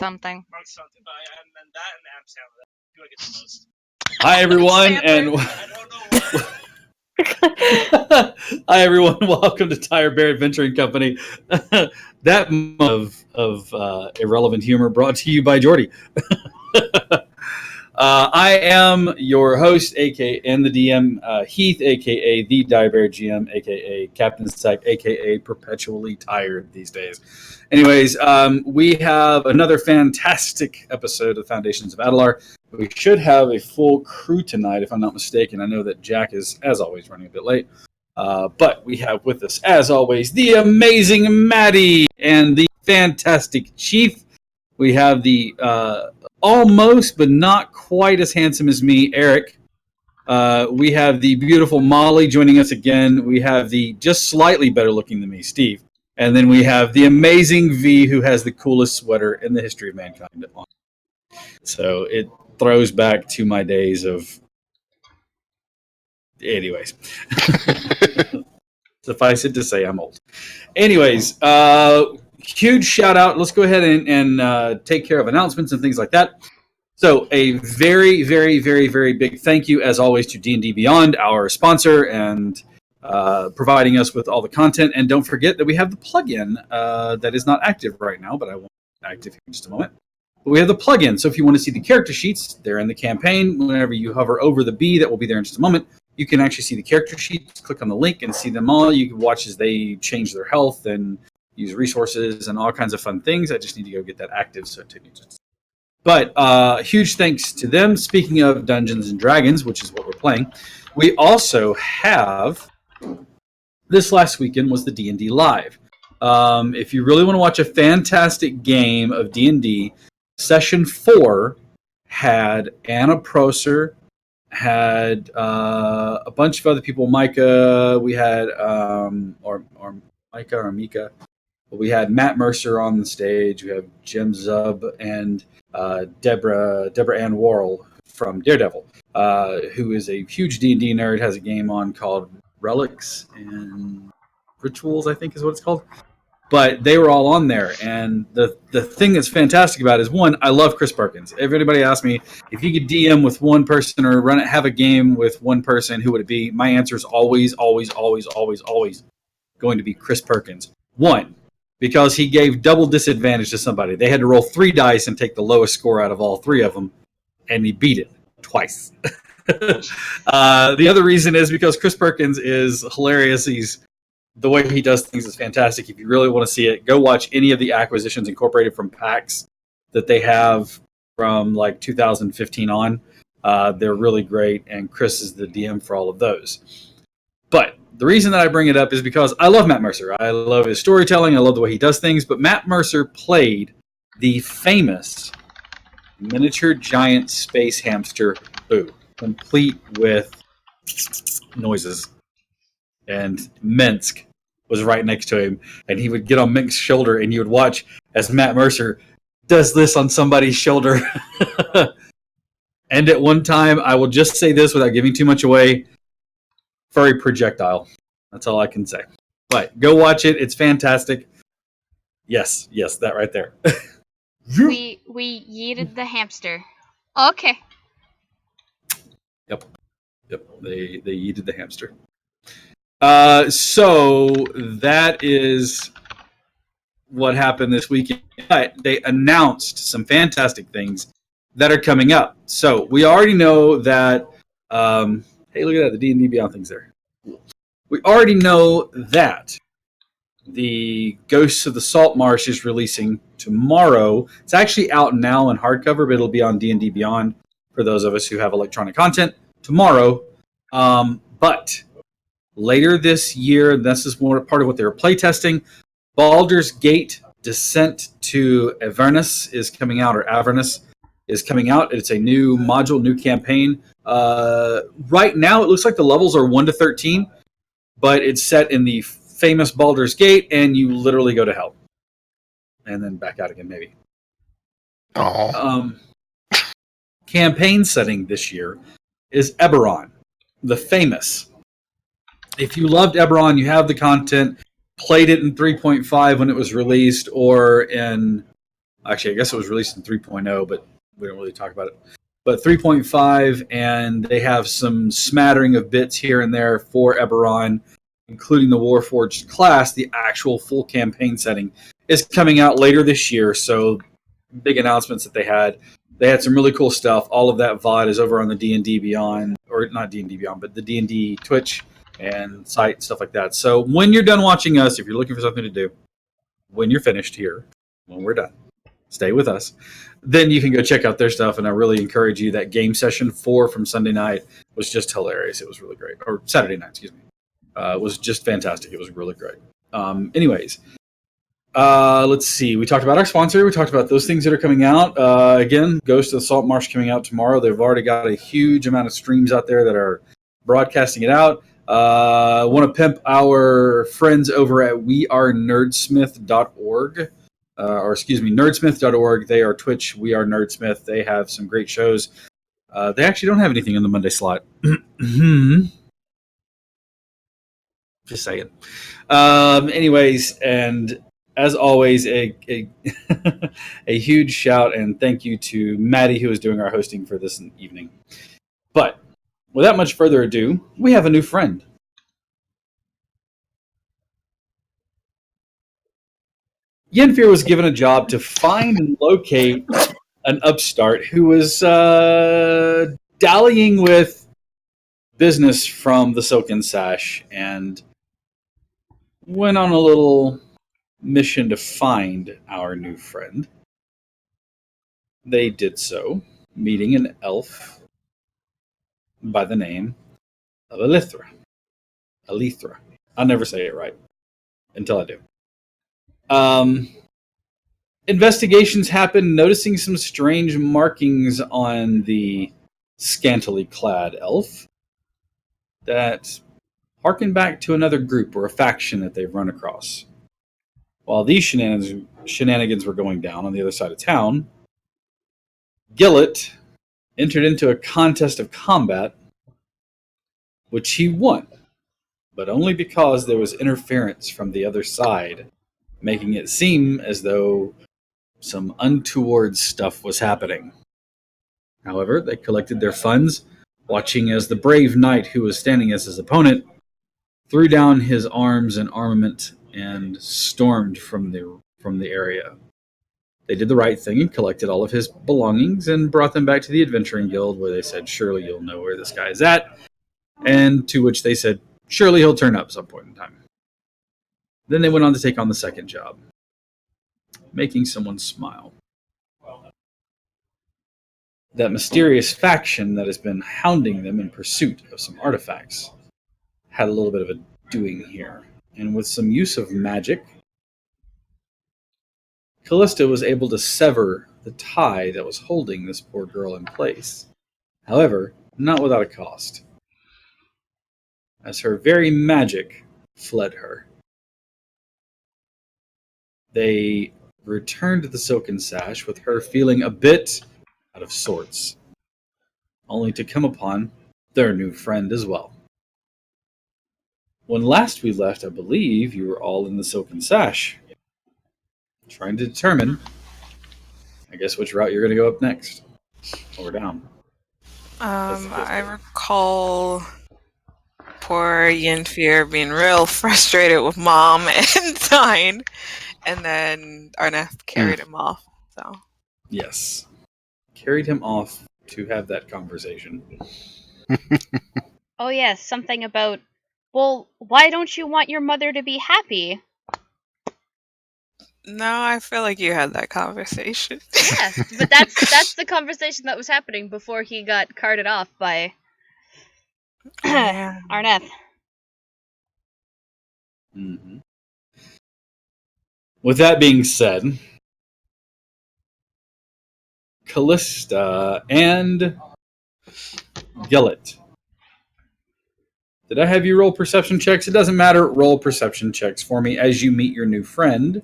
Something. Something, but and that and the Adam Sandler. That I feel like it's the most. Hi everyone, and I don't know. hi everyone. Welcome to Tire Bear Adventuring Company. That of irrelevant humor brought to you by Jordy. I am your host, aka and the DM, Heath, aka the Dire Bear GM, aka Captain Sack, aka perpetually tired these days. Anyways, we have another fantastic episode of Foundations of Adalar. We should have a full crew tonight, if I'm not mistaken. I know that Jack is, as always, running a bit late. But we have with us, as always, the amazing Maddie and the fantastic Chief. We have the almost, but not quite as handsome as me, Eric. We have the beautiful Molly joining us again. We have the just slightly better looking than me, Steve. And then we have the amazing V, who has the coolest sweater in the history of mankind on. So it throws back to my days of... Anyways. Suffice it to say, I'm old. Anyways, huge shout out. Let's go ahead and take care of announcements and things like that. So a very, very, very, very big thank you, as always, to D&D Beyond, our sponsor, and providing us with all the content. And don't forget that we have the plugin that is not active right now, but I will be active here in just a moment. But we have the plugin, so if you want to see the character sheets, they're in the campaign. Whenever you hover over the B, that will be there in just a moment, you can actually see the character sheets, click on the link, and see them all. You can watch as they change their health and use resources and all kinds of fun things. I just need to go get that active, so it took me just... But huge thanks to them. Speaking of Dungeons and Dragons, which is what we're playing, we also have... This last weekend was the D&D Live. If you really want to watch a fantastic game of D&D, Session 4 had Anna Prosser, had a bunch of other people. Micah, we had, or Micah or Mika. We had Matt Mercer on the stage. We have Jim Zub and Deborah Ann Worrell from Daredevil, who is a huge D&D nerd, has a game on called Relics and Rituals, I think is what it's called. But they were all on there, and the thing that's fantastic about it is, one, I love Chris Perkins. Everybody asked me, if you could DM with one person or have a game with one person, who would it be? My answer is always going to be Chris Perkins. One, because he gave double disadvantage to somebody. They had to roll 3 dice and take the lowest score out of all 3 of them, and he beat it twice. The other reason is because Chris Perkins is hilarious. He's The way he does things is fantastic. If you really want to see it, go watch any of the acquisitions incorporated from packs that they have from like 2015 on. They're really great, and Chris is the DM for all of those. But the reason that I bring it up is because I love Matt Mercer. I love his storytelling. I love the way he does things. But Matt Mercer played the famous miniature giant space hamster Boo, complete with noises. And Minsk was right next to him, and he would get on Minsk's shoulder, and you would watch as Matt Mercer does this on somebody's shoulder. And at one time, I will just say this without giving too much away, furry projectile. That's all I can say. But go watch it. It's fantastic. Yes, that right there. We yeeted the hamster. Okay. Yep. They yeeted the hamster. So that is what happened this weekend. But they announced some fantastic things that are coming up. So we already know that. Hey, look at that! The D&D Beyond things there. We already know that the Ghosts of the Salt Marsh is releasing tomorrow. It's actually out now in hardcover, but it'll be on D&D Beyond for those of us who have electronic content tomorrow. But later this year, this is more part of what they were playtesting, Baldur's Gate Descent to Avernus is coming out, or Avernus is coming out. It's a new module, new campaign. Right now, it looks like the levels are 1 to 13, but it's set in the famous Baldur's Gate, and you literally go to hell. And then back out again, maybe. Campaign setting this year is Eberron, the famous. If you loved Eberron, you have the content, played it in 3.5 when it was released, or in... Actually, I guess it was released in 3.0, but we don't really talk about it. But 3.5, and they have some smattering of bits here and there for Eberron, including the Warforged class. The actual full campaign setting is coming out later this year, so big announcements that they had. They had some really cool stuff. All of that VOD is over on the D&D Beyond, or not D&D Beyond, but the D&D Twitch and site, stuff like that. So when you're done watching us, if you're looking for something to do, when you're finished here, when we're done, stay with us, then you can go check out their stuff. And I really encourage you. That game session 4 from Sunday night was just hilarious. It was really great. Or Saturday night, excuse me. It was just fantastic. It was really great. Anyways, let's see. We talked about our sponsor. We talked about those things that are coming out. Again, Ghost of the Salt Marsh coming out tomorrow. They've already got a huge amount of streams out there that are broadcasting it out. I want to pimp our friends over at wearenerdsmith.org. Nerdsmith.org. They are Twitch. We are Nerdsmith. They have some great shows. They actually don't have anything in the Monday slot. Just saying. Anyways, and as always, a a huge shout and thank you to Maddie, who is doing our hosting for this evening. But without much further ado, we have a new friend. Yenfear was given a job to find and locate an upstart who was dallying with business from the Silken Sash and went on a little mission to find our new friend. They did so, meeting an elf by the name of Alithra. I'll never say it right until I do. Investigations happen, noticing some strange markings on the scantily clad elf that harken back to another group or a faction that they've run across. While these shenanigans were going down on the other side of town, Gillett entered into a contest of combat, which he won, but only because there was interference from the other side, making it seem as though some untoward stuff was happening. However, they collected their funds, watching as the brave knight who was standing as his opponent threw down his arms and armament and stormed from the area. They did the right thing and collected all of his belongings and brought them back to the Adventuring Guild, where they said, surely you'll know where this guy is at, and to which they said, surely he'll turn up some point in time. Then they went on to take on the second job, making someone smile. That mysterious faction that has been hounding them in pursuit of some artifacts had a little bit of a doing here. And with some use of magic, Callista was able to sever the tie that was holding this poor girl in place. However, not without a cost, as her very magic fled her. They returned to the silken sash with her feeling a bit out of sorts, only to come upon their new friend as well. When last we left, I believe you were all in the silken sash, trying to determine, I guess, which route you're going to go up next, or down. I recall poor Yenfear being real frustrated with Mom and Dine, and then Arneth carried him off. So Yes. Carried him off to have that conversation. Oh yes, something about, well, why don't you want your mother to be happy? no, I feel like you had that conversation. Yeah, but that's the conversation that was happening before he got carted off by Yeah. Arneth. Mm-hmm. With that being said, Callista and Gillett. Did I have you roll perception checks? It doesn't matter. Roll perception checks for me as you meet your new friend,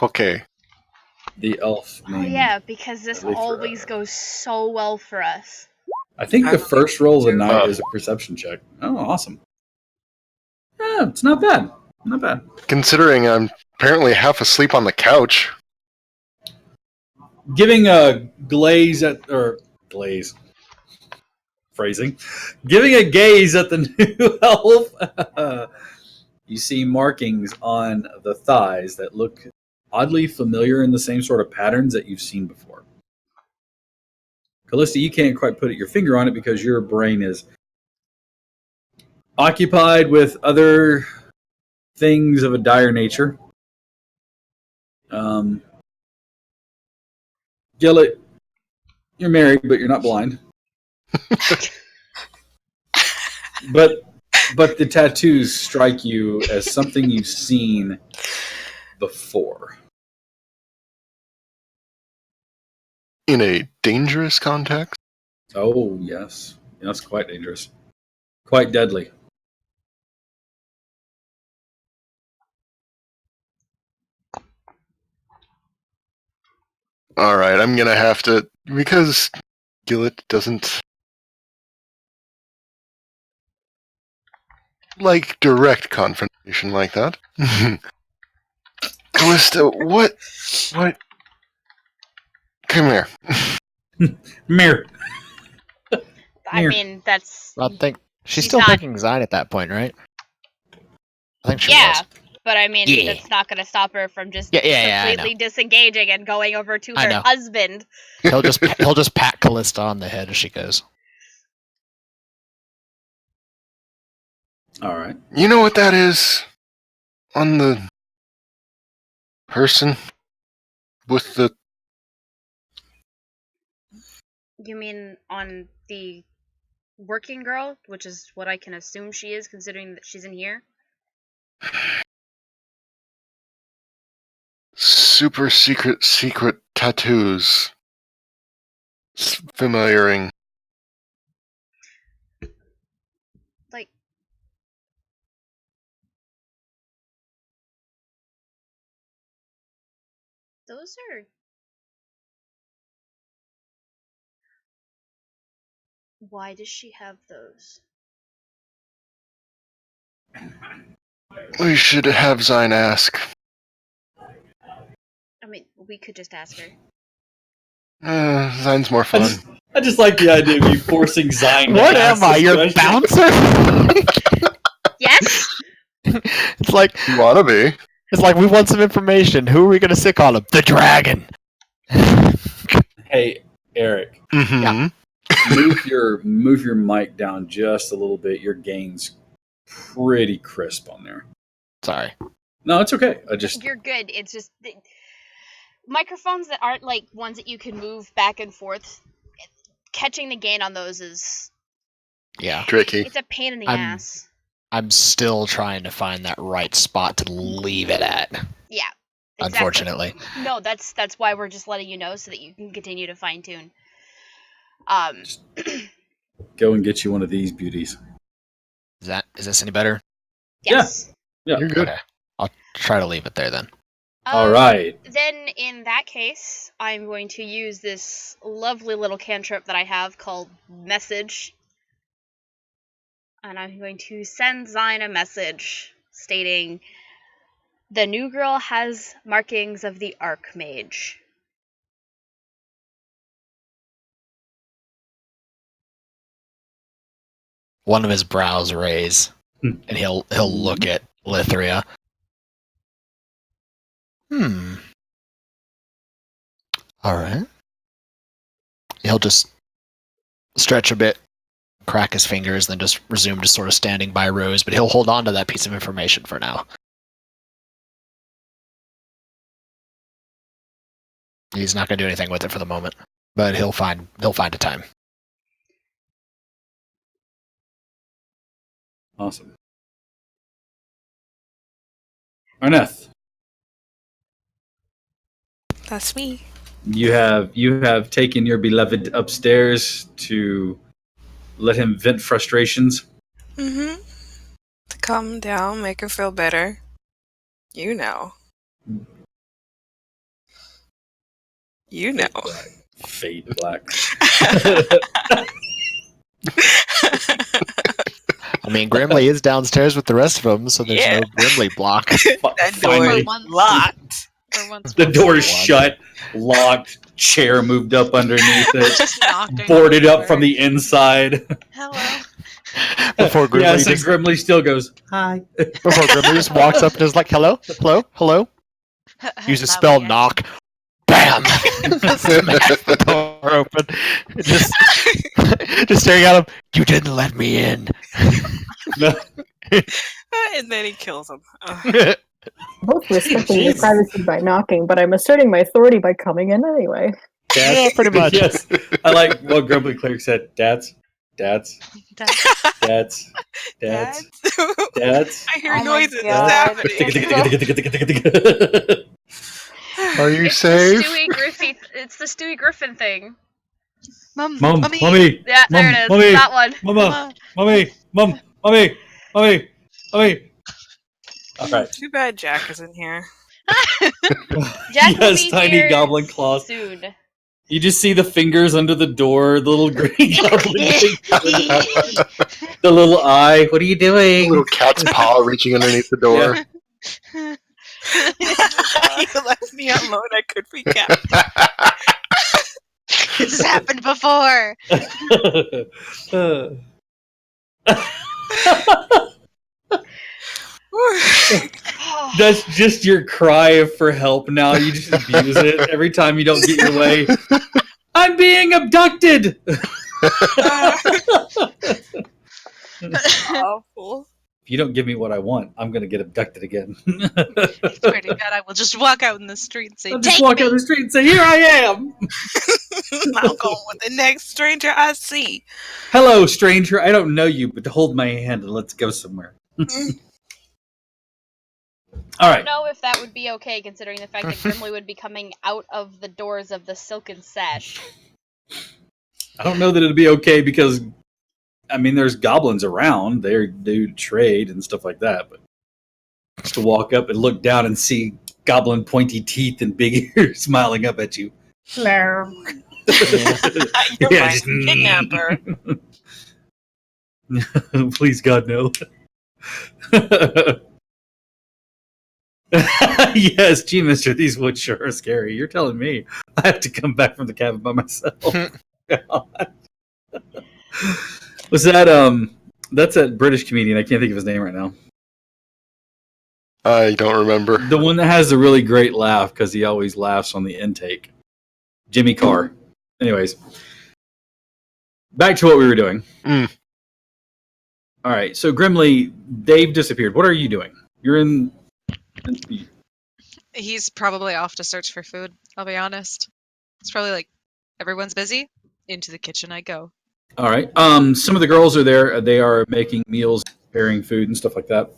Okay. the elf Oh named yeah, because this Elithra. always goes so well for us. I think the first roll of the night Oh. is a perception check. Oh, awesome. Yeah, it's not bad. Not bad. Considering I'm apparently half asleep on the couch. Giving a glaze at, or glaze, phrasing, giving a gaze at the new elf, you see markings on the thighs that look oddly familiar in the same sort of patterns that you've seen before. Callista, you can't quite put your finger on it because your brain is occupied with other things of a dire nature. Gillett, you're married, but you're not blind. But the tattoos strike you as something you've seen before. In a dangerous context? Oh, yes. That's quite dangerous. Quite deadly. Alright, I'm gonna have to... Because Gillett doesn't... like direct confrontation like that. Callista, what? Come here. Mirror. I Here. mean, that's I think she's She's still not- thinking Zine at that point, right? I think she yeah, was. but I mean, Yeah. that's not going to stop her from just Yeah, I completely disengaging and going over to I her know. husband. He'll just pat Callista on the head as she goes. All right. You know what that is? On the person with the... You mean on the working girl, which is what I can assume she is, considering that she's in here? super secret tattoos. Familiaring. Like, those are... Why does she have those? We should have Zine ask. I mean, we could just ask her. Zine's more fun. I just like the idea of you forcing Zine. What to ask am I, this your question. bouncer? Yes? it's like You wanna be. we want some information. Who are we gonna sick on him? The dragon. Hey, Eric, Mm-hmm. move your mic down just a little bit. Your gain's pretty crisp on there. Sorry. No, it's okay. I just You're good. It's just microphones that aren't like ones that you can move back and forth. Catching the gain on those is Tricky. it's a pain in the I'm- ass. I'm still trying to find that right spot to leave it at. Yeah. Exactly. Unfortunately. No, that's why we're just letting you know so that you can continue to fine tune. go and get you one of these beauties. Is this any better? Yes. Yeah. You're good. Okay. I'll try to leave it there then. All right. Then, in that case, I'm going to use this lovely little cantrip that I have called Message. And I'm going to send Zine a message stating, the new girl has markings of the Archmage. One of his brows raise, and he'll look at Lithria. All right. He'll just stretch a bit, crack his fingers, then just resume just sort of standing by Rose, but he'll hold on to that piece of information for now. He's not going to do anything with it for the moment, but he'll find a time. Awesome. Arneth, That's me. you have taken your beloved upstairs to let him vent frustrations. Mm-hmm. To calm him down, make her feel better. You know. You know. Fade black. I mean, Grimly is downstairs with the rest of them, so there's Yeah. no Grimly block. That door Finally, is once. locked. For once. the door is One. shut, locked, chair moved up underneath it, Just knocking. boarded up from the inside. Hello. Before Grimly Yes, and just, Grimly still goes, hi. before Grimly just walks up and is like, "Hello, hello, hello." Use the spell Loudly, knock. Bam! Smash the door open. Just staring at him. You didn't let me in. No. And then he kills him. Ugh. Both respecting your Jeez. privacy by knocking, but I'm asserting my authority by coming in anyway. Yeah, pretty much. Yes. I like what Grumbly Cleric said. Dads. Dad. Dads. Dad? Dads. I hear Oh my noises. God. It's happening. Are you It's safe? It's the Stewie Griffin thing. Mom. Mom, Mommy. mommy, Yeah, there Mom, it is. mommy. That one. mama, mommy, mom, mommy, mommy, mommy. All right. Too bad Jack is in here. Jack will Yes, be tiny here goblin claws. soon. You just see the fingers under the door, the little green goblin thing. The little eye. What are you A doing? little cat's paw reaching underneath the door. Yeah. You left me alone. I could recap. This has happened before. That's just your cry for help now. You just abuse it every time you don't get your way. I'm being abducted! Awful. If you don't give me what I want, I'm going to get abducted again. I swear to God, I will just walk out in the street and say, I'll just "Take walk me." out the street and say, here I am! I'll go with the next stranger I see. Hello, stranger. I don't know you, but hold my hand and let's go somewhere. All I right. don't know if that would be okay, considering the fact that Grimly would be coming out of the doors of the silken sash. I don't know that it'd be okay because, I mean, there's goblins around. They do trade and stuff like that. But just to walk up and look down and see goblin pointy teeth and big ears smiling up at you. Hello. You're Yeah, my just- kidnapper. Please, God, no. Yes, gee, mister, these woods sure are scary. You're telling me I have to come back from the cabin by myself. Was that, that's that British comedian. I can't think of his name right now. I don't remember. The one that has the really great laugh because he always laughs on the intake. Jimmy Carr. Anyways, back to what we were doing. Mm. All right, so Grimly, they've disappeared. What are you doing? You're in. He's probably off to search for food, I'll be honest. It's probably like, everyone's busy? Into the kitchen I go. All right. Some of the girls are there. They are making meals, preparing food, and stuff like that.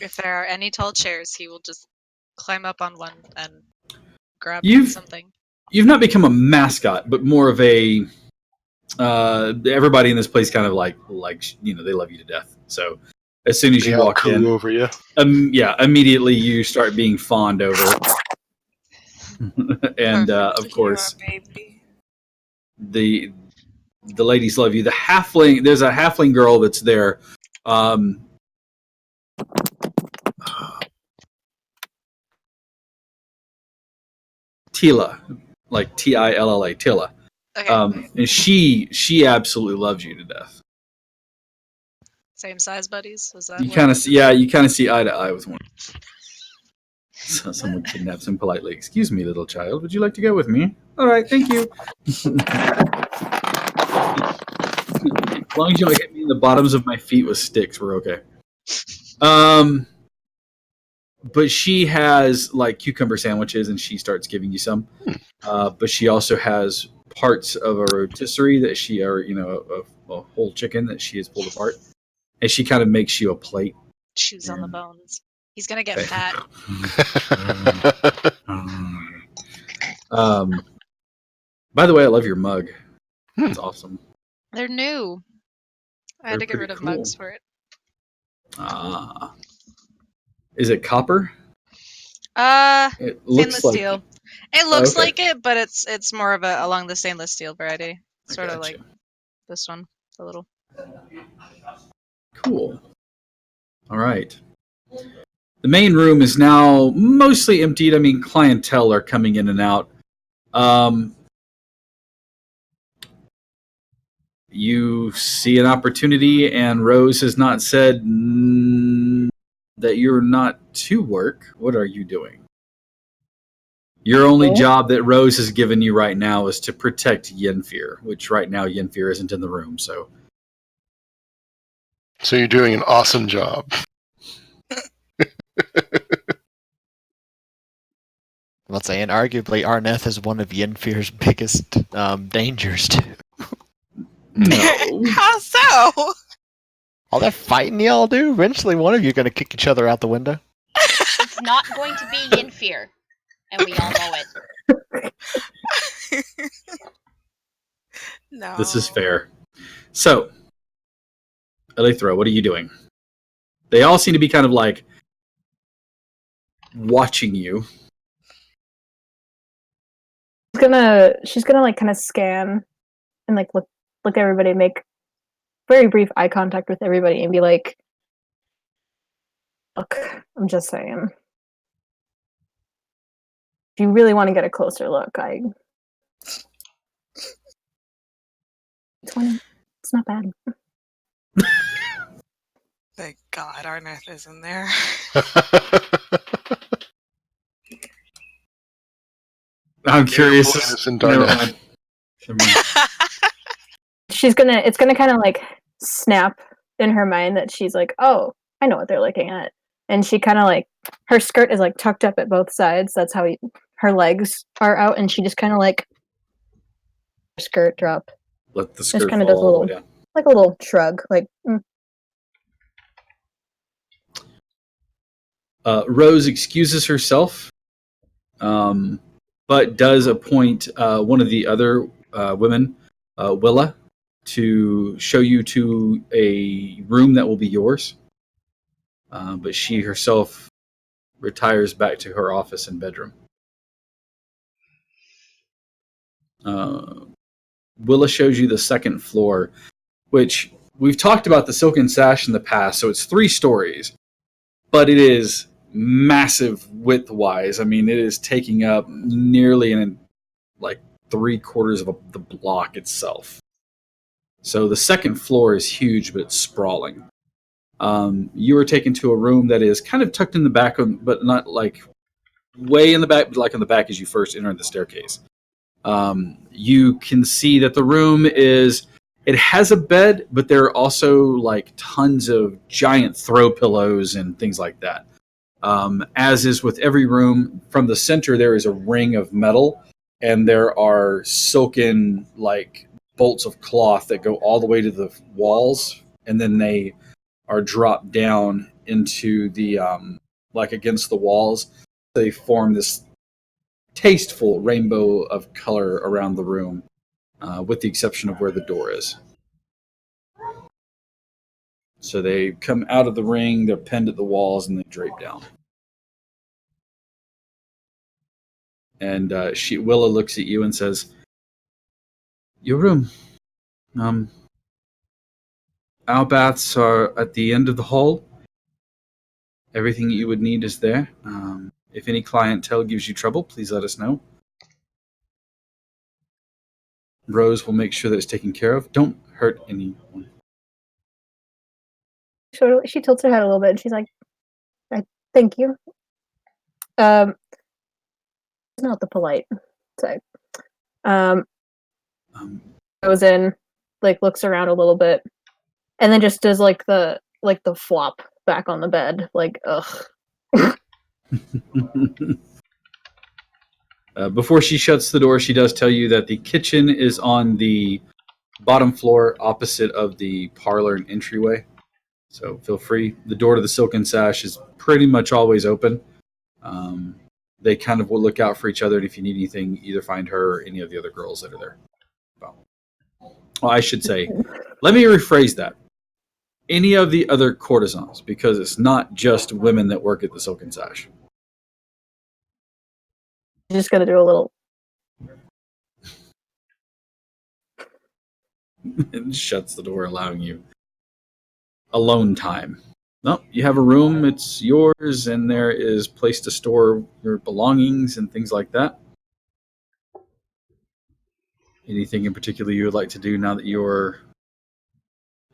If there are any tall chairs, he will just climb up on one and grab You've- something. You've not become a mascot, but more of a. Everybody in this place kind of like they love you to death. So as soon as They you all walk coo in, over you. immediately you start being fawned over. And of You course, are, baby. the ladies love you. The halfling, there's a halfling girl that's there. Tila, like Tilla, Tilla. Okay, And she absolutely loves you to death. same size buddies? Is that You what kind it of is? you kind of see eye to eye with one. So someone kidnaps him politely. Excuse me, little child. Would you like to go with me? All right, thank you. As long as you don't hit me in the bottoms of my feet with sticks, we're okay. But she has like cucumber sandwiches, and she starts giving you some. But she also has parts of a rotisserie that she, or a whole chicken that she has pulled apart, and she kind of makes you a plate. Chews on the And- bones. He's gonna get fat. By the way, I love your mug. Hmm. It's awesome. They're new. I had They're to get pretty rid of cool. mugs for it. Is it copper? It Stainless looks like. steel. It looks okay. like it, but it's more of along the stainless steel variety. I Sort of gotcha. like this one, a little. Cool. All right. The main room is now mostly emptied. I mean, clientele are coming in and out. You see an opportunity, and Rose has not said that you're not to work. What are you doing? Your only Okay. job that Rose has given you right now is to protect Yenfear, which right now Yenfear isn't in the room, so. So you're doing an awesome job. Let's say, and arguably, Arneth is one of Yenfear's biggest dangers too. No. How so? All that fighting y'all do, eventually one of you gonna kick each other out the window. It's not going to be in fear, and we all know it. No. This is fair. So, Elithra, what are you doing? They all seem to be kind of like watching you. She's gonna like kind of scan and like look at everybody, make very brief eye contact with everybody, and be like, "Look, I'm just saying. If you really want to get a closer look, 20. It's not bad." Thank God Arneth is in there. I'm curious. Beautiful, innocent Never Darneth. mind. Never mind. It's gonna kind of like snap in her mind that she's like, "Oh, I know what they're looking at," and she kind of like, her skirt is like tucked up at both sides. That's how her legs are out, and she just kind of like skirt drop, Let the skirt kinda fall does a all the way little- down. like a little shrug, like. Rose excuses herself, but does appoint one of the other women, Willa, to show you to a room that will be yours. But she herself retires back to her office and bedroom. Willa shows you the second floor, which we've talked about the Silken Sash in the past, so it's 3 stories, but it is massive width-wise. I mean, it is taking up nearly like 3/4 of the block itself. So the second floor is huge, but it's sprawling. You are taken to a room that is kind of tucked in the back, but not like way in the back, but like in the back as you first enter the staircase. You can see that the room is It has a bed, but there are also like tons of giant throw pillows and things like that. As is with every room, from the center there is a ring of metal, and there are silken like bolts of cloth that go all the way to the walls, and then they are dropped down into the like against the walls. They form this tasteful rainbow of color around the room, with the exception of where the door is. So they come out of the ring, they're pinned at the walls, and they drape down. And Willa looks at you and says, "Your room. Um, our baths are at the end of the hall. Everything you would need is there. If any clientele gives you trouble, please let us know. Rose will make sure that it's taken care of. Don't hurt anyone." She tilts her head a little bit and she's like, thank you. It's not the polite type. Um, Goes in, like looks around a little bit, and then just does like the flop back on the bed, like ugh. Before she shuts the door, she does tell you that the kitchen is on the bottom floor opposite of the parlor and entryway. So feel free. The door to the silken sash is pretty much always open. They kind of will look out for each other, and if you need anything, either find her or any of the other girls that are there. Well, I should say, let me rephrase that. Any of the other courtesans, because it's not just women that work at the silken sash. You're just gonna do a little. And shuts the door, allowing you alone time. No, you have a room, it's yours, and there is place to store your belongings and things like that. Anything in particular you would like to do now that you're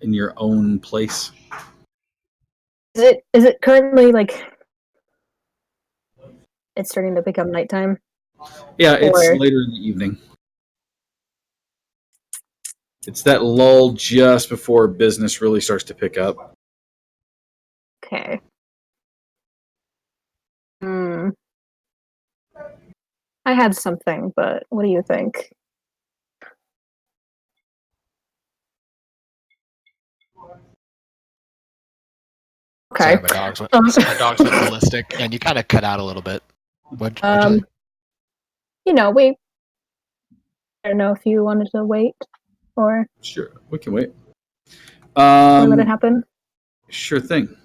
in your own place? Is it currently like it's starting to become nighttime? Yeah, it's later in the evening. It's that lull just before business really starts to pick up. Okay. I had something, but what do you think? Okay. Sorry, my dogs went ballistic, and you kind of cut out a little bit. What? You know, I don't know if you wanted to wait or Sure, we can wait. let it happen. Sure thing.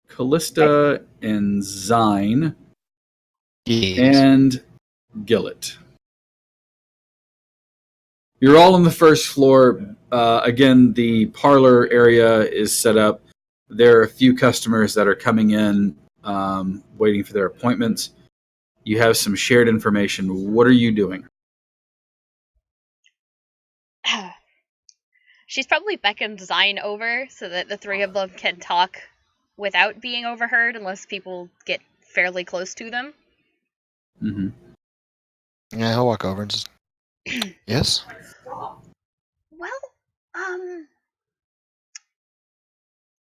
Callista and Zine and Gillett. You're all on the first floor. Again, the parlor area is set up. There are a few customers that are coming in, waiting for their appointments. You have some shared information. What are you doing? She's probably beckoned Zine over so that the three of them can talk without being overheard, unless people get fairly close to them. Mm-hmm. Yeah, he'll walk over and just. Yes? Well,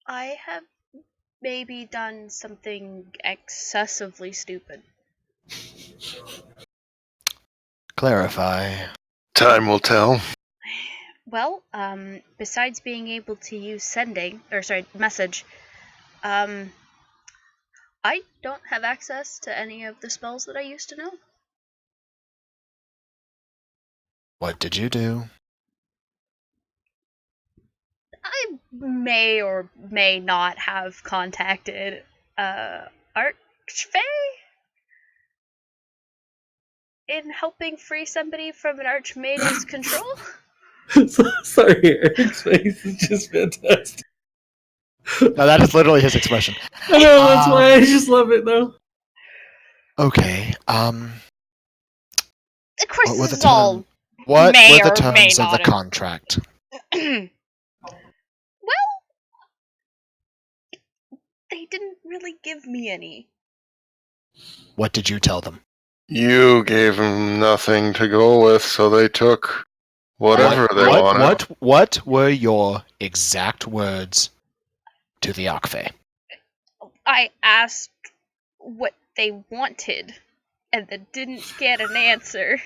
I have maybe done something excessively stupid. Clarify. Time will tell. Well, besides being able to use message, I don't have access to any of the spells that I used to know. What did you do? I may or may not have contacted, Archfey in helping free somebody from an Archmage's control. Sorry, Eric's face is just fantastic. No, that is literally his expression. I know, that's why I just love it, though. Okay, Of course, what were this the is all What may were the or may terms of the not contract? Well, they didn't really give me any. What did you tell them? You gave them nothing to go with, so they took Whatever they wanted. What were your exact words to the Ocfei? I asked what they wanted and then didn't get an answer.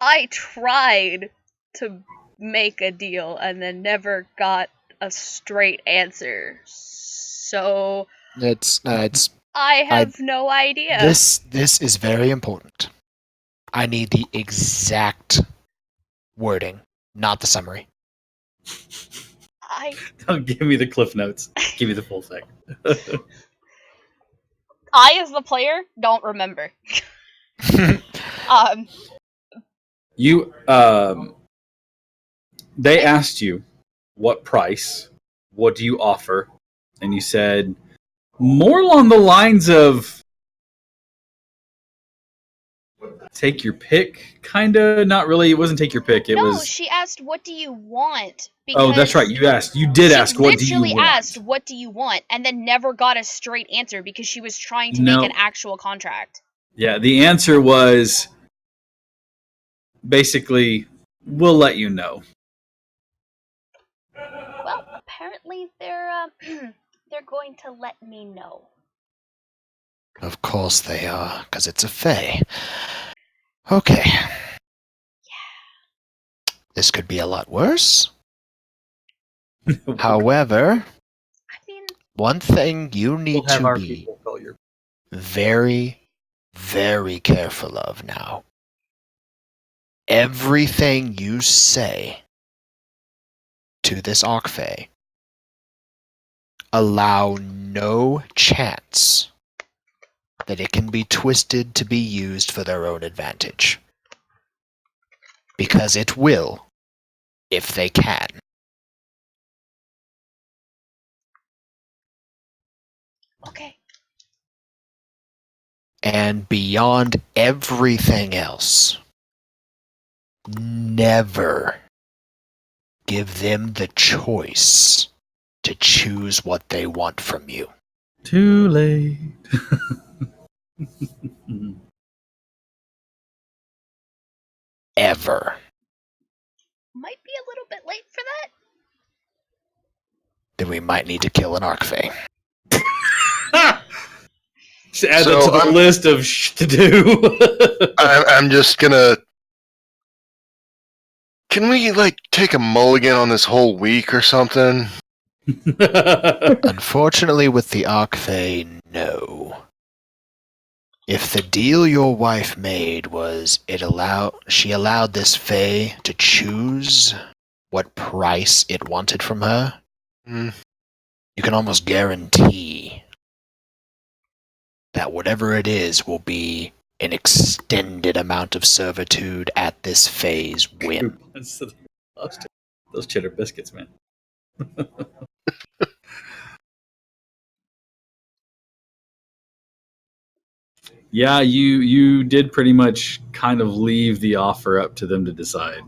I tried to make a deal and then never got a straight answer. So It's I have no idea. this is very important. I need the exact wording, not the summary. Don't give me the cliff notes. Give me the full thing. I, as the player, don't remember. You they asked you what price, what do you offer, and you said more along the lines of take your pick, kinda. Not really. It wasn't take your pick. It was. She asked, "What do you want?" Oh, that's right. You asked. You did ask. What do you want? She literally asked, "What do you want?" and then never got a straight answer because she was trying to make an actual contract. Yeah, the answer was basically, "We'll let you know." Well, apparently they're they're going to let me know. Of course they are, because it's a fae. Okay. Yeah. This could be a lot worse. However, one thing you need to be very, very careful of now. Everything you say to this Ocfei, allow no chance that it can be twisted to be used for their own advantage. Because it will, if they can. Okay. And beyond everything else, never give them the choice to choose what they want from you. Too late. Ever. Might be a little bit late for that. Then we might need to kill an Ocfei. Just add that to the list of to do. I'm just gonna. Can we take a mulligan on this whole week or something? Unfortunately, with the Ocfei, no. If the deal your wife made was she allowed this fae to choose what price it wanted from her, you can almost guarantee that whatever it is will be an extended amount of servitude at this fae's whim. Those cheddar biscuits, man. Yeah, you did pretty much kind of leave the offer up to them to decide.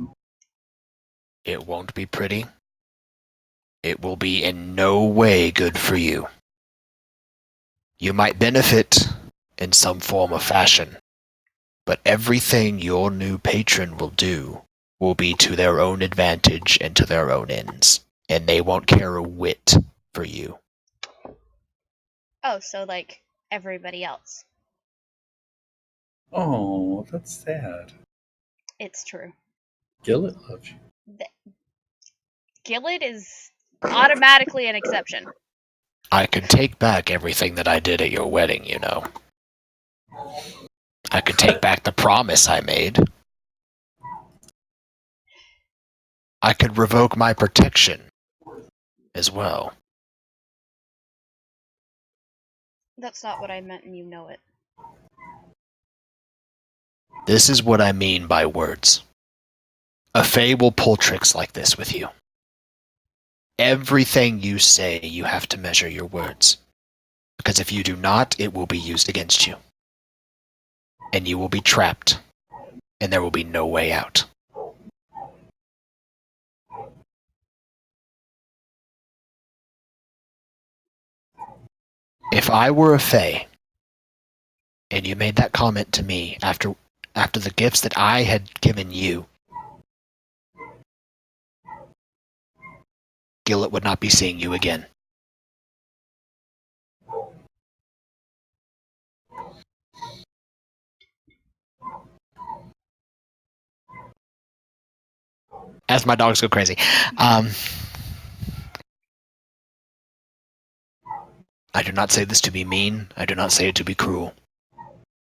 It won't be pretty. It will be in no way good for you. You might benefit in some form or fashion, but everything your new patron will do will be to their own advantage and to their own ends, and they won't care a whit for you. Oh, so like everybody else. Oh, that's sad. It's true. Gillet loves you. Gillet is automatically an exception. I could take back everything that I did at your wedding, you know. I could take back the promise I made. I could revoke my protection as well. That's not what I meant, and you know it. This is what I mean by words. A fae will pull tricks like this with you. Everything you say, you have to measure your words. Because if you do not, it will be used against you. And you will be trapped. And there will be no way out. If I were a fae, and you made that comment to me after after the gifts that I had given you, Gillett would not be seeing you again. As my dogs go crazy. I do not say this to be mean. I do not say it to be cruel.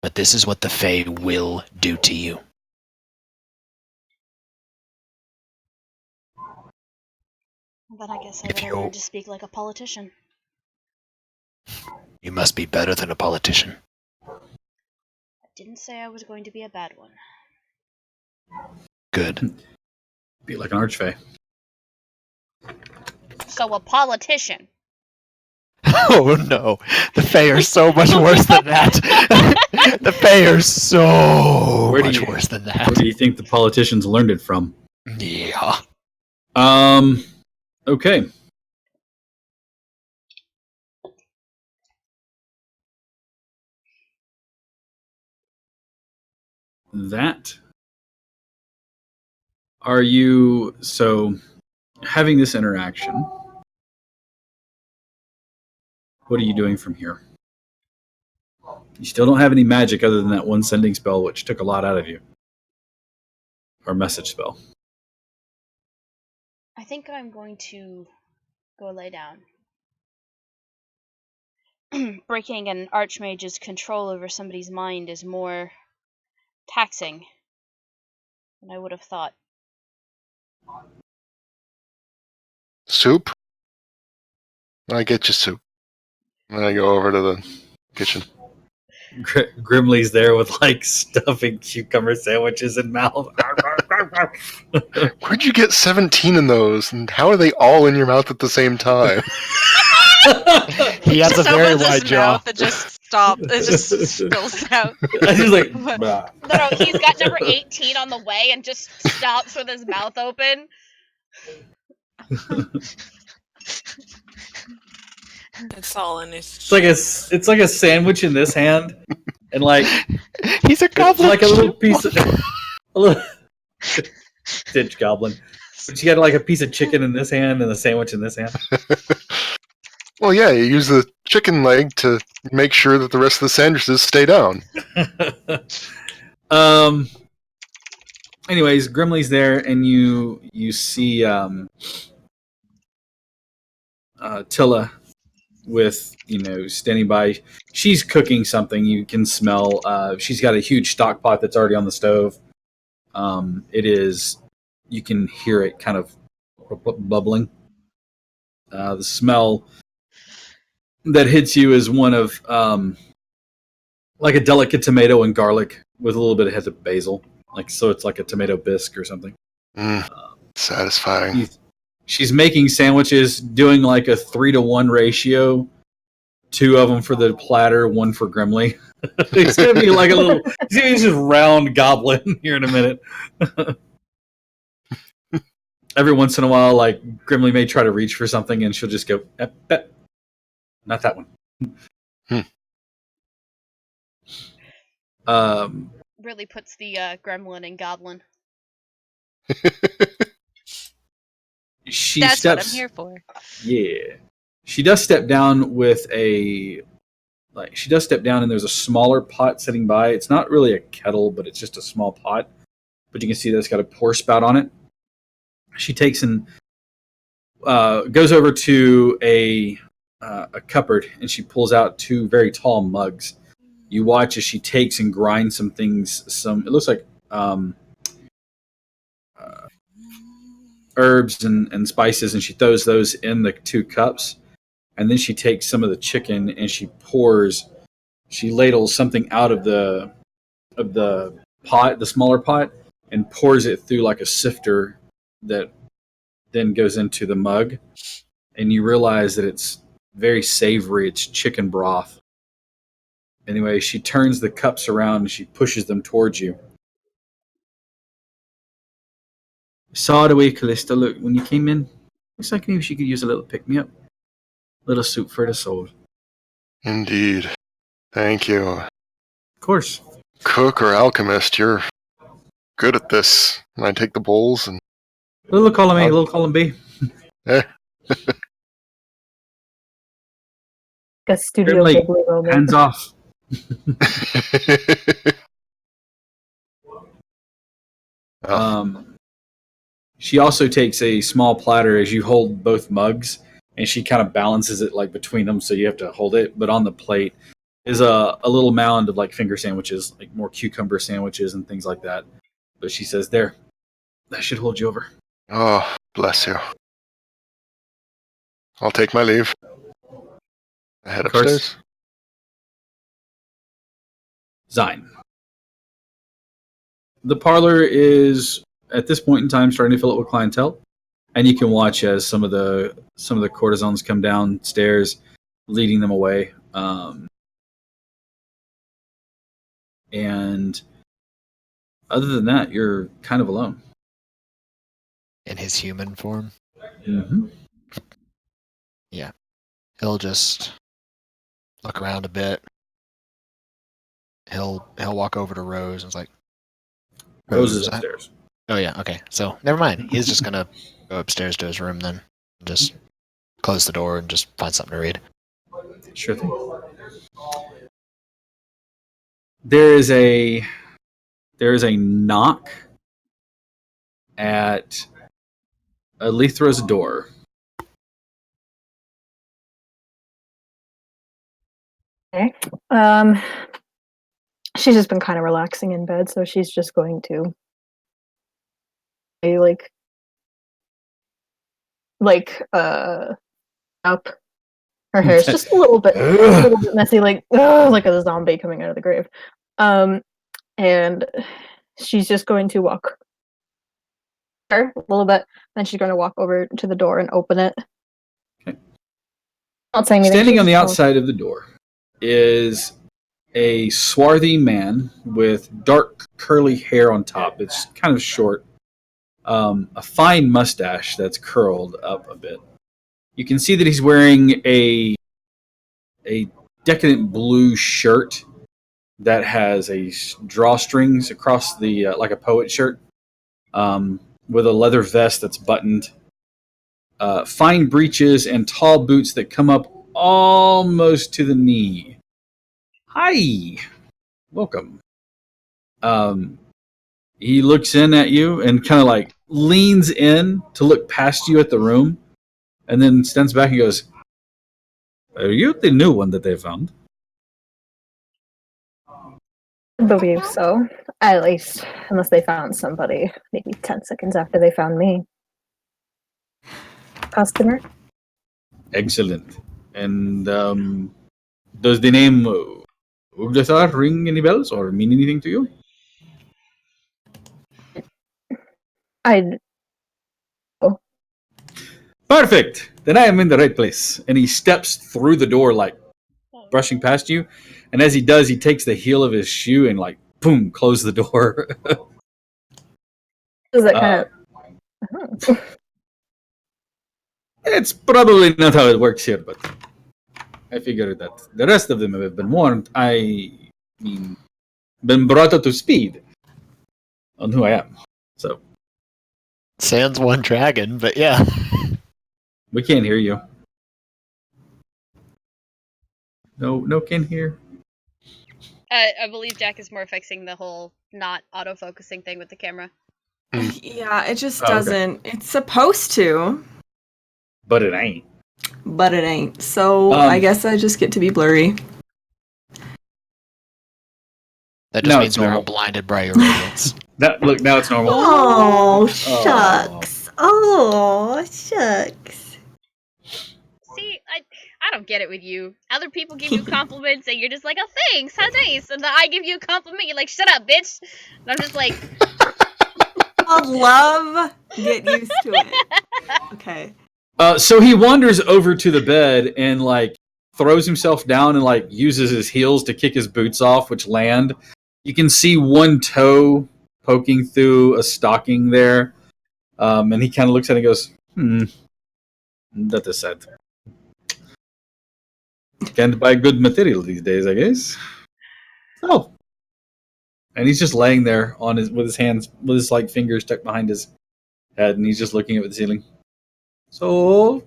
But this is what the Fae will do to you. Then I guess I If better you- learn to speak like a politician. You must be better than a politician. I didn't say I was going to be a bad one. Good. Be like an archfey. So a politician. Oh no. The Fae are so much worse than that. The Fae are so Where do much you- worse than Where that. do you think the politicians learned it from? Yeah. Okay. That. Are you so having this interaction? What are you doing from here? You still don't have any magic other than that one sending spell, which took a lot out of you. Or message spell. I think I'm going to go lay down. Breaking an archmage's control over somebody's mind is more taxing than I would have thought. Soup? I get you soup. And I go over to the kitchen. Grimly's there with like stuffing cucumber sandwiches in mouth. Where'd you get 17 of those? And how are they all in your mouth at the same time? He has a Just very opens his wide jaw. mouth and just stop. It just spills out. I just like, bah. No, he's got number 18 on the way and just stops with his mouth open. It's all in his. It's like a sandwich in this hand, and like He's a it's goblin. like a little piece of a little ditch goblin. But you got like a piece of chicken in this hand and a sandwich in this hand. Well, yeah, you use the chicken leg to make sure that the rest of the sandwiches stay down. Anyways, Grimly's there, and you see Tilla with standing by. She's cooking something. You can smell. She's got a huge stock pot that's already on the stove. It is. You can hear it kind of bubbling. The smell that hits you is one of like a delicate tomato and garlic with a little bit of head of basil. So it's like a tomato bisque or something. Satisfying. She's making sandwiches, doing like a 3-to-1 ratio. 2 of them for the platter, 1 for Grimly. He's gonna be like a little, he's just round goblin here in a minute. Every once in a while, like Grimly may try to reach for something, and she'll just go, not that one. Really puts the gremlin and goblin. She That's steps. what I'm here for. Yeah, she does step down with she does step down, and there's a smaller pot sitting by. It's not really a kettle, but it's just a small pot. But you can see that it's got a pour spout on it. She takes and goes over to a cupboard, and she pulls out 2 very tall mugs. You watch as she takes and grinds some things. It looks like herbs and spices, and she throws those in the 2 cups. And then she takes some of the chicken and she ladles something out of the pot, the smaller pot, and pours it through like a sifter that then goes into the mug. And you realize that it's very savory. It's chicken broth. Anyway, she turns the cups around and she pushes them towards you. Saw the way Callista looked when you came in. Looks like maybe she could use a little pick-me-up. Little soup for the soul. Indeed. Thank you. Of course. cook or alchemist, you're good at this. And I take the bowls and Little column A, little column B. eh. A Studio Grimly, Ghibli moment. hands off. She also takes a small platter as you hold both mugs, and she kind of balances it like between them, so you have to hold it. But on the plate is a little mound of like finger sandwiches, like more cucumber sandwiches and things like that. But she says, "There, that should hold you over." Oh, bless you. I'll take my leave. I head Of course. upstairs. Zine. The parlor is at this point in time starting to fill up with clientele, and you can watch as some of the courtesans come downstairs, leading them away. And other than that, you're kind of alone. In his human form. Mm-hmm. Yeah. He'll just look around a bit. He'll walk over to Rose and it's like, Rose is upstairs. Oh yeah, okay. So never mind. He's just gonna go upstairs to his room then. Just close the door and just find something to read. Sure thing. There is a knock at Lethra's door. Okay. She's just been kind of relaxing in bed, so she's just going to up. Her hair is just a little bit messy, like a zombie coming out of the grave. And she's just going to walk her a little bit, then she's going to walk over to the door and open it. Okay. Not saying anything. Standing on the outside of the door is a swarthy man with dark curly hair on top. It's kind of short. A fine mustache that's curled up a bit. You can see that he's wearing a decadent blue shirt that has a drawstrings across the like a poet shirt, with a leather vest that's buttoned, fine breeches, and tall boots that come up almost to the knee. Hi, welcome. He looks in at you and kind of like leans in to look past you at the room, and then stands back and goes, "Are you the new one that they found?" I believe so. At least, unless they found somebody maybe 10 seconds after they found me. Customer? Excellent. And does the name Ugdathar ring any bells or mean anything to you? Perfect. Then I am in the right place. And he steps through the door, like brushing past you. And as he does, he takes the heel of his shoe and like boom, close the door. Does that kind of? It's probably not how it works here, but I figure that the rest of them have been warned. I mean, been brought up to speed on who I am. So sans one dragon, but yeah. we can't hear you. No, can hear. I believe Jack is more fixing the whole not autofocusing thing with the camera. Yeah, it just doesn't. Okay. It's supposed to. But it ain't. But it ain't. So I guess I just get to be blurry. That just means we're blinded by your radiance. Look, now it's normal. Oh, shucks. Oh, shucks. See, I don't get it with you. Other people give you compliments and you're just like, oh, thanks, how nice. And then I give you a compliment, you're like, shut up, bitch. And I'm just like... I'd love get used to it. Okay. So he wanders over to the bed and like throws himself down and like uses his heels to kick his boots off, which land. You can see one toe poking through a stocking there. And he kind of looks at it and goes, that is sad. Can't buy good material these days, I guess. Oh, And he's just laying there on his with his hands with his like fingers stuck behind his head, and he's just looking up at the ceiling. So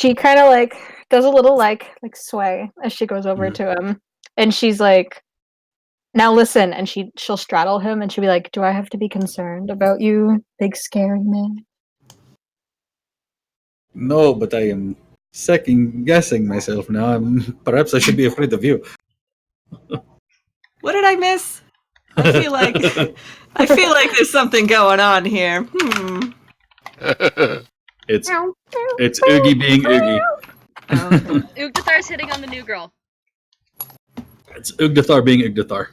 She kind of like does a little like sway as she goes over to him, and she's like, "Now listen." And she'll straddle him, and she'll be like, "Do I have to be concerned about you, big scary man?" no, but I am second guessing myself now. Perhaps I should be afraid of you. What did I miss? I feel like there's something going on here. It's Oogie being Oogie. Oh, okay. Ugdathar's hitting on the new girl. It's Ugdathar being Ugdathar.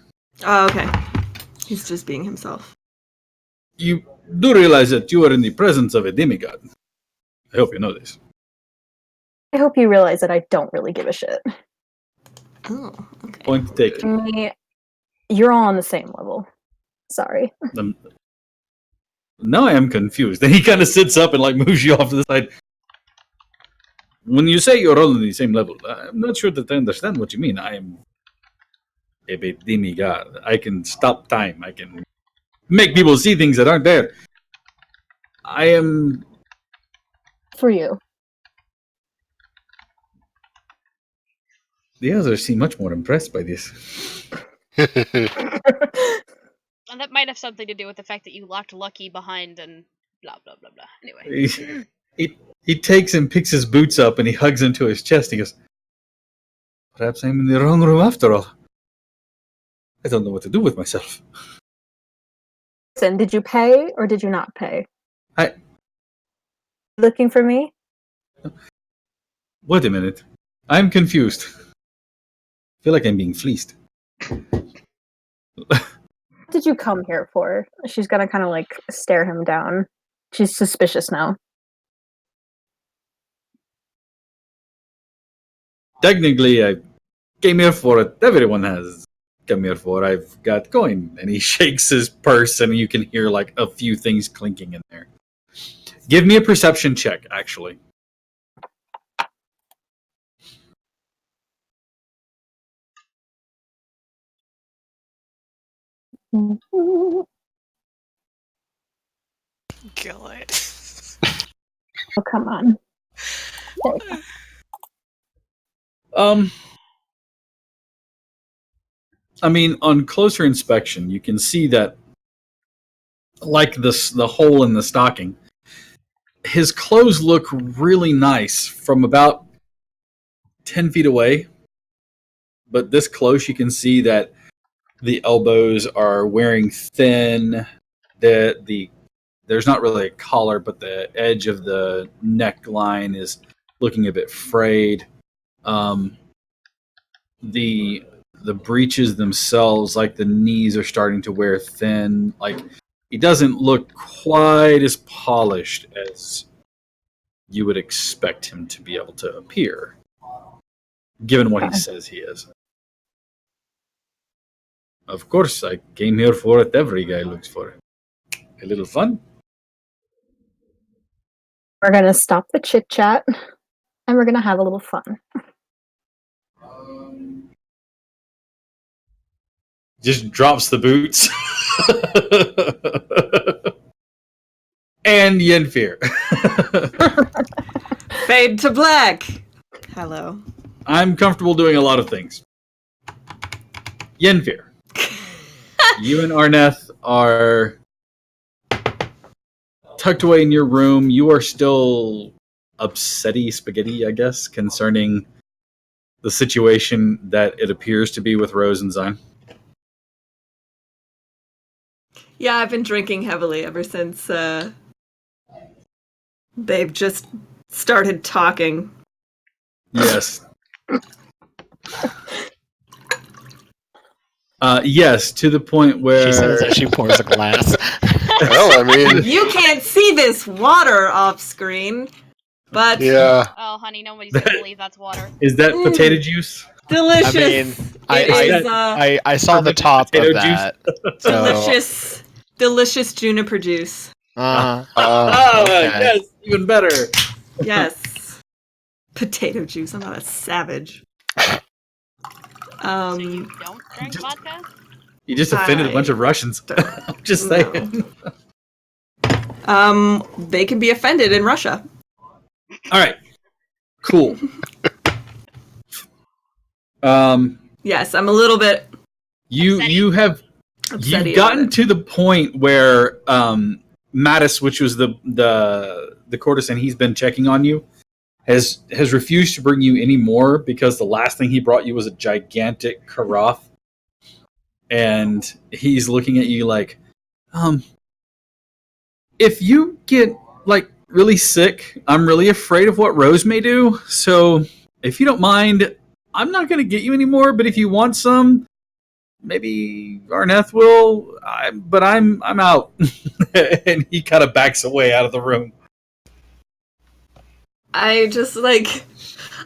Oh, okay. He's just being himself. You do realize that you are in the presence of a demigod. I hope you know this. I hope you realize that I don't really give a shit. Oh, okay. Point taken. Me, you're all on the same level. Sorry. Now I am confused. Then he kind of sits up and like moves you off to the side. When you say you're all on the same level, I'm not sure that I understand what you mean. I am a demigod. I can stop time. I can make people see things that aren't there. I am... For you. The others seem much more impressed by this. And that might have something to do with the fact that you locked Lucky behind and blah, blah, blah, blah. Anyway. He takes and picks his boots up and he hugs him to his chest. He goes, perhaps I'm in the wrong room after all. I don't know what to do with myself. Listen, did you pay or did you not pay? Looking for me? Wait a minute. I'm confused. I feel like I'm being fleeced. What did you come here for? She's gonna kind of like stare him down. She's suspicious now. Technically, I came here for it. Everyone has come here for. I've got coin. And he shakes his purse and you can hear like a few things clinking in there. Give me a perception check, actually. God. Oh, come on. I mean, on closer inspection, you can see that, like the hole in the stocking, his clothes look really nice from about 10 feet away. But this close, you can see that the elbows are wearing thin. There's not really a collar, but the edge of the neckline is looking a bit frayed. The breeches themselves, like the knees, are starting to wear thin. Like, he doesn't look quite as polished as you would expect him to be able to appear, given what he says he is. Of course, I came here for what every guy looks for. A little fun. We're gonna stop the chit chat, and we're gonna have a little fun. Just drops the boots. And Yenfear. Fade to black. Hello. I'm comfortable doing a lot of things. Yenfear. You and Arneth are tucked away in your room. You are still upsetty spaghetti, I guess, concerning the situation that it appears to be with Rose and Zine. Yeah, I've been drinking heavily ever since they've just started talking. Yes. Yes, to the point where... She says that she pours a glass. Well, I mean... You can't see this water off screen, but... Yeah. Oh, honey, nobody's gonna believe that's water. Is that potato juice? Delicious. I mean, It is, I saw the top of potato that. So, delicious juniper juice. okay. Yes, even better. Yes. Potato juice. I'm not a savage. So you don't drink vodka? You just offended a bunch of Russians. I'm just saying. They can be offended in Russia. All right. Cool. Yes, I'm a little bit. You've gotten to the point where Mattis, which was the courtesan he's been checking on you, has refused to bring you any more because the last thing he brought you was a gigantic carafe, and he's looking at you like, if you get like really sick, I'm really afraid of what Rose may do. So if you don't mind, I'm not going to get you anymore. But if you want some, maybe Arneth will. But I'm out. And he kind of backs away out of the room. I just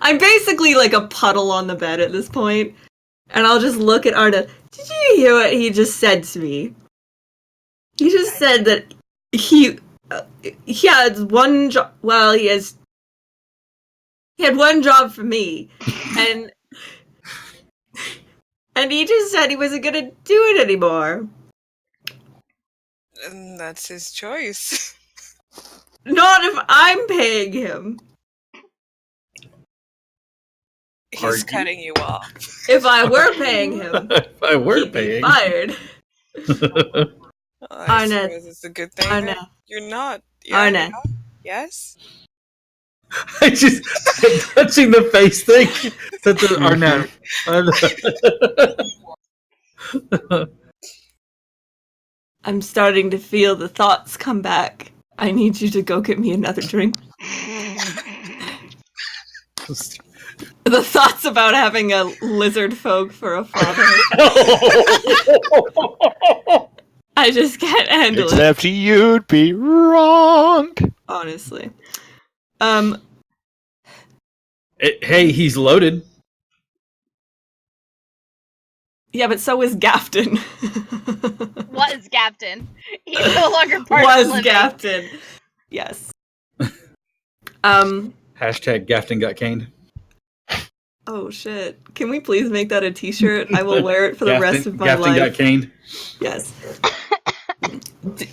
I'm basically like a puddle on the bed at this point, and I'll just look at Arneth. Did you hear what he just said to me? He just said that he had one job. Well, he had one job for me, and he just said he wasn't gonna do it anymore. And that's his choice. Not if I'm paying him. He's cutting you off. If I were paying him, if I were he'd paying, be fired. I Arneth. suppose it's a good thing. Arneth. You're not. Arneth. Yes? I just touching the face thing. That's Arnett. I'm starting to feel the thoughts come back. I need you to go get me another drink. The thoughts about having a lizard folk for a father. I just can't handle it. Except you'd be wrong. Honestly. Hey, he's loaded. Yeah, but so is Gafton. Was Gafton. He's no longer part of the living. Gafton. Yes. Hashtag Gafton got caned. Oh shit. Can we please make that a t-shirt? I will wear it for the rest of my Gafton life. got caned. Yes.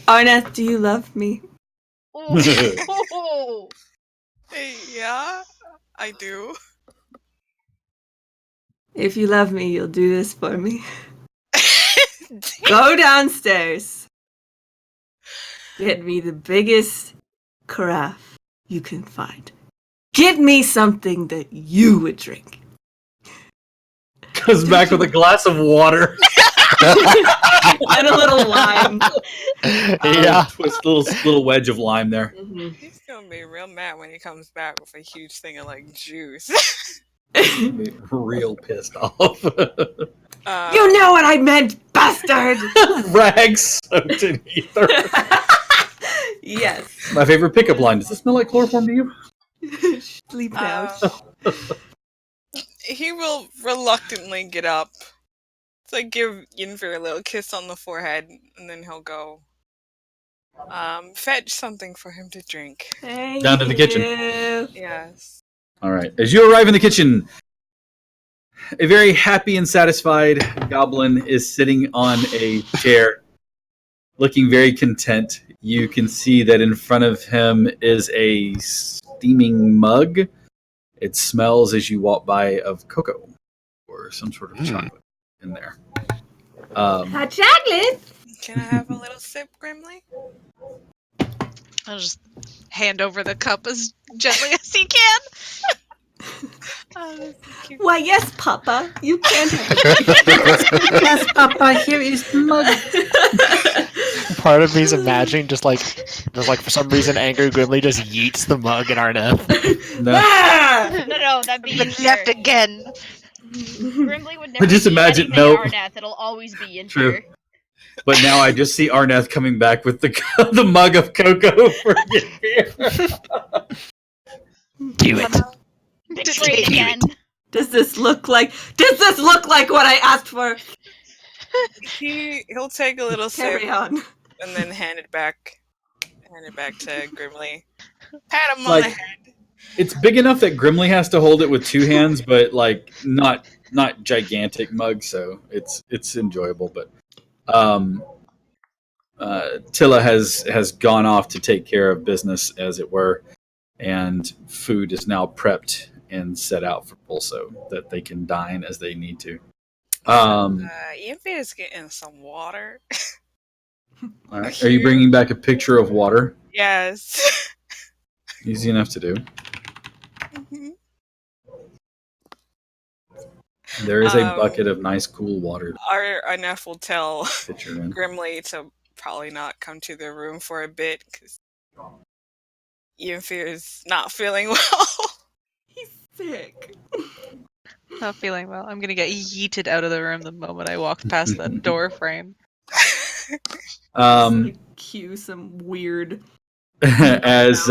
Arneth, do you love me? Yeah, I do. If you love me, you'll do this for me. Go downstairs. Get me the biggest carafe you can find. Get me something that you would drink. Comes back with a glass of water. And a little lime. Yeah. Twist little wedge of lime there. Mm-hmm. He's gonna be real mad when he comes back with a huge thing of like juice. Real pissed off. You know what I meant, bastard! Rags soaked in ether. Yes. My favorite pickup line. Does this smell like chloroform to you? Sleep now. He will reluctantly get up. It's like give Yinfer a little kiss on the forehead, and then he'll go fetch something for him to drink. Down to the kitchen. Yes. All right. As you arrive in the kitchen, a very happy and satisfied goblin is sitting on a chair, looking very content. You can see that in front of him is a steaming mug. It smells as you walk by of cocoa or some sort of chocolate in there. Hot chocolate! Can I have a little sip, Grimly? I'll just hand over the cup as gently as he can. Oh, that's so cute. Why, yes, Papa. You can have it. Yes, Papa, here is the mug. Part of me's imagining just like for some reason Angry Grimly just yeets the mug in Arneth. No. No, that'd be Been left again. Grimly would never Just do imagine, anything nope. Arnath. It'll always be in True. here. But now I just see Arneth coming back with the mug of cocoa for beer. Do it. Betrayed again. Does this look like what I asked for? He'll take a little sip Carry on. and then hand it back to Grimly. Pat him on Like- the head. It's big enough that Grimly has to hold it with two hands, but like not gigantic mug, so it's enjoyable. But Tilla has gone off to take care of business, as it were, and food is now prepped and set out for Pulso that they can dine as they need to. Yinfi is getting some water. All right. Are you bringing back a picture of water? Yes. Easy enough to do. Mhm. There is a bucket of nice, cool water. Our Neff will tell Picture in. Grimly to probably not come to the room for a bit because Yinfi is not feeling well. He's sick. Not feeling well. I'm gonna get yeeted out of the room the moment I walk past that door frame. Um, Like, cue some weird. as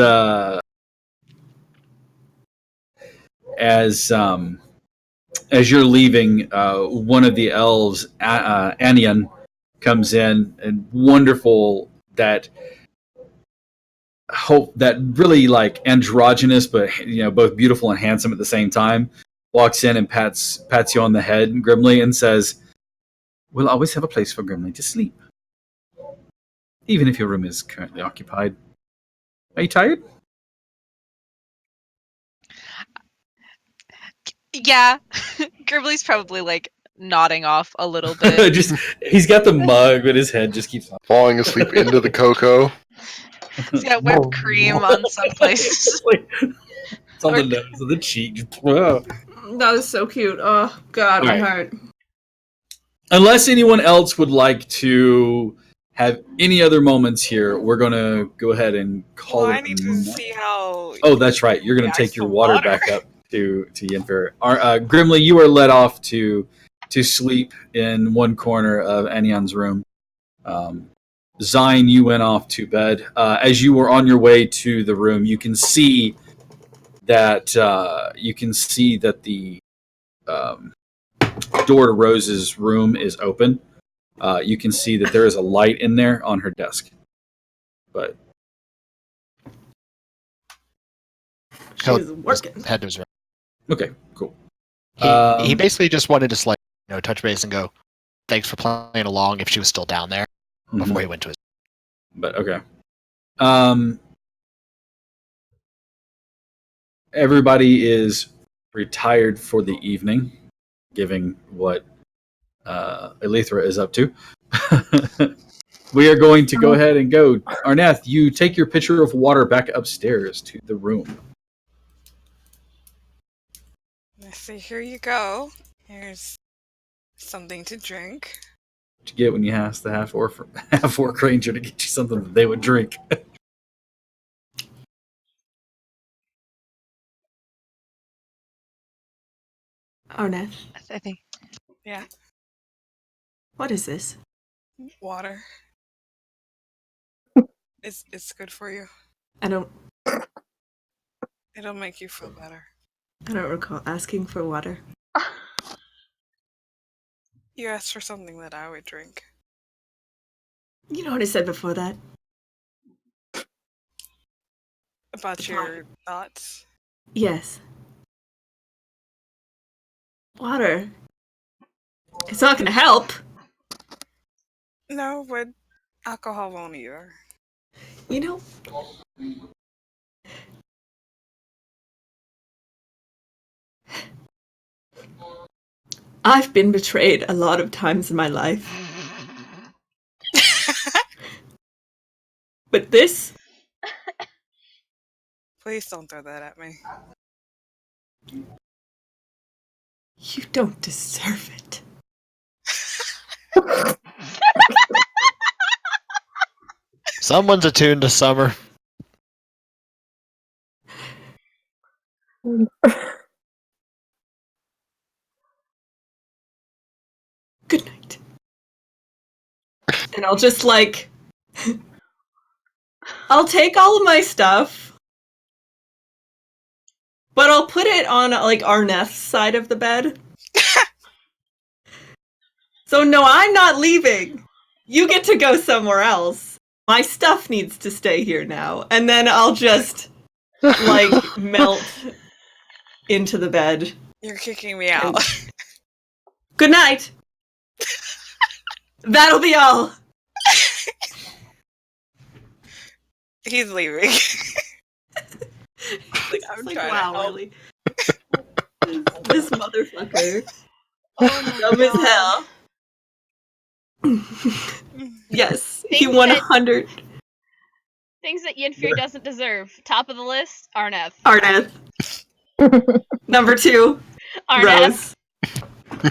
as you're leaving, one of the elves, Anian, comes in, and wonderful that hope that really like androgynous, but both beautiful and handsome at the same time. Walks in and pats you on the head grimly and says, "We'll always have a place for Grimly to sleep, even if your room is currently occupied. Are you tired?" Yeah, Gribbly's probably like nodding off a little bit. Just he's got the mug, but his head just keeps Falling asleep into the cocoa. He's got whipped cream on some places. It's on the nose of the cheek. That was so cute. Oh God, my heart. Unless anyone else would like to have any other moments here, we're gonna go ahead and call it. I need to see how. Oh, that's right. You're gonna take your water back up to Yenfer. Grimly, you are led off to sleep in one corner of Anyan's room. Zine, you went off to bed. As you were on your way to the room, you can see that the door to Rose's room is open. You can see that there is a light in there on her desk. But she's working. Head to his room. Okay, cool. He basically just wanted to touch base and go, thanks for playing along if she was still down there before he went to his. But okay. Everybody is retired for the evening, given what Elithra is up to. We are going to go ahead and go. Arnath, you take your pitcher of water back upstairs to the room. Let's see, here you go. Here's something to drink. What you get when you ask the half-orc ranger to get you something that they would drink. Arnath, I think. Yeah, what is this? water. It's good for you. I don't It'll make you feel better. recall asking for water. You asked for something that I would drink. You know what I said before that? About your thoughts? Yes. Water. It's not gonna help. No, but alcohol won't either. You know, I've been betrayed a lot of times in my life. But this? Please don't throw that at me. You don't deserve it. Someone's attuned to summer. Good night. And I'll just I'll take all of my stuff, but I'll put it on Arneth's side of the bed. So no, I'm not leaving. You get to go somewhere else. My stuff needs to stay here now. And then I'll just melt into the bed. You're kicking me out. Good night. That'll be all. He's leaving. Like, I'm It's like, trying wow, to help. really? This motherfucker. Oh my Dumb as God. hell. Yes, he Things 100. Things that Yinfir doesn't deserve. Top of the list, Arneth. Arneth. Number 2, Arneth. Rose.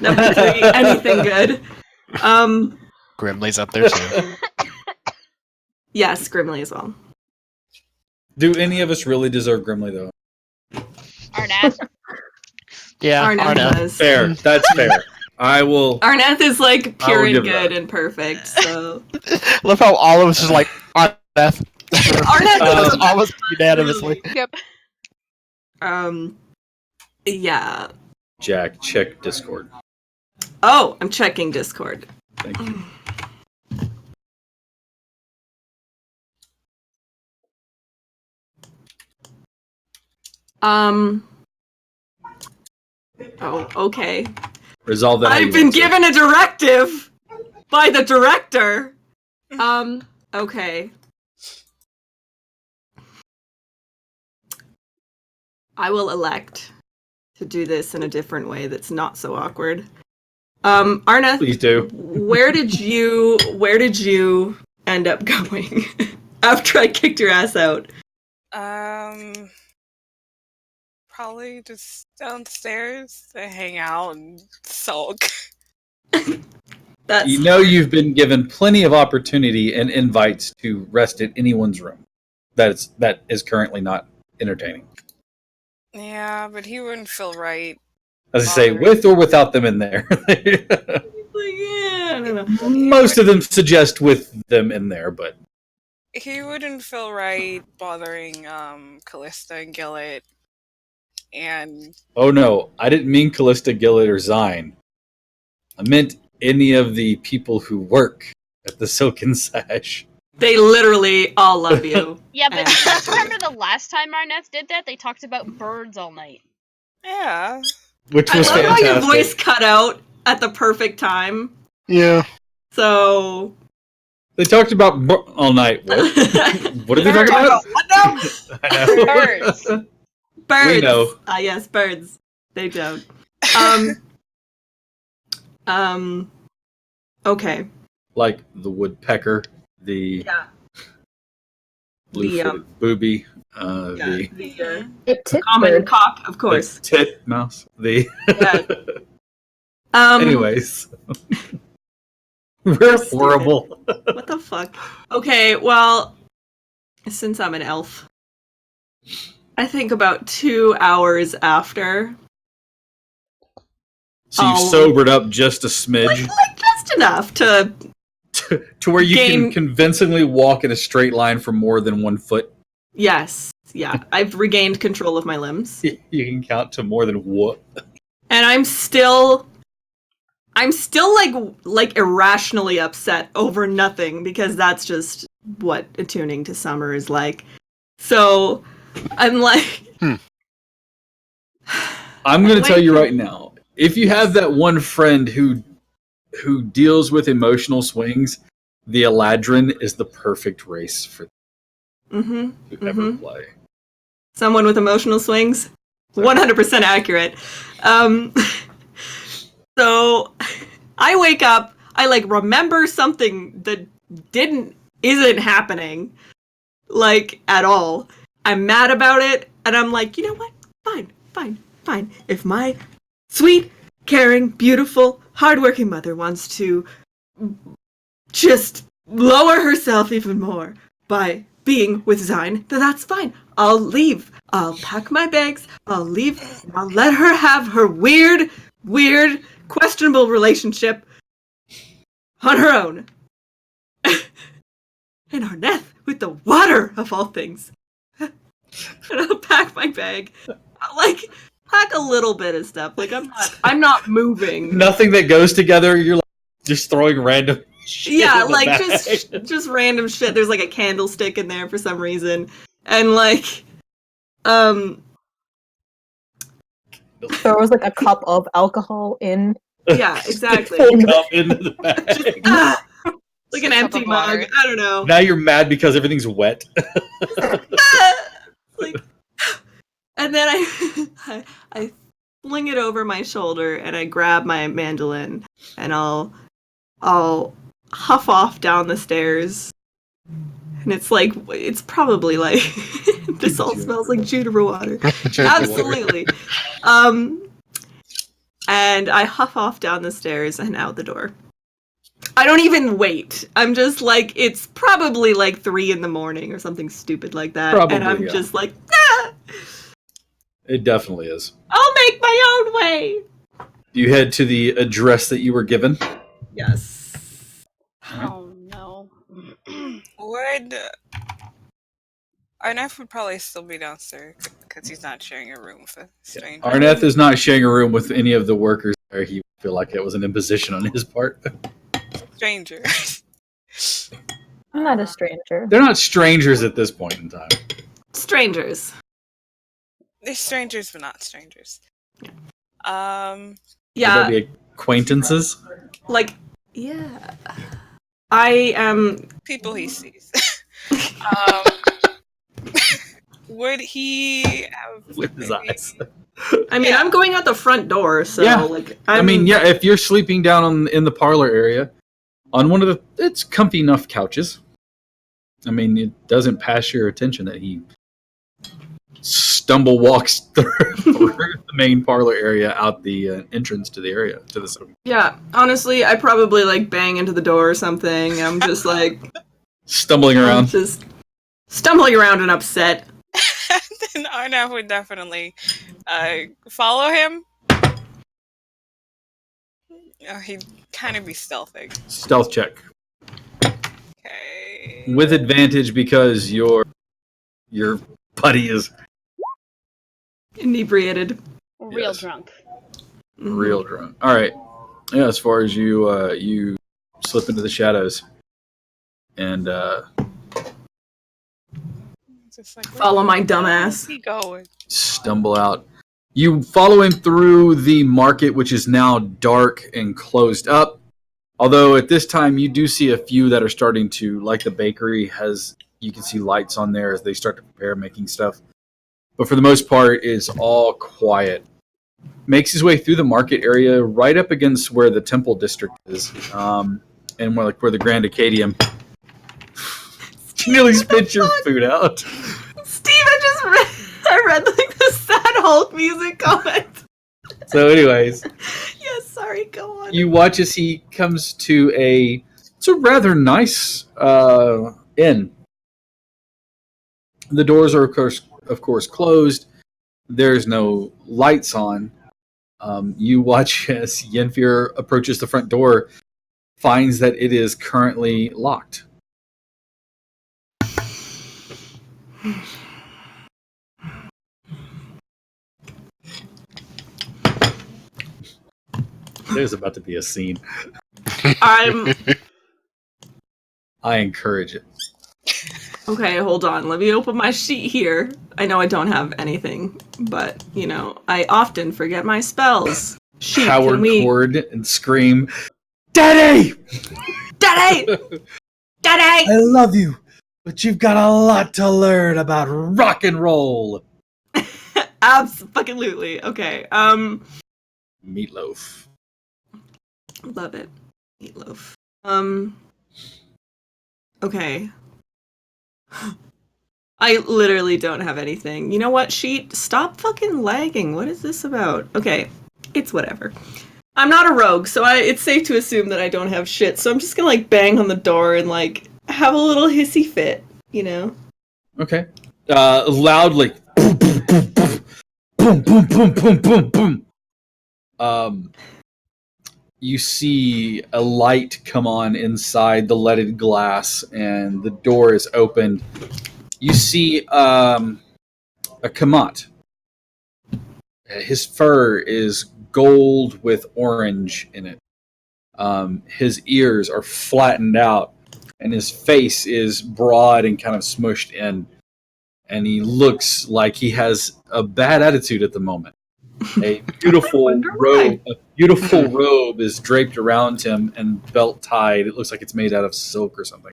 Number 3, anything good. Grimly's up there too. Yes, Grimly as well. Do any of us really deserve Grimly, though? Arneth. Yeah, Arneth Arneth. does. Fair. That's fair. I will. Arneth is like pure and give good that. and perfect, so. Love how all of us is like Arneth. Arneth That's almost unanimously. Yep. Yeah. Jack, check Discord. Oh, I'm checking Discord. Thank you. Oh, okay. Resolve that. how you I've been want to. given a directive by the director. Okay. I will elect to do this in a different way that's not so awkward. Arneth, Please do. where did you end up going after I kicked your ass out? Probably just downstairs to hang out and sulk. That's You know you've been given plenty of opportunity and invites to rest in anyone's room. That is currently not entertaining. Yeah, but he wouldn't feel right. As I say, with or without them in there. yeah, I don't know. Most of them suggest with them in there, but He wouldn't feel right bothering Callista and Gillet. And oh no, I didn't mean Callista, Gillett, or Zine. I meant any of the people who work at the Silken Sash. They literally all love you. Yeah, but And- just remember the last time Arneth did that, they talked about birds all night. yeah. Which I was love how your fantastic. voice cut out at the perfect time. Yeah. So They talked about all night. What? What did they talk about? What now? I know. Birds. Birds. We know. Yes, birds. They don't. Okay. Like the woodpecker, the Yeah. blue-footed booby, The Tit common bird. cock, of course. the tit mouse, the. Yeah. Anyways, we're horrible. What the fuck? Okay, well, since I'm an elf, I think about 2 hours after. So you've Oh. sobered up just a smidge Like just enough to to where you Gain- can convincingly walk in a straight line for more than 1 foot. yes, yeah. I've regained control of my limbs. You can count to more than what? And I'm still like irrationally upset over nothing because that's just what attuning to summer is like. So I'm like I'm going to tell Wait. you right now. If you have that one friend who deals with emotional swings, the Eladrin is the perfect race for mhm, to ever play. someone with emotional swings. 100% accurate. So I wake up, I like remember something that isn't happening like at all. I'm mad about it and I'm like, you know what? Fine. If my sweet, caring, beautiful, hardworking mother wants to just lower herself even more by being with Zine, then that's fine. I'll leave. I'll pack my bags. I'll leave. And I'll let her have her weird, questionable relationship on her own. And Arneth with the water of all things. And I'll pack my bag. I'll, like, pack a little bit of stuff. Like I'm not moving. Nothing that goes together, you're like just throwing random shit Yeah, in the like bag. just random shit. There's like a candlestick in there for some reason. And like There was like a cup of alcohol in Yeah, exactly. Full cup into the bag. Like an A cup empty of mug. water. I don't know. Now you're mad because everything's wet. Like, and then I fling it over my shoulder and I grab my mandolin and I'll huff off down the stairs. And it's probably like this all smells like juniper water. Absolutely. And I huff off down the stairs and out the door. I don't even wait. I'm just like, it's probably like 3 a.m. or something stupid like that. Probably, and I'm yeah. just like, ah! It definitely is. I'll make my own way. You head to the address that you were given. Yes. Oh no. Would Arnef would probably still be downstairs because he's not sharing a room with a stranger. Arneth is not sharing a room with any of the workers there. He would feel like it was an imposition on his part. Stranger. I'm not a stranger. They're not strangers at this point in time. Strangers. They're strangers, but not strangers. Yeah. Would that be acquaintances? Like, yeah. I am. People he sees. Would he have With his eyes. I mean, Yeah. I'm going out the front door, so Yeah. like. I mean, yeah, if you're sleeping down in the parlor area, on one of the, it's comfy enough couches. I mean, it doesn't pass your attention that he stumble walks through the main parlor area out the entrance to the area to the side. Yeah, honestly, I probably like bang into the door or something. I'm just like Stumbling I'm around. just stumbling around and upset. Then Arnef would definitely follow him. He'd kind of be stealthing. Stealth check. Okay. With advantage because your buddy is Inebriated. Real Yes. drunk. real drunk. All right. Yeah, as far as you slip into the shadows and Just like, Follow my where's dumbass. he going? stumble out. You follow him through the market, which is now dark and closed up. Although at this time you do see a few that are starting to, like the bakery has, you can see lights on there as they start to prepare making stuff. But for the most part, it's all quiet. Makes his way through the market area right up against where the temple district is, and where the Grand Acadium. You nearly spit your food out. Steve, I read like the sad Hulk music comment. So, anyways, Yes, sorry, go on. you watch as he comes to it's a rather nice inn. The doors are of course closed. There's no lights on. You watch as Yenfir approaches the front door, finds that it is currently locked. There's about to be a scene. I'm I encourage it. okay. Hold on. Let me open my sheet here. I know I don't have anything, but you know I often forget my spells. Sheet, Power can we? cord and scream, "Daddy! Daddy! Daddy! I love you, but you've got a lot to learn about rock and roll." Absolutely. Okay. Meatloaf. Love it. Meatloaf. Okay. I literally don't have anything. You know what, Sheet? Stop fucking lagging. What is this about? Okay. It's whatever. I'm not a rogue, so it's safe to assume that I don't have shit. So I'm just gonna like bang on the door and like have a little hissy fit, you know? Okay. Loudly. Boom, boom, boom, boom. Boom, boom, boom, boom, boom, boom. You see a light come on inside the leaded glass, and the door is opened. You see a Kamat. His fur is gold with orange in it. His ears are flattened out, and his face is broad and kind of smushed in. And he looks like he has a bad attitude at the moment. A beautiful wonder robe. why. A beautiful robe is draped around him and belt tied. It looks like it's made out of silk or something.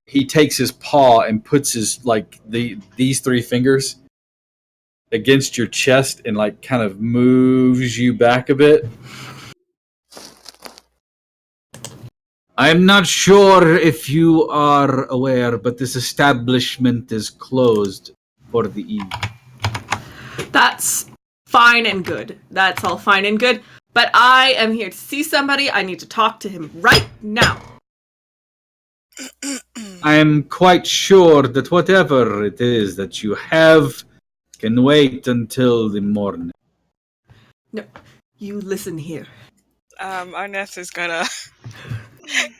He takes his paw and puts his these three fingers against your chest and kind of moves you back a bit. I'm not sure if you are aware, but this establishment is closed for the evening. That's fine and good. That's all fine and good. But I am here to see somebody. I need to talk to him right now. I am quite sure that whatever it is that you have can wait until the morning. No, you listen here. Arneth is gonna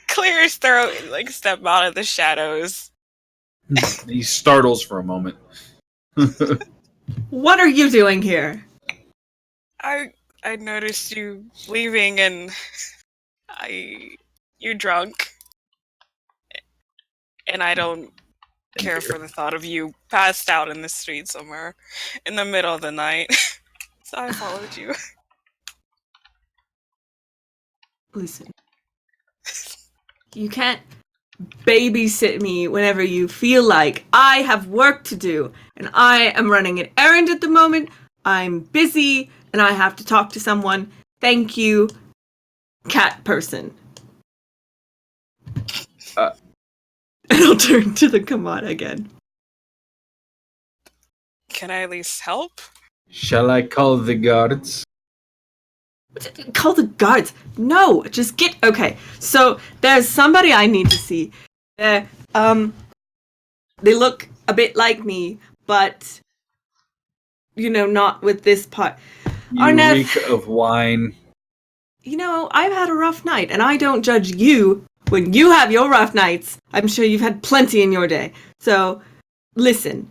clear his throat and step out of the shadows. He startles for a moment. What are you doing here? I noticed you leaving and you're drunk. And I don't care for the thought of you passed out in the street somewhere in the middle of the night. So I followed you. Listen. You can't babysit me whenever you feel like. I have work to do, and I am running an errand at the moment. I'm busy, and I have to talk to someone. Thank you, cat person. And I'll turn to the Kamat again. Can I at least help? Shall I call the guards? Call the guards. No, just get... Okay, so there's somebody I need to see. They look a bit like me, but, not with this part. You reek of wine. I've had a rough night, and I don't judge you when you have your rough nights. I'm sure you've had plenty in your day. So, listen.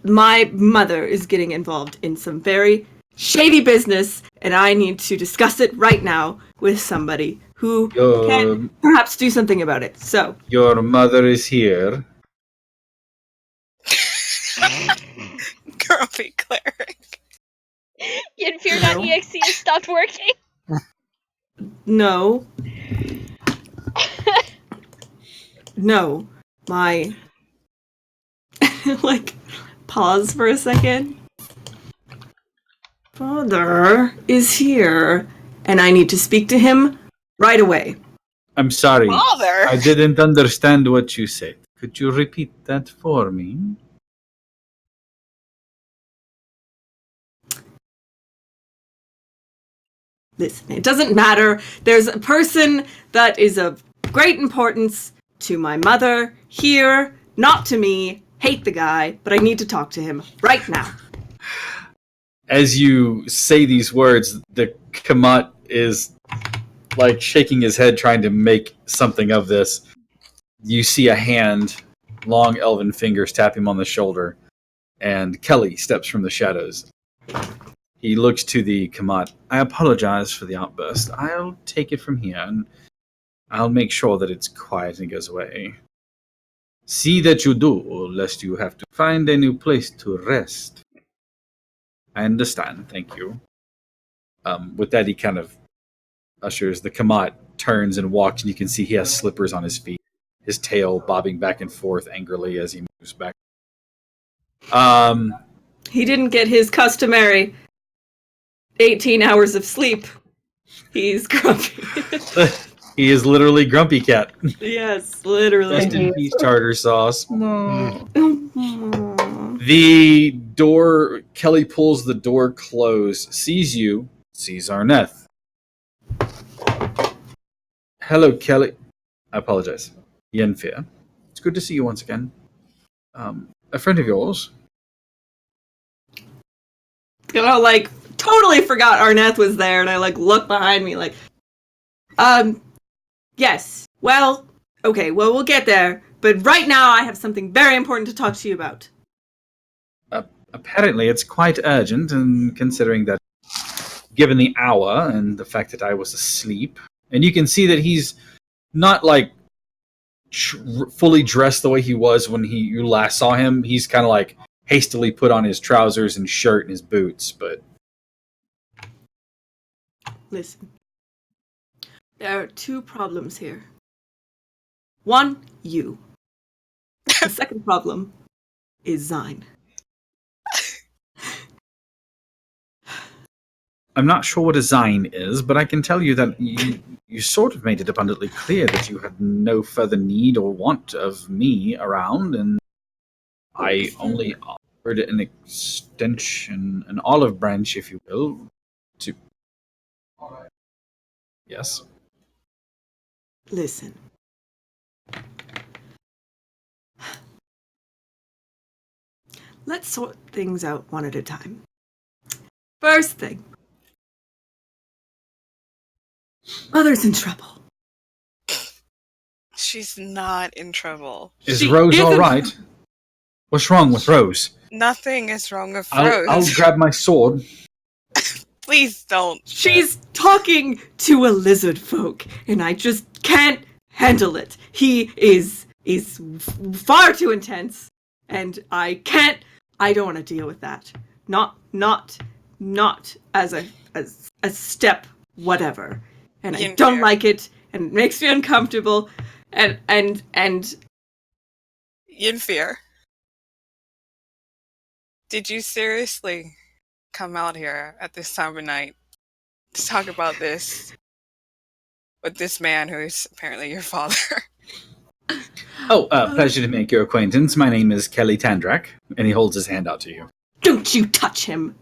My mother is getting involved in some very shady business, and I need to discuss it right now with somebody who can perhaps do something about it. So, your mother is here. Grumpy cleric. Yinfear.exe has stopped working. No. No. My... pause for a second. Father is here, and I need to speak to him right away. I'm sorry. Father? I didn't understand what you said. Could you repeat that for me? Listen, it doesn't matter. There's a person that is of great importance to my mother here, not to me. Hate the guy, but I need to talk to him right now. As you say these words, the Kamat is shaking his head trying to make something of this. You see a hand, long elven fingers tap him on the shoulder, and Kelly steps from the shadows. He looks to the Kamat. I apologize for the outburst. I'll take it from here, and I'll make sure that it's quiet and goes away. See that you do, lest you have to find a new place to rest. I understand, thank you. With that, he kind of ushers. The Kamat turns and walks, and you can see he has slippers on his feet, his tail bobbing back and forth angrily as he moves back. He didn't get his customary 18 hours of sleep. He's grumpy. He is literally Grumpy Cat. Yes, literally. Rest in peace, tartar sauce. No. The door, Kelly pulls the door closed, sees you, sees Arneth. Hello, Kelly. I apologize. Yenfir. It's good to see you once again. A friend of yours. Totally forgot Arneth was there, and I look behind me yes. Well, okay, well, we'll get there. But right now, I have something very important to talk to you about. Apparently, it's quite urgent, and considering that, given the hour and the fact that I was asleep, and you can see that he's not fully dressed the way he was when you last saw him. He's kind of hastily put on his trousers and shirt and his boots, but Listen. There are two problems here. One, you. The second problem is Zine. I'm not sure what a Zine is, but I can tell you that you sort of made it abundantly clear that you had no further need or want of me around, and I only offered an extension, an olive branch, if you will, to... Yes? Listen. Let's sort things out one at a time. First thing. Mother's in trouble. She's not in trouble. Is She Rose all isn't- right? What's wrong with Rose? Nothing is wrong with Rose. I'll grab my sword. Please don't. She's talking to a lizard folk, and I just can't handle it. He is far too intense, and I don't want to deal with that. Not as a step whatever. And I don't like it, and it makes me uncomfortable, and Yinfir, did you seriously come out here at this time of night to talk about this with this man who is apparently your father? Pleasure to make your acquaintance. My name is Kelly Tandrak, and he holds his hand out to you. don't you touch him.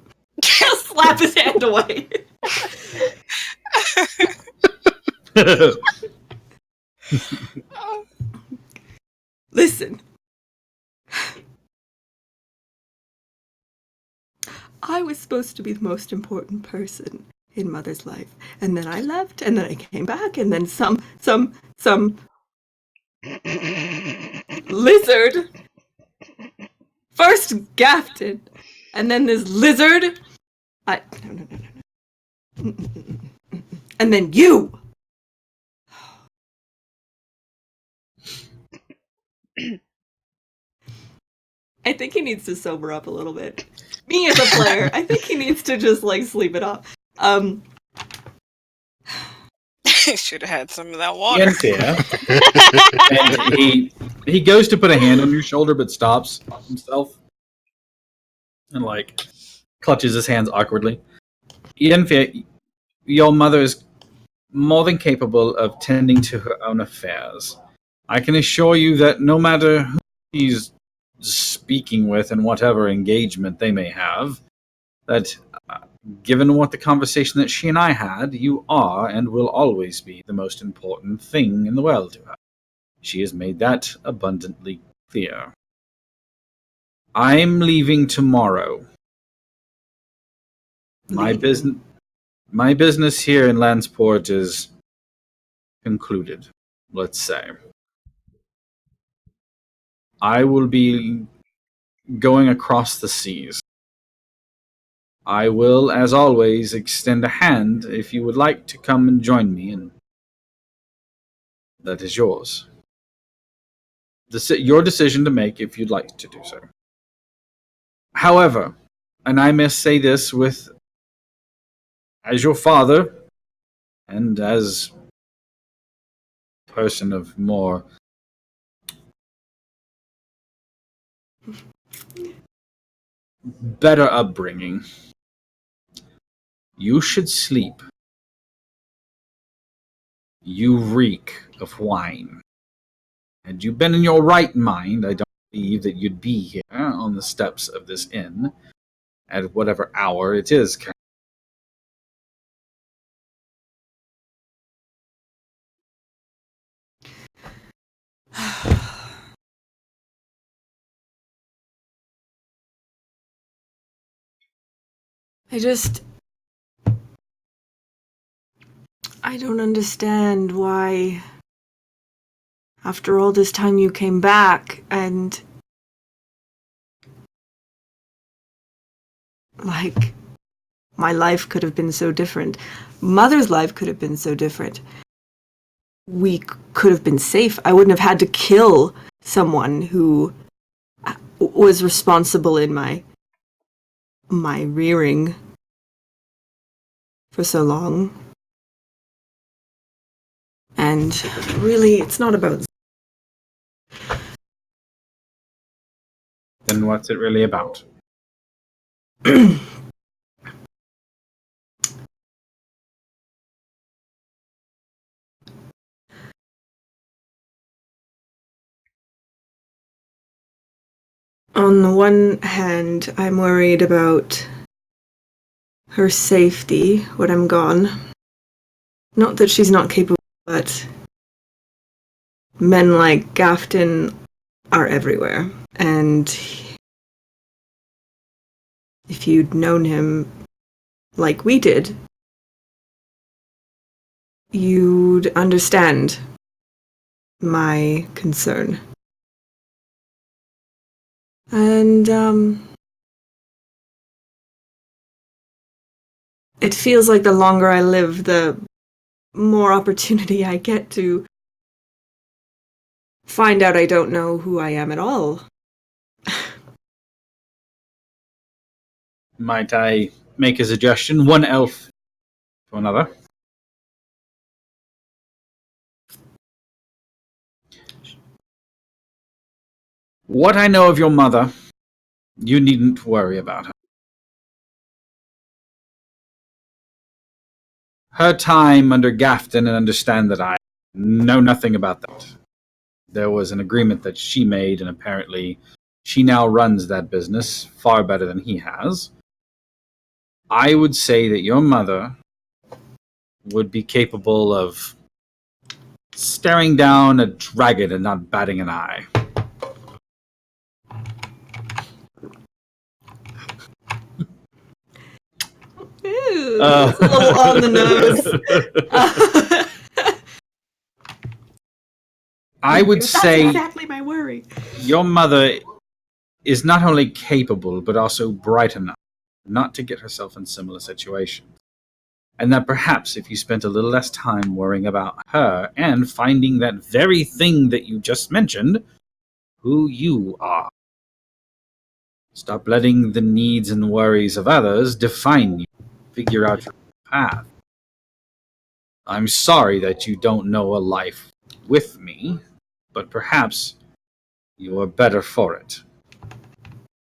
I'll slap his hand away. Listen. I was supposed to be the most important person in Mother's life. And then I left, and then I came back, and then some lizard first gaffed it, and then this lizard no. And then you. I think he needs to sober up a little bit. Me as a player, I think he needs to just like sleep it off. Should have had some of that water. And he goes to put a hand on your shoulder, but stops himself and like clutches his hands awkwardly. Yenfia, your mother is more than capable of tending to her own affairs. I can assure you that no matter who she's speaking with and whatever engagement they may have, that given what the conversation that she and I had, you are and will always be the most important thing in the world to her. She has made that abundantly clear. I'm leaving tomorrow. My business here in Lansport is concluded, let's say. I will be going across the seas. I will, as always, extend a hand if you would like to come and join me, and that is yours. Your decision to make if you'd like to do so. However, and I must say this as your father, and as a person of more better upbringing, you should sleep. You reek of wine. Had you been in your right mind, I don't believe that you'd be here on the steps of this inn at whatever hour it is. I don't understand why, after all this time, you came back and, like, my life could have been so different. Mother's life could have been so different. We could have been safe. I wouldn't have had to kill someone who was responsible in my rearing for so long. And really, it's not about... Then what's it really about? On the one hand, I'm worried about her safety when I'm gone. Not that she's not capable, but men like Gafton are everywhere. And if you'd known him like we did, you'd understand my concern. And, it feels like the longer I live, the more opportunity I get to find out I don't know who I am at all. Might I make a suggestion? One elf to another. What I know of your mother, you needn't worry about her. Her time under Gafton, and understand that I know nothing about that. There was an agreement that she made, and apparently she now runs that business far better than he has. I would say that your mother would be capable of staring down a dragon and not batting an eye. Ew, that's a little on the nose. I would That's say exactly my worry. your mother is not only capable, but also bright enough not to get herself in similar situations. And that perhaps if you spent a little less time worrying about her and finding that very thing that you just mentioned, who you are. Stop letting the needs and worries of others define you. Figure out your path. I'm sorry that you don't know a life with me, but perhaps you are better for it.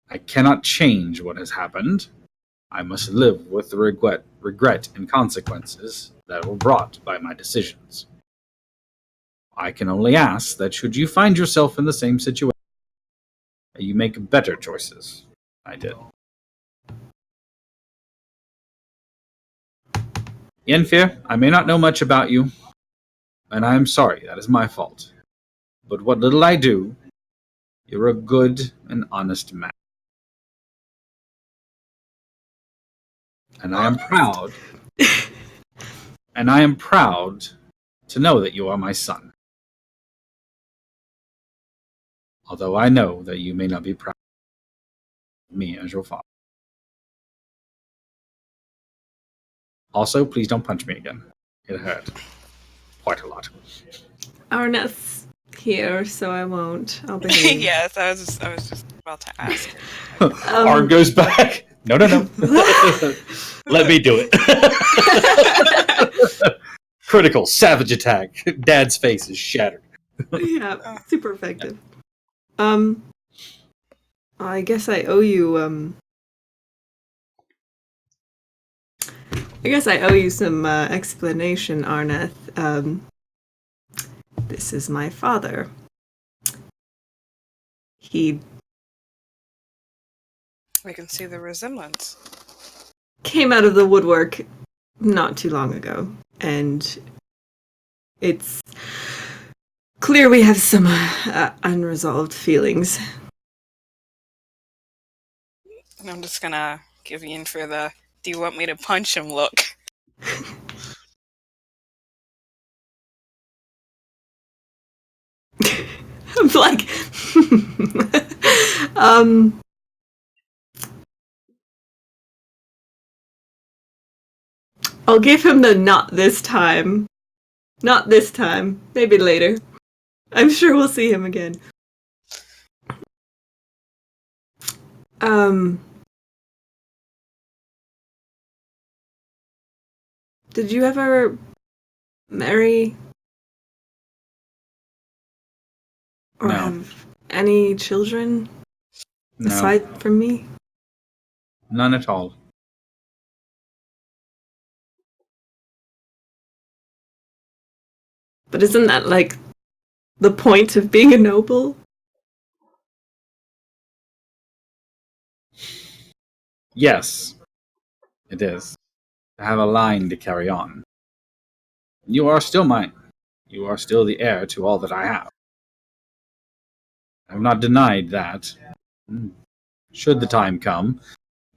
I cannot change what has happened. I must live with the regret and consequences that were brought by my decisions. I can only ask that should you find yourself in the same situation, you make better choices. I did. Yenfir, I may not know much about you, and I am sorry, that is my fault. But what little I do, you're a good and honest man. And I am proud. And I am proud to know that you are my son. Although I know that you may not be proud of me as your father. Also, please don't punch me again. It hurt. Quite a lot. Arneth's here, so I won't. I'll behave. Yes, I was just about to ask. Arn goes back. No. Let me do it. Critical, savage attack. Dad's face is shattered. Yeah, super effective. I guess I owe you, some explanation, Arneth. This is my father. He I can see the resemblance. came out of the woodwork not too long ago, and it's clear we have some unresolved feelings. And I'm just gonna give in for the "do you want me to punch him" look. I'm like, I'll give him the not this time. Not this time. Maybe later. I'm sure we'll see him again. Did you ever marry or No. have any children No. aside from me? None at all. But isn't that like the point of being a noble? Yes, it is. To have a line to carry on. You are still mine. You are still the heir to all that I have. I have not denied that. Should the time come,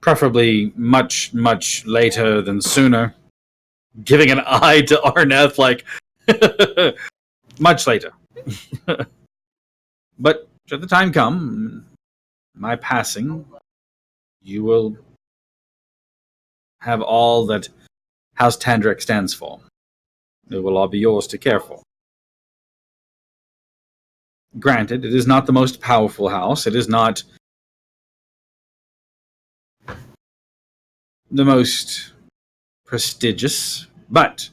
preferably much, much later than sooner. Giving an eye to Arneth, like, much later. But should the time come, my passing, you will have all that House Tandrek stands for. It will all be yours to care for. Granted, it is not the most powerful house. It is not the most prestigious, but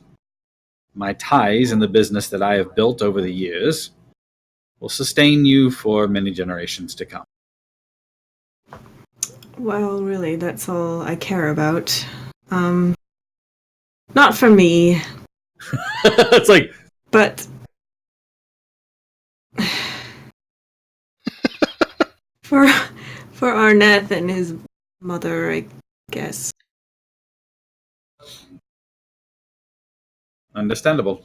my ties in the business that I have built over the years will sustain you for many generations to come. Well, really, that's all I care about. Not for me, It's like, but for Arneth and his mother, I guess. understandable.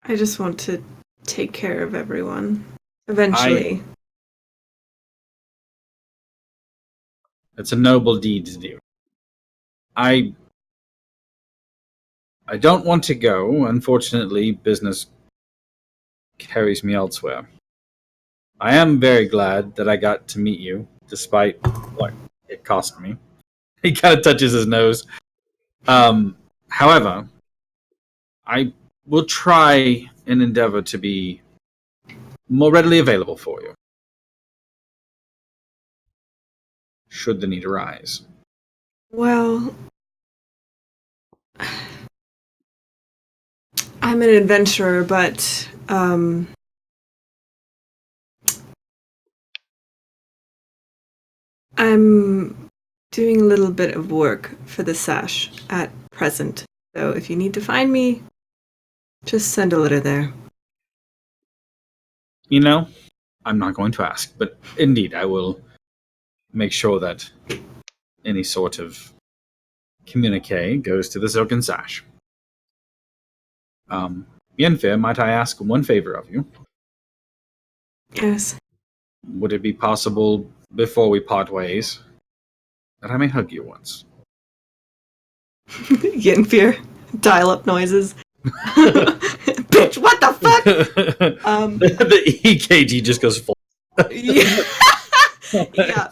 I just want to take care of everyone. Eventually. It's a noble deed to do. I don't want to go. Unfortunately, business carries me elsewhere. I am very glad that I got to meet you, despite what it cost me. He kind of touches his nose. However, I will try and endeavor to be more readily available for you, should the need arise. Well, I'm an adventurer, but I'm doing a little bit of work for the sash at present. So if you need to find me, just send a letter there. You know, I'm not going to ask, but indeed, I will make sure that any sort of communique goes to the Silken Sash. Yenfir, might I ask one favor of you? Yes. Would it be possible, before we part ways, that I may hug you once? Yenfir. Dial-up noises. Bitch, what the fuck? The EKG just goes full. Yeah. Yeah.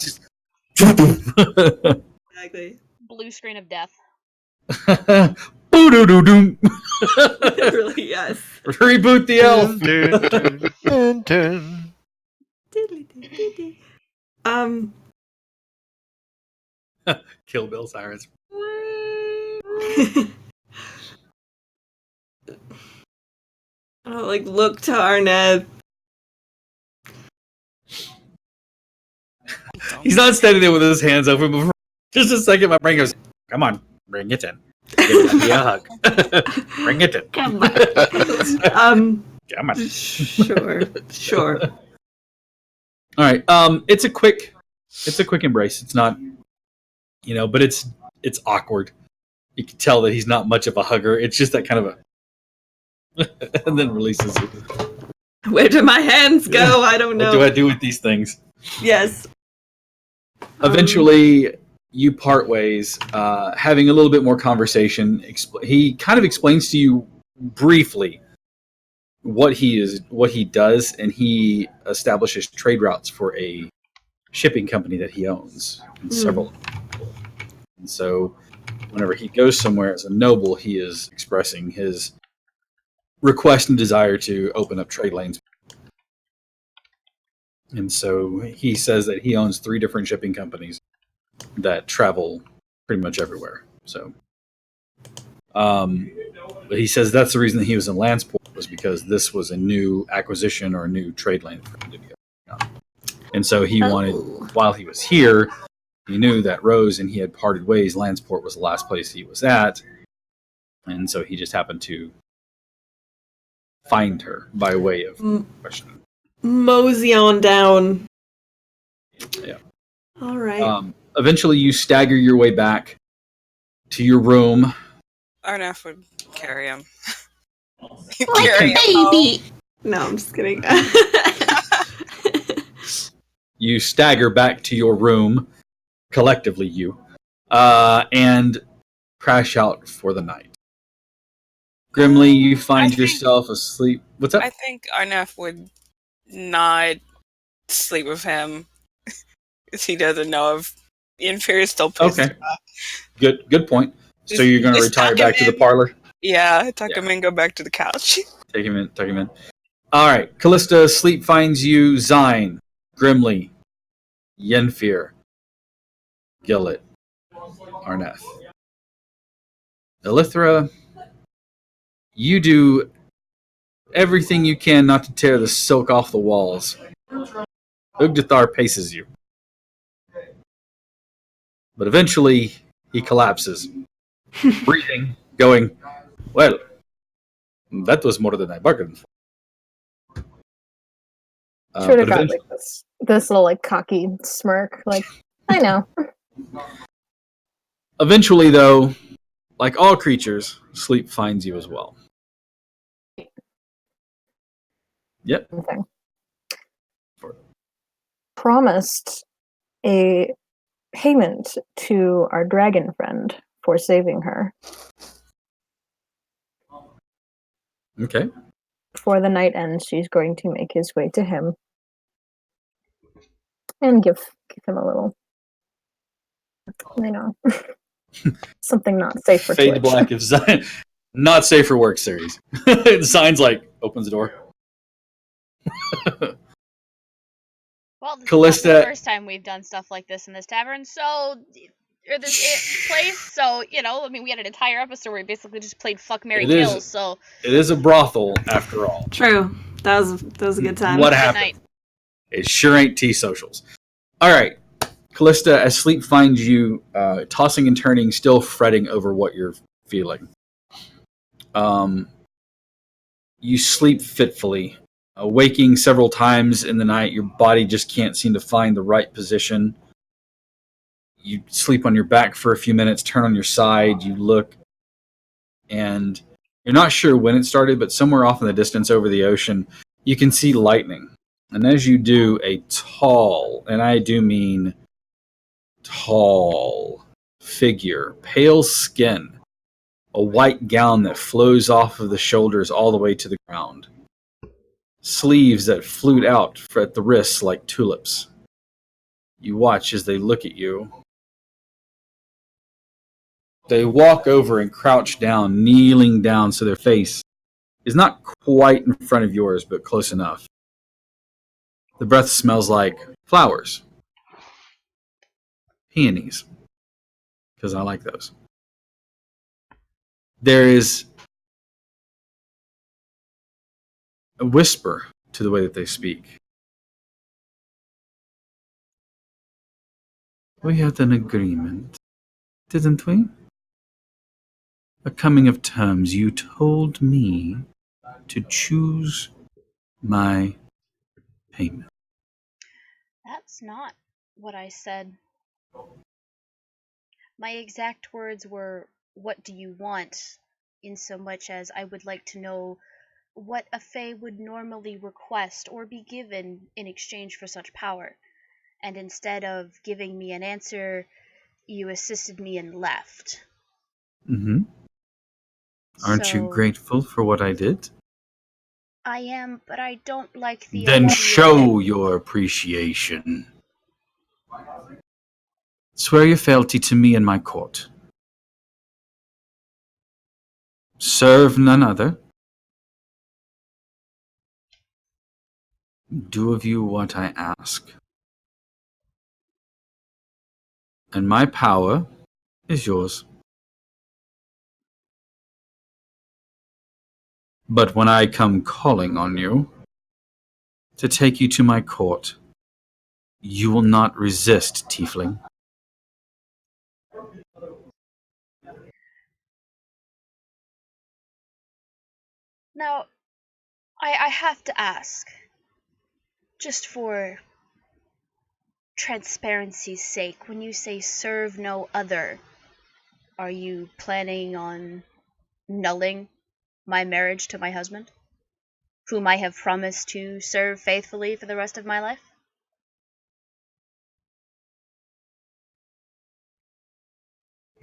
Exactly. Blue screen of death. Boo-doo-doo-doom. Literally, yes. Reboot the elf. Dun, dun. Kill Bill sirens. I'll like look to Arnett. He's not standing there with his hands open, but for just a second, my brain goes, "Come on, bring it in. Give me a hug. Bring it in. Come on. Come on." Sure. All right. It's a quick embrace. It's not, but it's awkward. You can tell that he's not much of a hugger. It's just that kind of a, and then releases it. Where do my hands go? I don't know. What do I do with these things? Yes. Eventually, you part ways, having a little bit more conversation. He kind of explains to you briefly what he does, and he establishes trade routes for a shipping company that he owns, and several. And so, whenever he goes somewhere as a noble, he is expressing his request and desire to open up trade lanes. And so he says that he owns 3 different shipping companies that travel pretty much everywhere. So, but he says that's the reason that he was in Lanceport, was because this was a new acquisition or a new trade lane for him to be on. And so he wanted, while he was here, he knew that Rose and he had parted ways. Lanceport was the last place he was at. And so he just happened to find her by way of questioning. Mosey on down. Yeah. All right. Eventually, you stagger your way back to your room. Arnaf would carry him. Like a baby. No, I'm just kidding. You stagger back to your room, collectively you, and crash out for the night. Grimly, you find yourself asleep. What's up? I think Arnaf would not sleep with him because he doesn't know if Inferior is still pissed. Okay. Good point. So you're going to retire tuck back him to the in. parlor? Yeah, tuck him in, go back to the couch. Tuck him in. All right. Callista, sleep finds you. Zine, Grimly, Yenfir, Gillet, Arneth. Elithra, you do everything you can not to tear the silk off the walls. Ugdathar paces you. But eventually, he collapses, breathing, going, well, that was more than I bargained for. Should have got like this little like cocky smirk, like I know. Eventually, though, like all creatures, sleep finds you as well. Yep. Okay. Promised a payment to our dragon friend for saving her. Okay. Before the night ends, she's going to make his way to him and give him a little, something not safe for Fade to Twitch. black if Zion, not safe for work series. Zion's like opens the door. Well, this Callista- is not the first time we've done stuff like this in this tavern, or this place. So I mean, we had an entire episode where we basically just played Fuck, Marry, Kill. So it is a brothel after all. True. That was a good time. What good happened? night. It sure ain't tea socials. All right, Callista, as sleep finds you, tossing and turning, still fretting over what you're feeling. You sleep fitfully, waking several times in the night. Your body just can't seem to find the right position. You sleep on your back for a few minutes, turn on your side, you look, and you're not sure when it started, but somewhere off in the distance over the ocean, you can see lightning. And as you do, a tall, and I do mean tall, figure, pale skin, a white gown that flows off of the shoulders all the way to the ground, sleeves that flute out at the wrists like tulips. You watch as they look at you. They walk over and crouch down, kneeling down so their face is not quite in front of yours, but close enough. The breath smells like flowers. Peonies. Because I like those. There is a whisper to the way that they speak. We had an agreement, didn't we? A coming of terms. You told me to choose my payment. That's not what I said. My exact words were, "What do you want?" in so much as I would like to know what a Fae would normally request or be given in exchange for such power. And instead of giving me an answer, you assisted me and left. Mm-hmm. Aren't you grateful for what I did? I am, but I don't like the Then idea. show your appreciation. Swear your fealty to me and my court. Serve none other. Do of you what I ask. And my power is yours. But when I come calling on you to take you to my court, you will not resist, tiefling. Now, I have to ask, just for transparency's sake, when you say serve no other, are you planning on nulling my marriage to my husband, whom I have promised to serve faithfully for the rest of my life?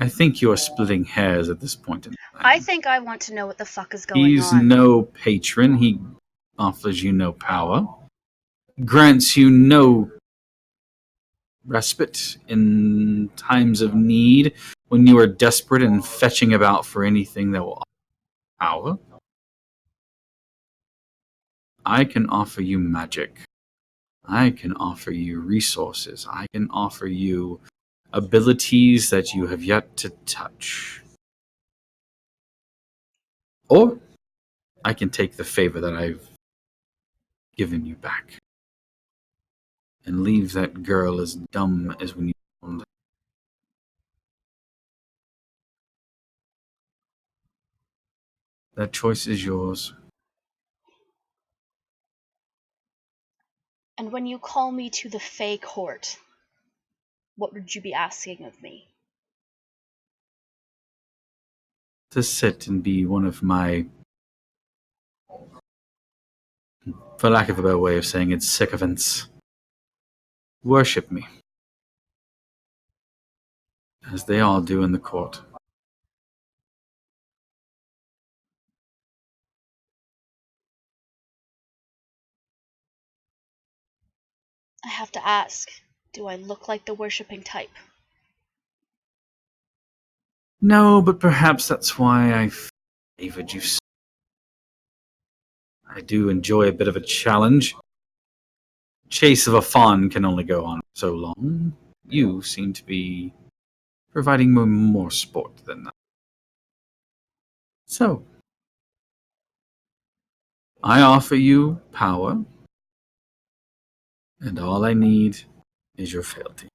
I think you are splitting hairs at this point in time. I think I want to know what the fuck is going He's on. no patron. He offers you no power, grants you no respite in times of need when you are desperate and fetching about for anything that will offer power. I can offer you magic. I can offer you resources. I can offer you abilities that you have yet to touch. Or I can take the favor that I've given you back and leave that girl as dumb as when you found her. That choice is yours. And when you call me to the Fey court, what would you be asking of me? To sit and be one of my, for lack of a better way of saying it, sycophants. Worship me, as they all do in the court. I have to ask, do I look like the worshipping type? No, but perhaps that's why I favored you. I do enjoy a bit of a challenge. Chase of a fawn can only go on so long. You seem to be providing more sport than that. So, I offer you power, and all I need is your fealty.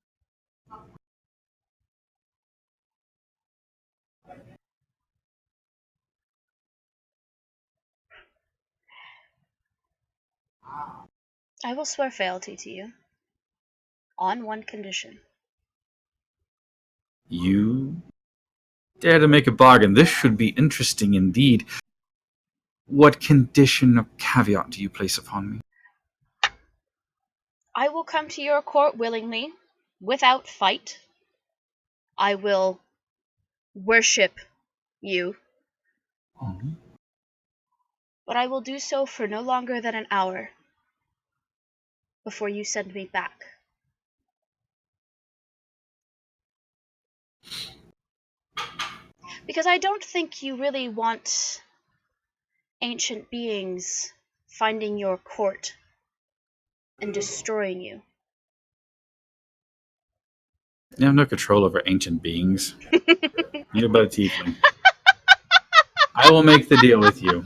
I will swear fealty to you, on one condition. You dare to make a bargain. This should be interesting indeed. What condition or caveat do you place upon me? I will come to your court willingly, without fight. I will worship you, but I will do so for no longer than an hour before you send me back. Because I don't think you really want ancient beings finding your court and destroying you. You have no control over ancient beings. You're but a tiefling. I will make the deal with you.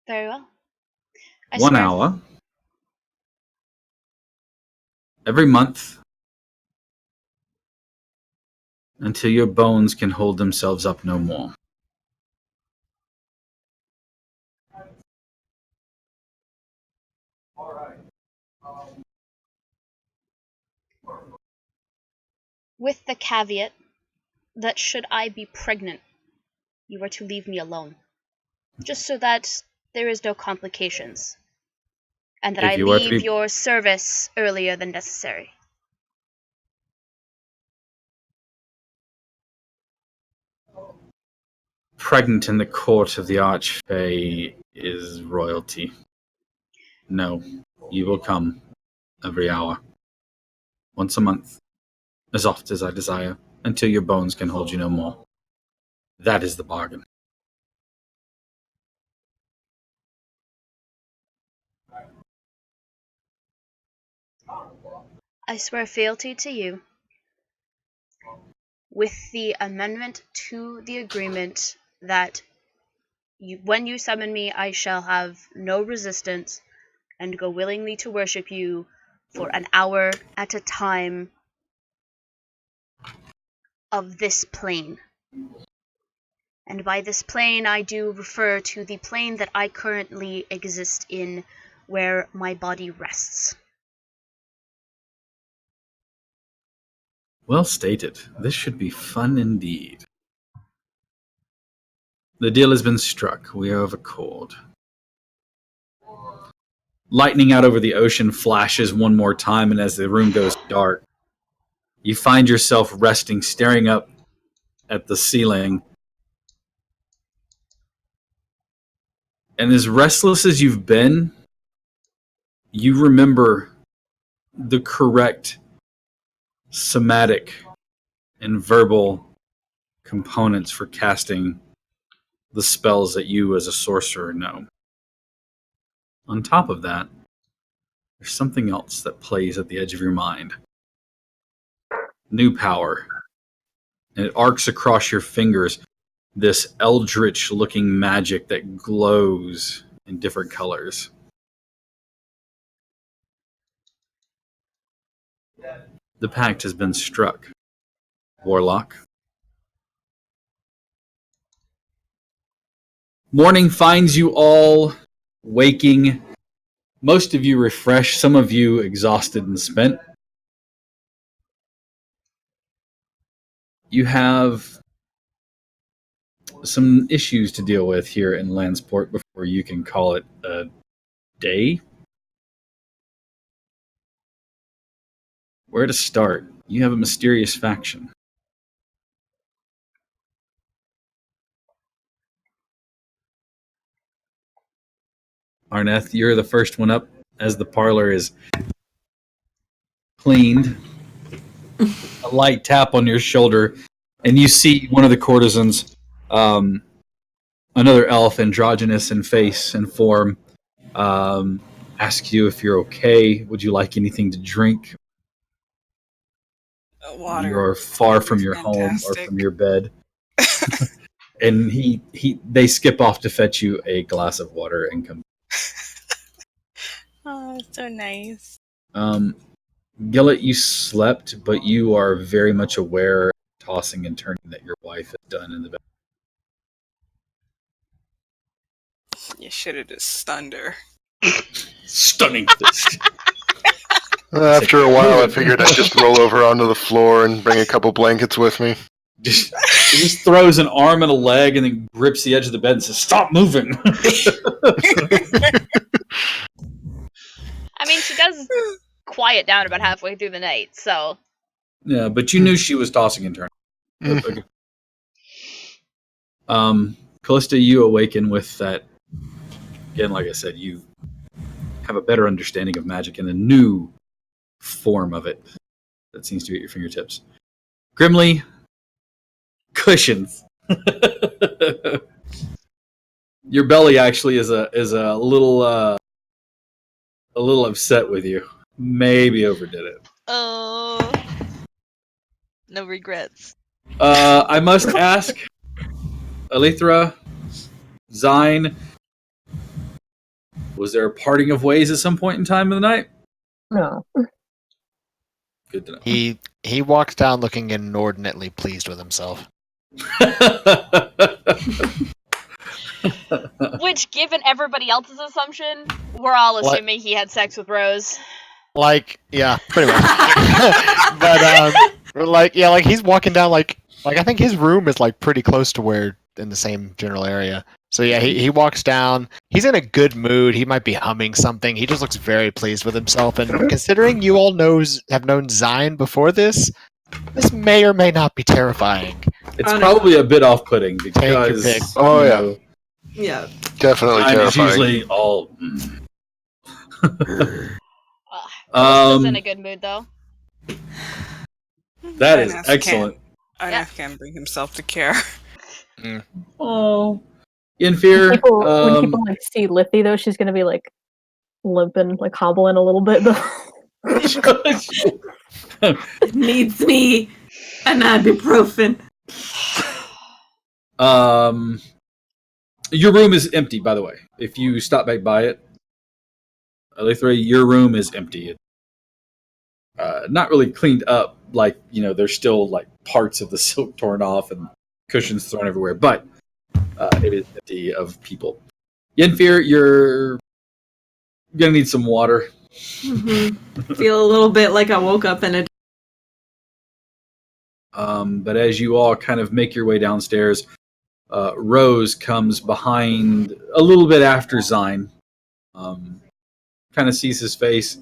Very well. 1 hour. Every month. Until your bones can hold themselves up no more. With the caveat that should I be pregnant, you are to leave me alone. Just so that there is no complications. And that If I you were to leave be your service earlier than necessary. pregnant in the court of the Archfey is royalty. No, you will come every hour. Once a month. As oft as I desire, until your bones can hold you no more. That is the bargain. I swear fealty to you, with the amendment to the agreement that when you summon me, I shall have no resistance and go willingly to worship you for an hour at a time of this plane. And by this plane, I do refer to the plane that I currently exist in, where my body rests. Well stated. This should be fun indeed. The deal has been struck. We are of accord. Lightning out over the ocean flashes one more time, and as the room goes dark, you find yourself resting, staring up at the ceiling. And as restless as you've been, you remember the correct somatic and verbal components for casting the spells that you as a sorcerer know. On top of that, there's something else that plays at the edge of your mind. New power. And it arcs across your fingers, this eldritch looking magic that glows in different colors. The pact has been struck. Warlock. Morning finds you all waking. Most of you refreshed, some of you exhausted and spent. You have some issues to deal with here in Landsport before you can call it a day. Where to start? You have a mysterious faction. Arneth, you're the first one up as the parlor is cleaned. A light tap on your shoulder, and you see one of the courtesans, another elf, androgynous in face and form, ask you if you're okay. Would you like anything to drink? Water. You're far from your home or from your bed. And they skip off to fetch you a glass of water and come. Oh, so nice. Gillett, you slept, but you are very much aware, tossing and turning, that your wife has done in the bed. You should have just stunned her. Stunning fist. After a while, I figured I'd just roll over onto the floor and bring a couple blankets with me. He just throws an arm and a leg and then grips the edge of the bed and says, "Stop moving." I mean, she does quiet down about halfway through the night, so... Yeah, but you knew she was tossing and turning. Okay. Callista, you awaken with that. Again, like I said, you have a better understanding of magic in a new form of it that seems to be at your fingertips. Grimly, cushions. Your belly actually is a little upset with you. Maybe overdid it. Oh, no regrets. I must ask, Alethra, Zine, was there a parting of ways at some point in time of the night? No. Good to know. He walks down looking inordinately pleased with himself. Which, given everybody else's assumption, we're all assuming he had sex with Rose. Like, yeah, pretty much. But like he's walking down like I think his room is like pretty close to where in the same general area. So yeah, he walks down. He's in a good mood. He might be humming something. He just looks very pleased with himself. And considering you all have known Zion before this may or may not be terrifying. It's probably a bit off-putting because Yeah, definitely Zion is terrifying. usually all. Callista's in a good mood, though. That is excellent. Arneth can't bring himself to care. Oh, in fear. When people like see Lithy, though, she's gonna be like limping, like hobbling a little bit. It needs me an ibuprofen. Your room is empty, by the way. If you stop back by it, Alithra, your room is empty. Not really cleaned up. Like, there's still like parts of the silk torn off and cushions thrown everywhere, but it is empty of people. Yenfir, you're gonna need some water. Mm-hmm. Feel a little bit like I woke up in a. But as you all kind of make your way downstairs, Rose comes behind a little bit after Zine. Kind of sees his face.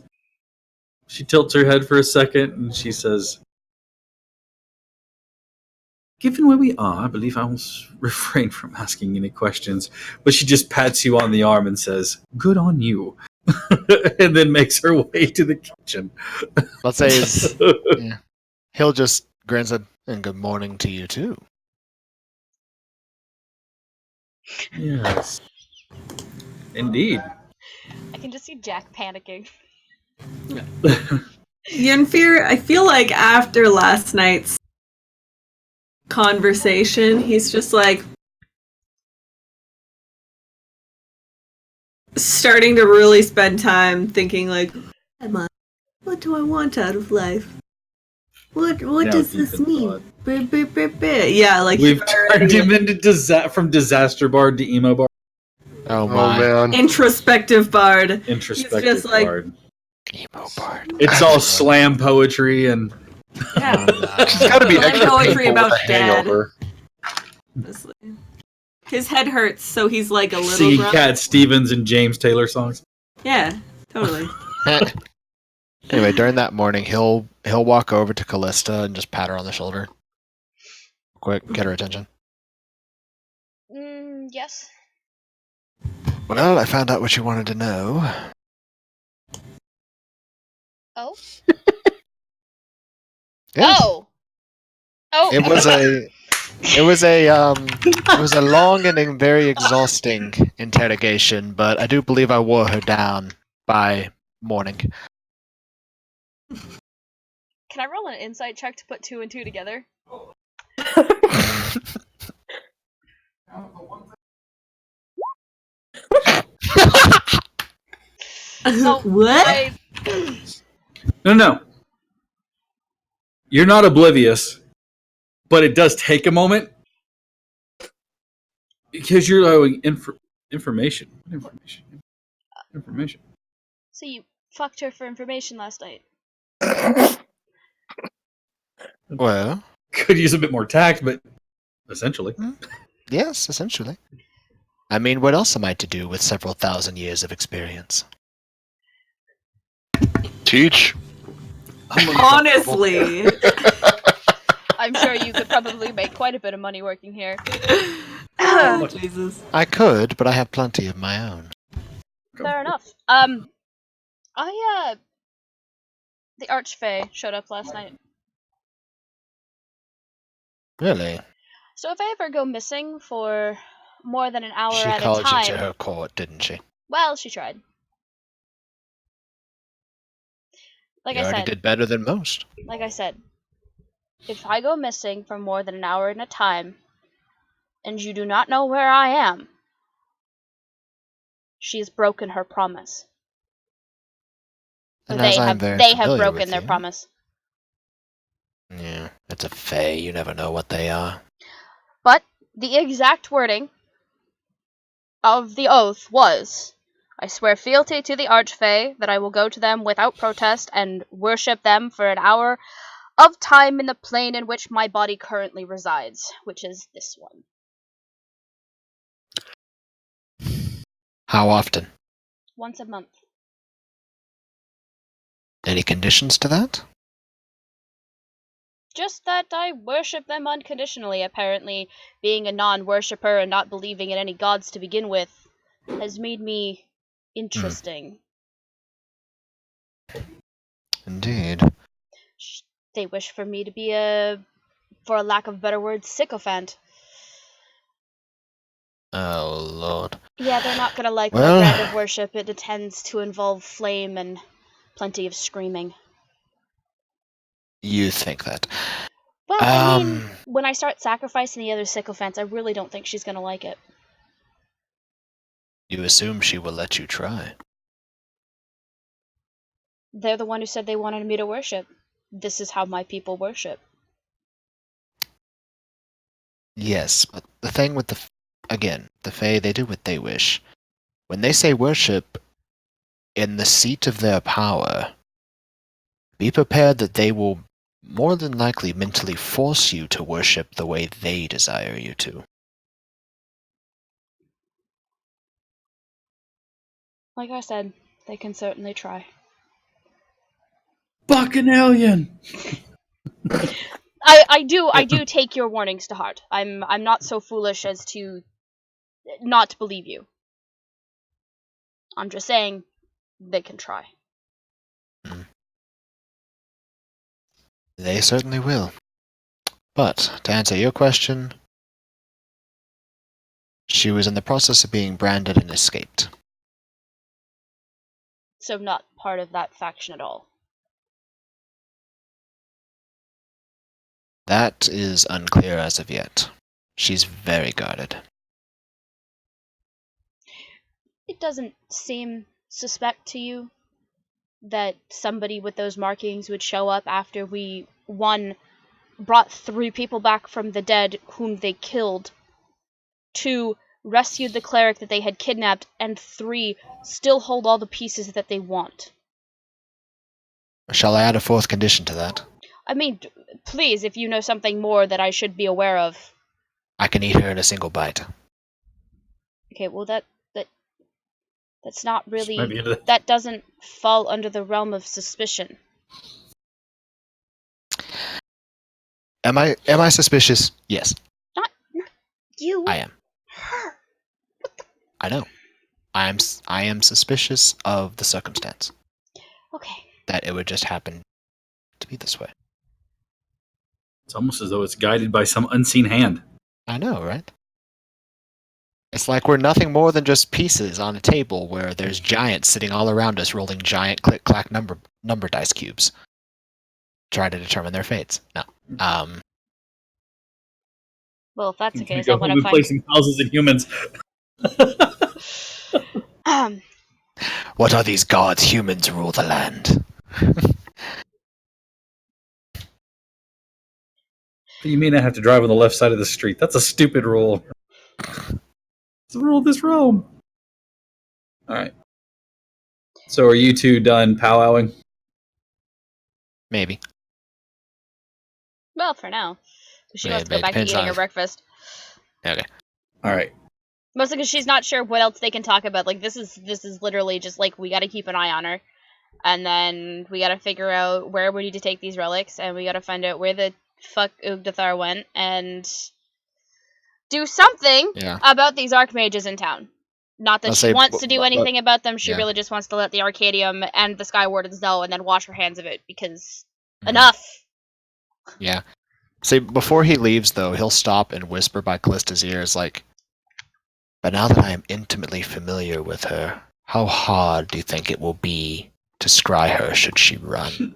She tilts her head for a second and she says, "Given where we are, I believe I will refrain from asking any questions." But she just pats you on the arm and says, "Good on you." And then makes her way to the kitchen. Let's say yeah. He'll just grins and good morning to you too. Yes. Indeed. I can just see Jack panicking. Yenfir, I feel like after last night's conversation, he's just like starting to really spend time thinking like, what do I want out of life? What does this mean? Yeah, like we've turned him into from disaster bard to emo bard. Oh my man. Introspective bard. Introspective just like, bard. Emo bard. It's all slam poetry and yeah. It's got to be Slam extra poetry painful about with a dad. hangover. Honestly. His head hurts, so he's like a little singing drunk. Cat Stevens and James Taylor songs. Yeah, totally. Anyway, during that morning, he'll walk over to Callista and just pat her on the shoulder. Quick, get her attention. Yes. Well, I found out what you wanted to know. Oh? Yes. Oh! Oh! It was a long and very exhausting interrogation, but I do believe I wore her down by morning. Can I roll an insight check to put 2 and 2 together? So, What? No. You're not oblivious, but it does take a moment because you're allowing information. Information. So you fucked her for information last night. Well, Could use a bit more tact, but essentially. yes, essentially. I mean, what else am I to do with several thousand years of experience? Teach. Honestly. I'm sure you could probably make quite a bit of money working here. Oh, Jesus. I could, but I have plenty of my own. Fair enough. The Archfey showed up last night. Really? So if I ever go missing for more than an hour She at a called you time... to her court, didn't she? Well, she tried. Like You I already said, did better than most. if I go missing for more than an hour at a time, and you do not know where I am, she has broken her promise. And They as I'm have very they have familiar broken with their you- promise. Yeah, it's a fae. You never know what they are. But the exact wording of the oath was, I swear fealty to the Archfey, that I will go to them without protest and worship them for an hour of time in the plane in which my body currently resides, which is this one. How often? Once a month. Any conditions to that? Just that I worship them unconditionally. Apparently, being a non-worshipper and not believing in any gods to begin with has made me interesting. Indeed. They wish for me to be for a lack of a better word, sycophant. Oh, Lord. Yeah, they're not gonna like Well- my brand of worship. It tends to involve flame and plenty of screaming. You think that? Well, I mean, when I start sacrificing the other sycophants, I really don't think she's gonna like it. You assume she will let you try. They're the one who said they wanted me to worship. This is how my people worship. Yes, but the thing with the Fae, they do what they wish. When they say worship, in the seat of their power, be prepared that they will more than likely mentally force you to worship the way they desire you to. Like I said, they can certainly try. Bacchanalian! I do take your warnings to heart. I'm not so foolish as to not believe you. I'm just saying they can try. They certainly will. But, to answer your question, she was in the process of being branded and escaped. So not part of that faction at all. That is unclear as of yet. She's very guarded. It doesn't seem suspect to you that somebody with those markings would show up after we, one, brought 3 people back from the dead whom they killed, 2, rescued the cleric that they had kidnapped, and 3, still hold all the pieces that they want. Shall I add a 4th condition to that? I mean, please, if you know something more that I should be aware of. I can eat her in a single bite. Okay, well that's not really... Maybe into that. That doesn't fall under the realm of suspicion. Am I suspicious? Yes. Not you. I am. Her. I know. I am suspicious of the circumstance. Okay. That it would just happen to be this way. It's almost as though it's guided by some unseen hand. I know, right? It's like we're nothing more than just pieces on a table where there's giants sitting all around us rolling giant click-clack number dice cubes. Try to determine their fates. No. Well, if that's the You can case, go I want home to and placing houses and humans. find... What are these gods? Humans rule the land. You may not have to drive on the left side of the street. That's a stupid rule. It's the rule of this realm. Alright. So are you two done powwowing? Maybe. Well, for now. She Yeah, wants to go it back to depends eating on her if- breakfast. Okay. Alright. Mostly because she's not sure what else they can talk about. Like, this is literally just, like, we gotta keep an eye on her. And then we gotta figure out where we need to take these relics, and we gotta find out where the fuck Ugdathar went, and do something about these archmages in town. Not that she wants to do anything about them, she really just wants to let the Arcadium and the Sky Wardens know, and then wash her hands of it, because enough! Yeah. See, before he leaves, though, he'll stop and whisper by Callista's ears, like, but now that I am intimately familiar with her, how hard do you think it will be to scry her should she run?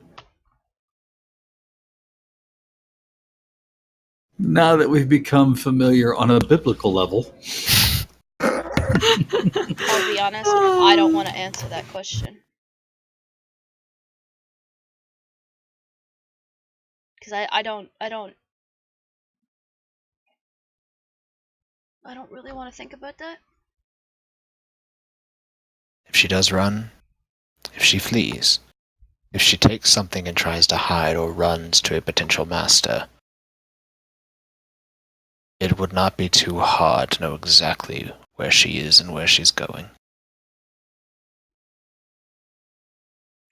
Now that we've become familiar on a biblical level. I'll be honest, I don't want to answer that question. Because I don't really want to think about that. If she does run, if she flees, if she takes something and tries to hide or runs to a potential master, it would not be too hard to know exactly where she is and where she's going.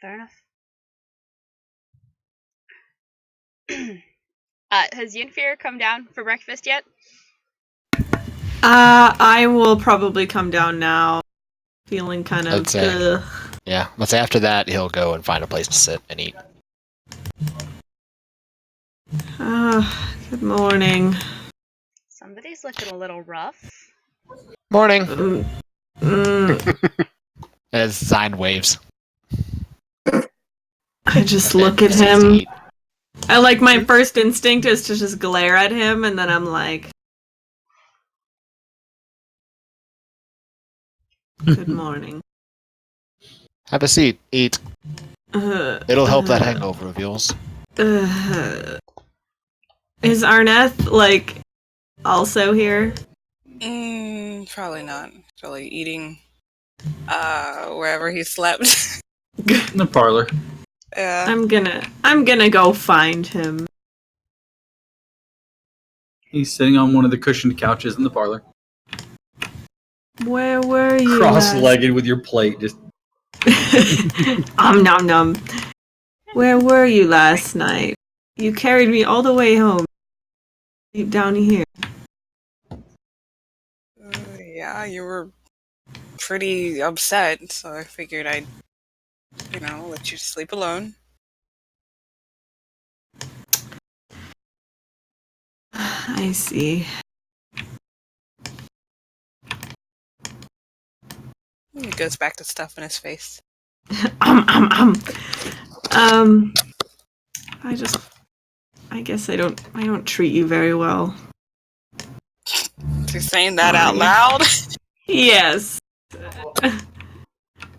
Fair enough. Has Yinfir come down for breakfast yet? I will probably come down now, feeling kind of. Yeah, let's say after that he'll go and find a place to sit and eat. Good morning. Somebody's looking a little rough. Morning. As Zine waves. I just look at him. I like my first instinct is to just glare at him, and then I'm like, "Good morning." Have a seat. Eat. It'll help that uh, hangover of yours. Is Arneth like also here? Probably not. Probably eating wherever he slept. In the parlor. Yeah. I'm gonna go find him. He's sitting on one of the cushioned couches in the parlor. Where were you? Cross-legged with your plate, just... Nom nom. Where were you last night? You carried me all the way home. Deep down here. Yeah, you were pretty upset, so I figured I'd, let you sleep alone. I see. He goes back to stuffing his face. I guess I don't treat you very well. You're saying that out loud? Yes.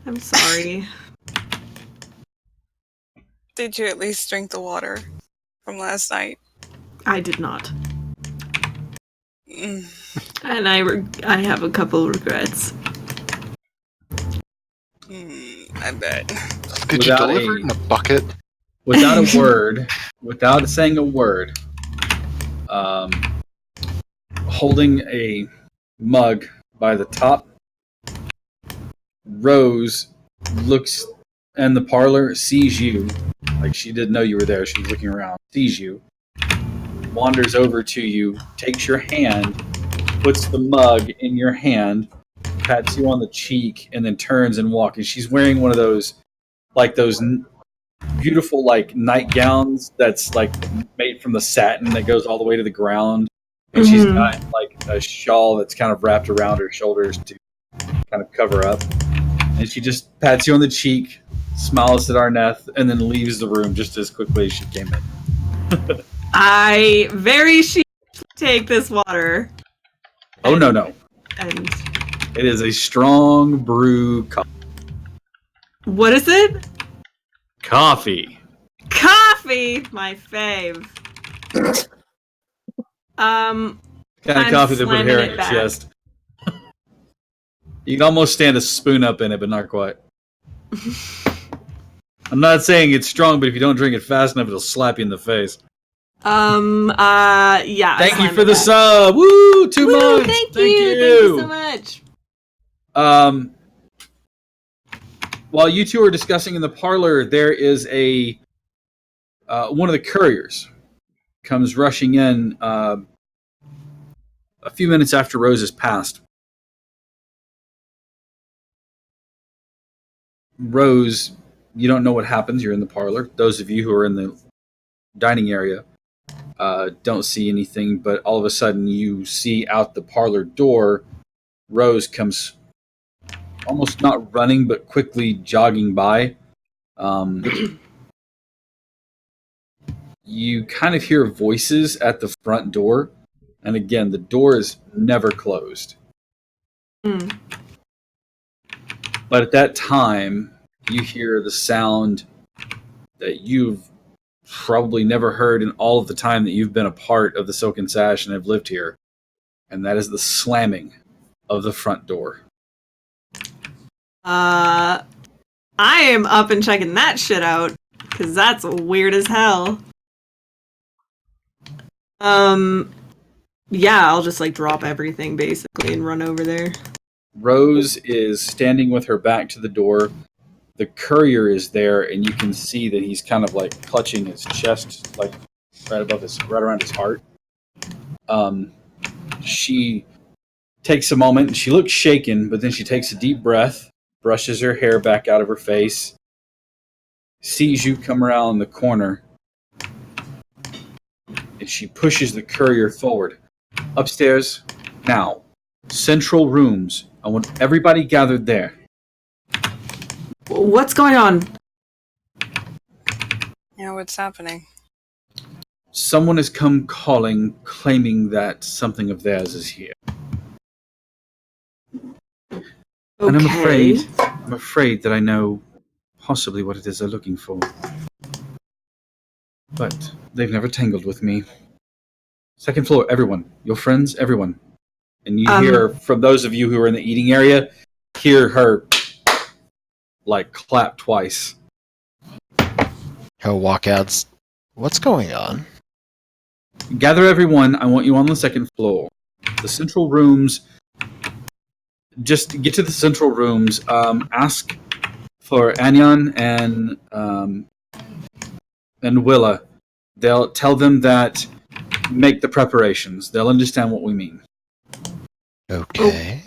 I'm sorry. Did you at least drink the water from last night? I did not. Mm. And I have a couple regrets. I bet. Did you deliver it in a bucket? Without a word, without saying a word, holding a mug by the top, Rose looks in the parlor, sees you, like she didn't know you were there, she was looking around, sees you, wanders over to you, takes your hand, puts the mug in your hand, pats you on the cheek, and then turns and walks. And she's wearing one of those, like those beautiful like nightgowns that's like made from the satin that goes all the way to the ground. And she's got like a shawl that's kind of wrapped around her shoulders to kind of cover up. And she just pats you on the cheek, smiles at Arneth, and then leaves the room just as quickly as she came in. I very sheepishly take this water. Oh, no. And it is a strong brew coffee. What is it? Coffee. Coffee! My fave. Kind of coffee that put hair in your chest. You can almost stand a spoon up in it, but not quite. I'm not saying it's strong, but if you don't drink it fast enough, it'll slap you in the face. Yeah. Thank you for the sub. Woo! 2 months. Thank you so much. While you two are discussing in the parlor, there is a one of the couriers comes rushing in a few minutes after Rose has passed. Rose, you don't know what happens. You're in the parlor. Those of you who are in the dining area don't see anything, but all of a sudden you see out the parlor door, Rose comes almost not running, but quickly jogging by. You kind of hear voices at the front door, and again, the door is never closed. But at that time, you hear the sound that you've probably never heard in all of the time that you've been a part of the Silken Sash and have lived here, and that is the slamming of the front door. I am up and checking that shit out, because that's weird as hell. Yeah, I'll just like drop everything basically and run over there. Rose is standing with her back to the door. The courier is there, and you can see that he's kind of like clutching his chest, like right around his heart. She takes a moment, and she looks shaken, but then she takes a deep breath, brushes her hair back out of her face, sees you come around the corner, and she pushes the courier forward. Upstairs, now. Central rooms. I want everybody gathered there. What's going on? Yeah, what's happening? Someone has come calling, claiming that something of theirs is here. Okay. And I'm afraid that I know possibly what it is they're looking for. But they've never tangled with me. Second floor, everyone. Your friends, everyone. And you hear, from those of you who are in the eating area, hear her, like, clap twice. He'll walk out. What's going on? Gather everyone. I want you on the second floor. The central rooms. Just get to the central rooms. Ask for Anyan and Willa. They'll tell them that make the preparations. They'll understand what we mean. Okay.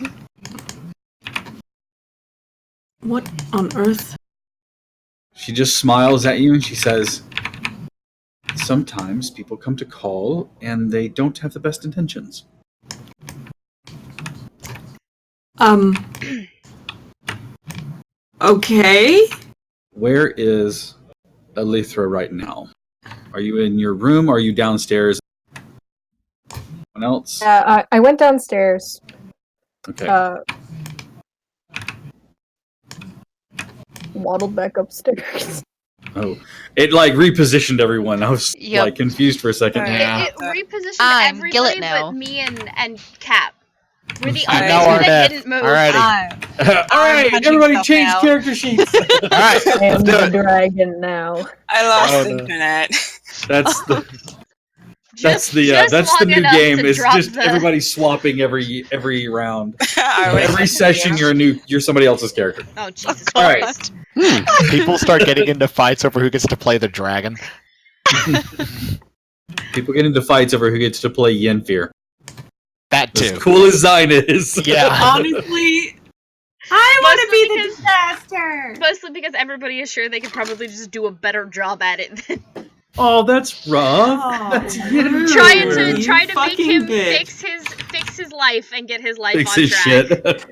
What on earth? She just smiles at you and she says, sometimes people come to call and they don't have the best intentions. Okay. Where is Alethra right now? Are you in your room? Or are you downstairs? Anyone else? I went downstairs. Okay. Waddled back upstairs. Oh, it like repositioned everyone. I was Yep. like confused for a second. Yeah. It repositioned I'm everybody Gillet now. but me and Cap. We're the I'm only now two Arnett. that didn't move. Alrighty. All right, punching everybody, stuff change now. character sheets. Alright, I am let's do the it. dragon now. I lost Oh, no. internet. That's the Just that's the long new enough game. to It's drop just the- everybody swapping every round. I was Every like, session, you're somebody else's character. Oh Jesus All right. Christ! People start getting into fights over who gets to play the dragon. People get into fights over who gets to play Yenfear. That As too. cool as Zine is. Yeah. Honestly, I want to Mostly be the because- disaster. Mostly because everybody is sure they could probably just do a better job at it than Oh, that's rough. Oh, That's rude. trying You to make fucking him bitch. fix his life and get his life Fix on his track. shit.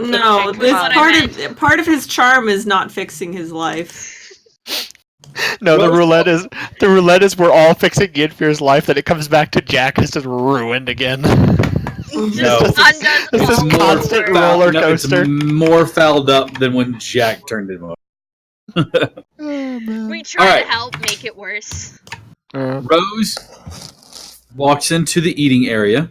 No, That's this what I part of his charm is not fixing his life. No, the Well, roulette is we're all fixing Yenfear's life, then it comes back to Jack and it's just ruined again. No. Undoes This is all the constant work. roller No, it's coaster. more fouled up than when Jack turned him over. We try Alright. to help make it worse. Rose walks into the eating area.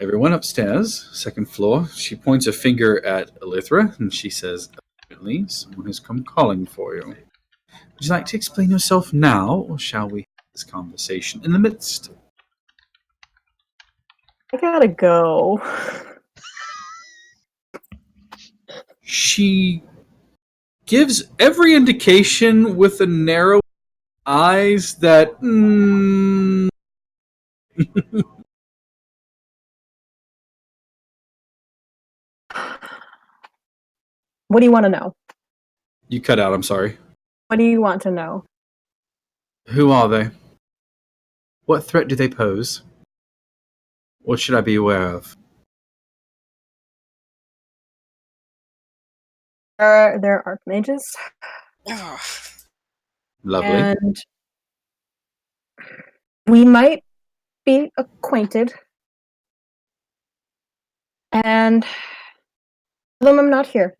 Everyone upstairs, second floor. She points a finger at Alethra and she says, "Apparently, someone has come calling for you. Would you like to explain yourself now, or shall we have this conversation in the midst?" I gotta go. She gives every indication with the narrow eyes that What do you want to know? You cut out, I'm sorry. What do you want to know? Who are they? What threat do they pose? What should I be aware of? They're archmages, Oh, Lovely. and we might be acquainted. And tell them I'm not here.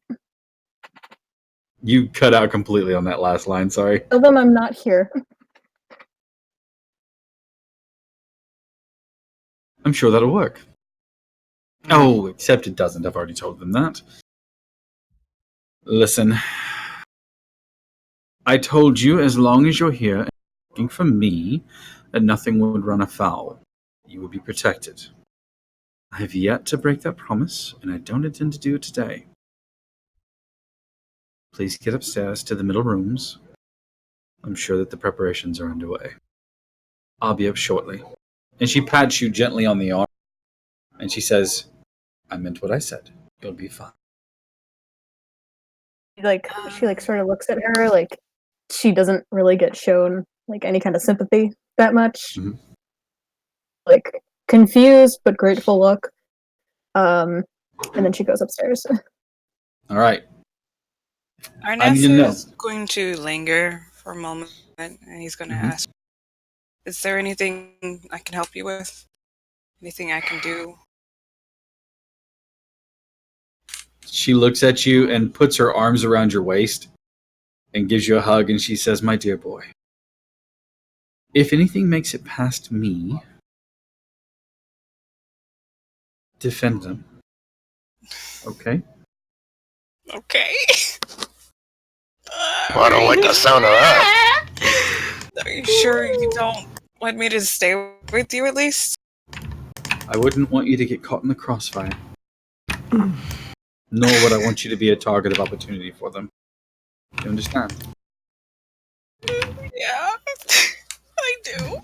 You cut out completely on that last line, sorry. Tell them I'm not here. I'm sure that'll work. Oh, except it doesn't. I've already told them that. Listen. I told you as long as you're here and looking for me, that nothing would run afoul. You will be protected. I have yet to break that promise, and I don't intend to do it today. Please get upstairs to the middle rooms. I'm sure that the preparations are underway. I'll be up shortly. And she pats you gently on the arm, and she says, I meant what I said. You'll be fine. She sort of looks at her like she doesn't really get shown like any kind of sympathy that much. Mhm. Like confused but grateful look. And then she goes upstairs. All right. Arnett need to know. is going to linger for a moment and he's going to Mhm. ask, "Is there anything I can help you with? Anything I can do?" She looks at you and puts her arms around your waist and gives you a hug, and she says, "My dear boy, if anything makes it past me, defend them. Okay?" Okay. Well, I don't like the sound of that. Are you sure you don't want me to stay with you at least? I wouldn't want you to get caught in the crossfire. Nor would I want you to be a target of opportunity for them. You understand? Yeah, I do.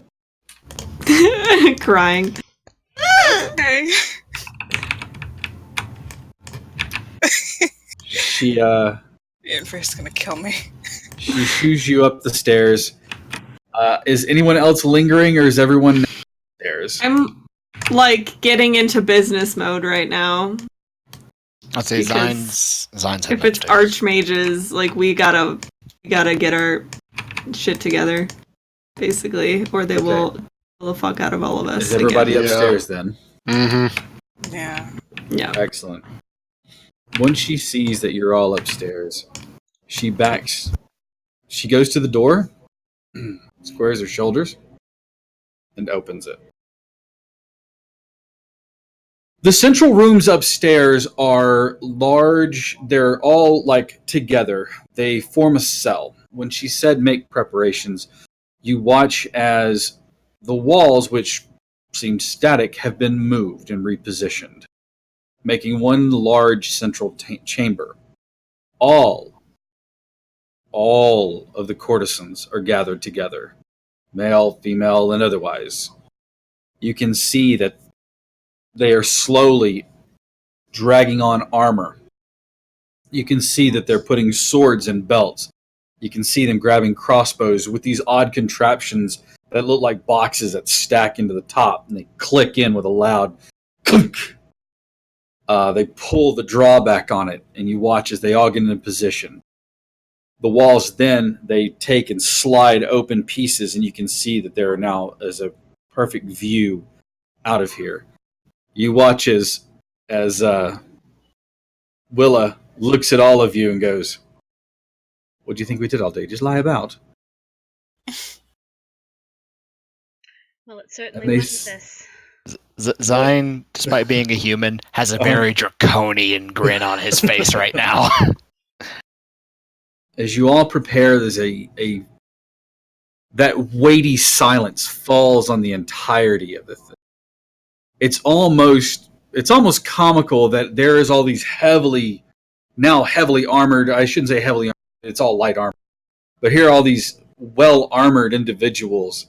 Crying. Okay. She Inverse gonna kill me. she shoos you up the stairs. Is anyone else lingering, or is everyone upstairs? I'm like getting into business mode right now. I'd say Because Zine's If heading it's upstairs. archmages, like we gotta get our shit together, basically, or they Okay. will kill the fuck out of all of us. Is everybody again. Yeah. upstairs then? Mm-hmm. Yeah. Yeah. Excellent. Once she sees that you're all upstairs, she backs. She goes to the door, squares her shoulders, and opens it. The central rooms upstairs are large. They're all like together. They form a cell. When she said make preparations, you watch as the walls, which seemed static, have been moved and repositioned, making one large central chamber. All of the courtesans are gathered together, male, female, and otherwise. You can see that they are slowly dragging on armor. You can see that they're putting swords in belts. You can see them grabbing crossbows with these odd contraptions that look like boxes that stack into the top, and they click in with a loud clink. They pull the drawback on it, and you watch as they all get into position. The walls then, they take and slide open pieces, and you can see that there are now as a perfect view out of here. You watch as Willa looks at all of you and goes, "What do you think we did all day? Just lie about?" Well, it certainly And they wasn't s- this. Zine, despite being a human, has a very draconian grin on his face right now. As you all prepare, there's a that weighty silence falls on the entirety of the thing. It's almost comical that there is all these heavily armored. I shouldn't say heavily armored. It's all light armor, but here are all these well armored individuals,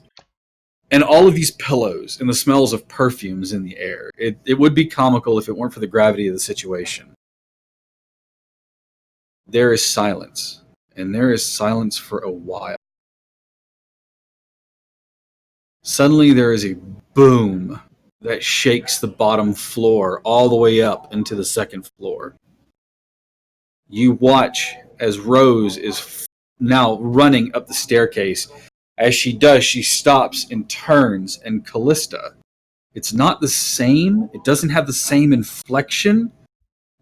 and all of these pillows and the smells of perfumes in the air. It would be comical if it weren't for the gravity of the situation. There is silence, and there is silence for a while. Suddenly, there is a boom that shakes the bottom floor all the way up into the second floor. You watch as Rose is now running up the staircase. As she does, she stops and turns, and Callista. It's not the same. It doesn't have the same inflection.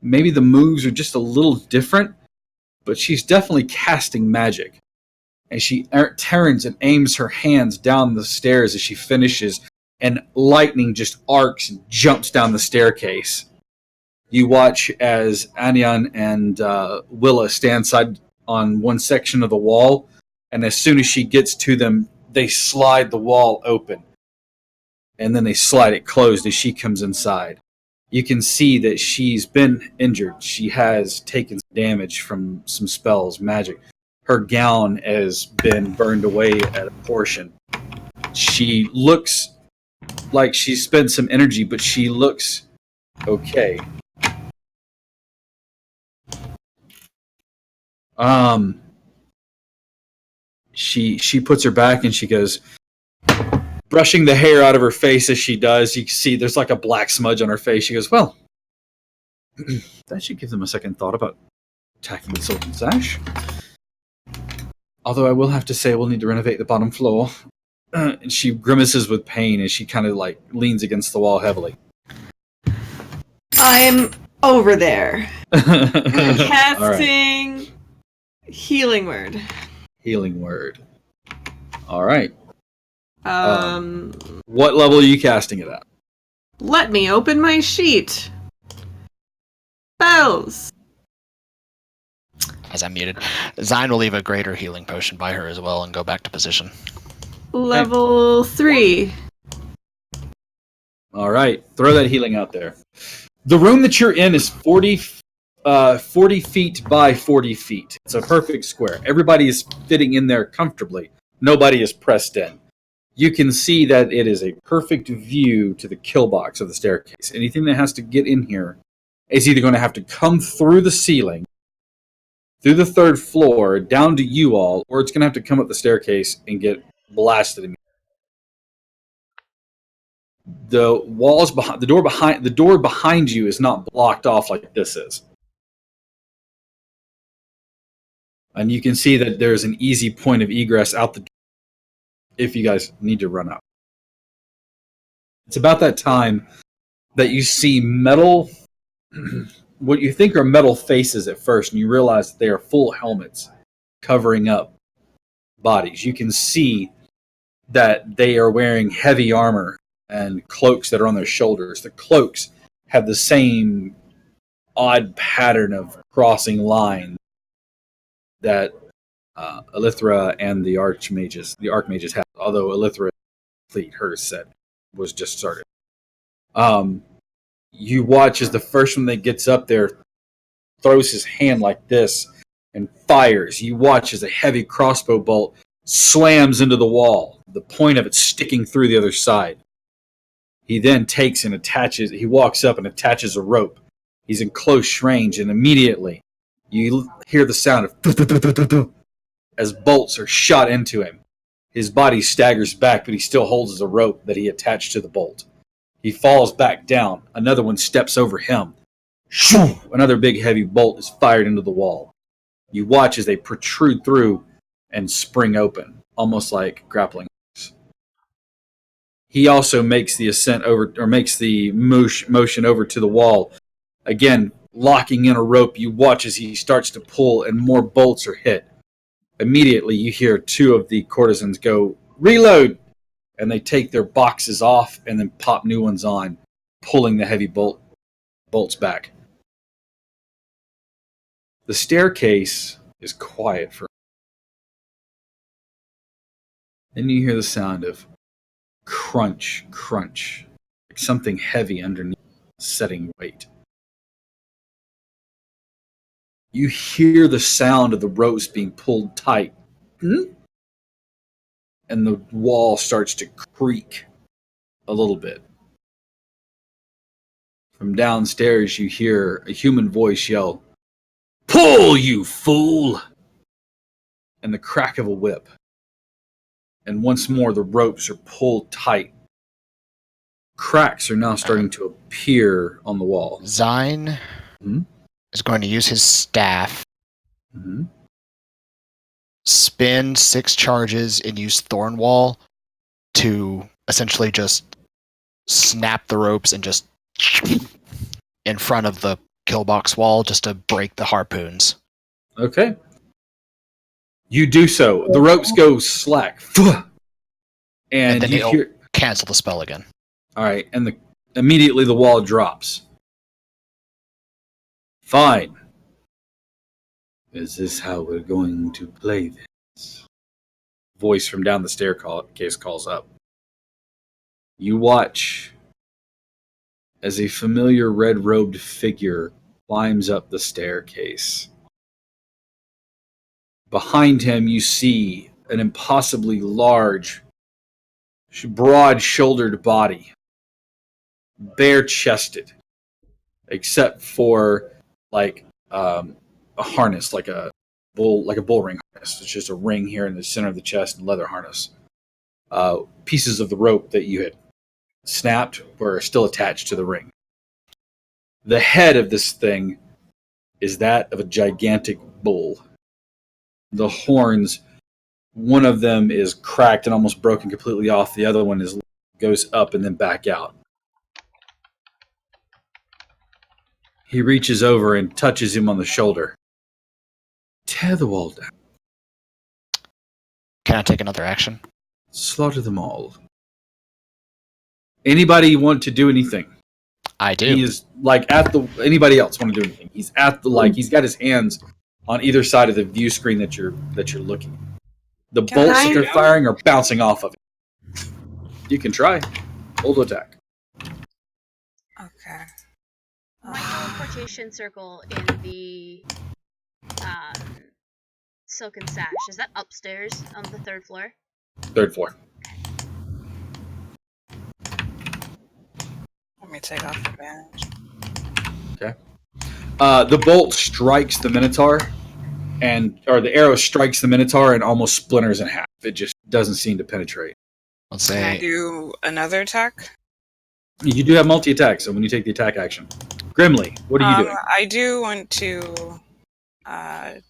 Maybe the moves are just a little different, but she's definitely casting magic. And she turns and aims her hands down the stairs as she finishes, and lightning just arcs and jumps down the staircase. You watch as Anyan and Willa stand side on one section of the wall, and as soon as she gets to them, they slide the wall open, and then they slide it closed as she comes inside. You can see that she's been injured. She has taken damage from some spells, magic. Her gown has been burned away at a portion. She looks like she's spent some energy, but she looks okay. She puts her back and she goes, brushing the hair out of her face as she does. You can see there's like a black smudge on her face. She goes, "Well, that should give them a second thought about attacking the Sultan Sash. Although I will have to say we'll need to renovate the bottom floor. And she grimaces with pain as she kind of like leans against the wall heavily. I'm over there. All right. Casting healing word. Healing word. All right. Um, What level are you casting it at? let me open my sheet. Bells. As I'm muted, Zine will leave a greater healing potion by her as well and go back to position. Level 3. All right. Throw that healing out there. The room that you're in is 40 feet by 40 feet. It's a perfect square. Everybody is fitting in there comfortably. Nobody is pressed in. You can see that it is a perfect view to the kill box of the staircase. Anything that has to get in here is either going to have to come through the ceiling, through the third floor, down to you all, or it's going to have to come up the staircase and get blasted immediately. The walls behind the door behind you is not blocked off like this is. And you can see that there's an easy point of egress out the door if you guys need to run out. It's about that time that you see metal, what you think are metal faces at first, and you realize that they are full helmets covering up bodies. You can see that they are wearing heavy armor and cloaks that are on their shoulders. The cloaks have the same odd pattern of crossing lines that Elithra and the Archmages have, although Elithra fleet, hers said, was just started. You watch as the first one that gets up there throws his hand like this and fires. You watch as a heavy crossbow bolt slams into the wall, the point of it sticking through the other side. He then takes and attaches, he walks up and attaches a rope. He's in close range, and immediately you hear the sound of as bolts are shot into him. His body staggers back, but he still holds the rope that he attached to the bolt. He falls back down. Another one steps over him. Another big heavy bolt is fired into the wall. You watch as they protrude through and spring open, almost like grappling hooks. He also makes the ascent over, or makes the motion over to the wall. Again, locking in a rope, you watch as he starts to pull and more bolts are hit. Immediately, you hear two of the courtesans go, "Reload!" And they take their boxes off and then pop new ones on, pulling the heavy bolts back. The staircase is quiet for. Then you hear the sound of crunch, crunch, like something heavy underneath, setting weight. You hear the sound of the ropes being pulled tight. And the wall starts to creak a little bit. From downstairs, you hear a human voice yell, "Pull, you fool!" And the crack of a whip. And once more, the ropes are pulled tight. Cracks are now starting to appear on the wall. Zine is going to use his staff, spin 6 charges, and use Thornwall to essentially just snap the ropes and just in front of the killbox wall just to break the harpoons. Okay. You do so. The ropes go slack. And then you hear... cancel the spell again. All right, and immediately the wall drops. Fine. Is this how we're going to play this? Voice from down the staircase calls up. You watch as a familiar red-robed figure climbs up the staircase. Behind him, you see an impossibly large, broad-shouldered body, bare-chested, except for like a harness, like a bull ring harness. It's just a ring here in the center of the chest and leather harness. Pieces of the rope that you had snapped were still attached to the ring. The head of this thing is that of a gigantic bull. The horns one of them is cracked and almost broken completely off. The other one goes up and then back out. He reaches over and touches him on the shoulder. Tear the wall down. Can I take another action? Slaughter them all. Anybody want to do anything? I do. He is like at the. Anybody else want to do anything? He's at the He's got his hands on either side of the view screen that you're looking. The bolts that they're firing are bouncing off of it. You can try. Hold attack. Okay. My teleportation circle in the silken sash, is that upstairs on the 3rd floor? 3rd floor. Let me take off the bandage. Okay. The bolt strikes the Minotaur, or the arrow strikes the Minotaur and almost splinters in half. It just doesn't seem to penetrate. Let's Can I say do another attack? You do have multi-attack, so when you take the attack action. Grimly, what are you doing? I do want to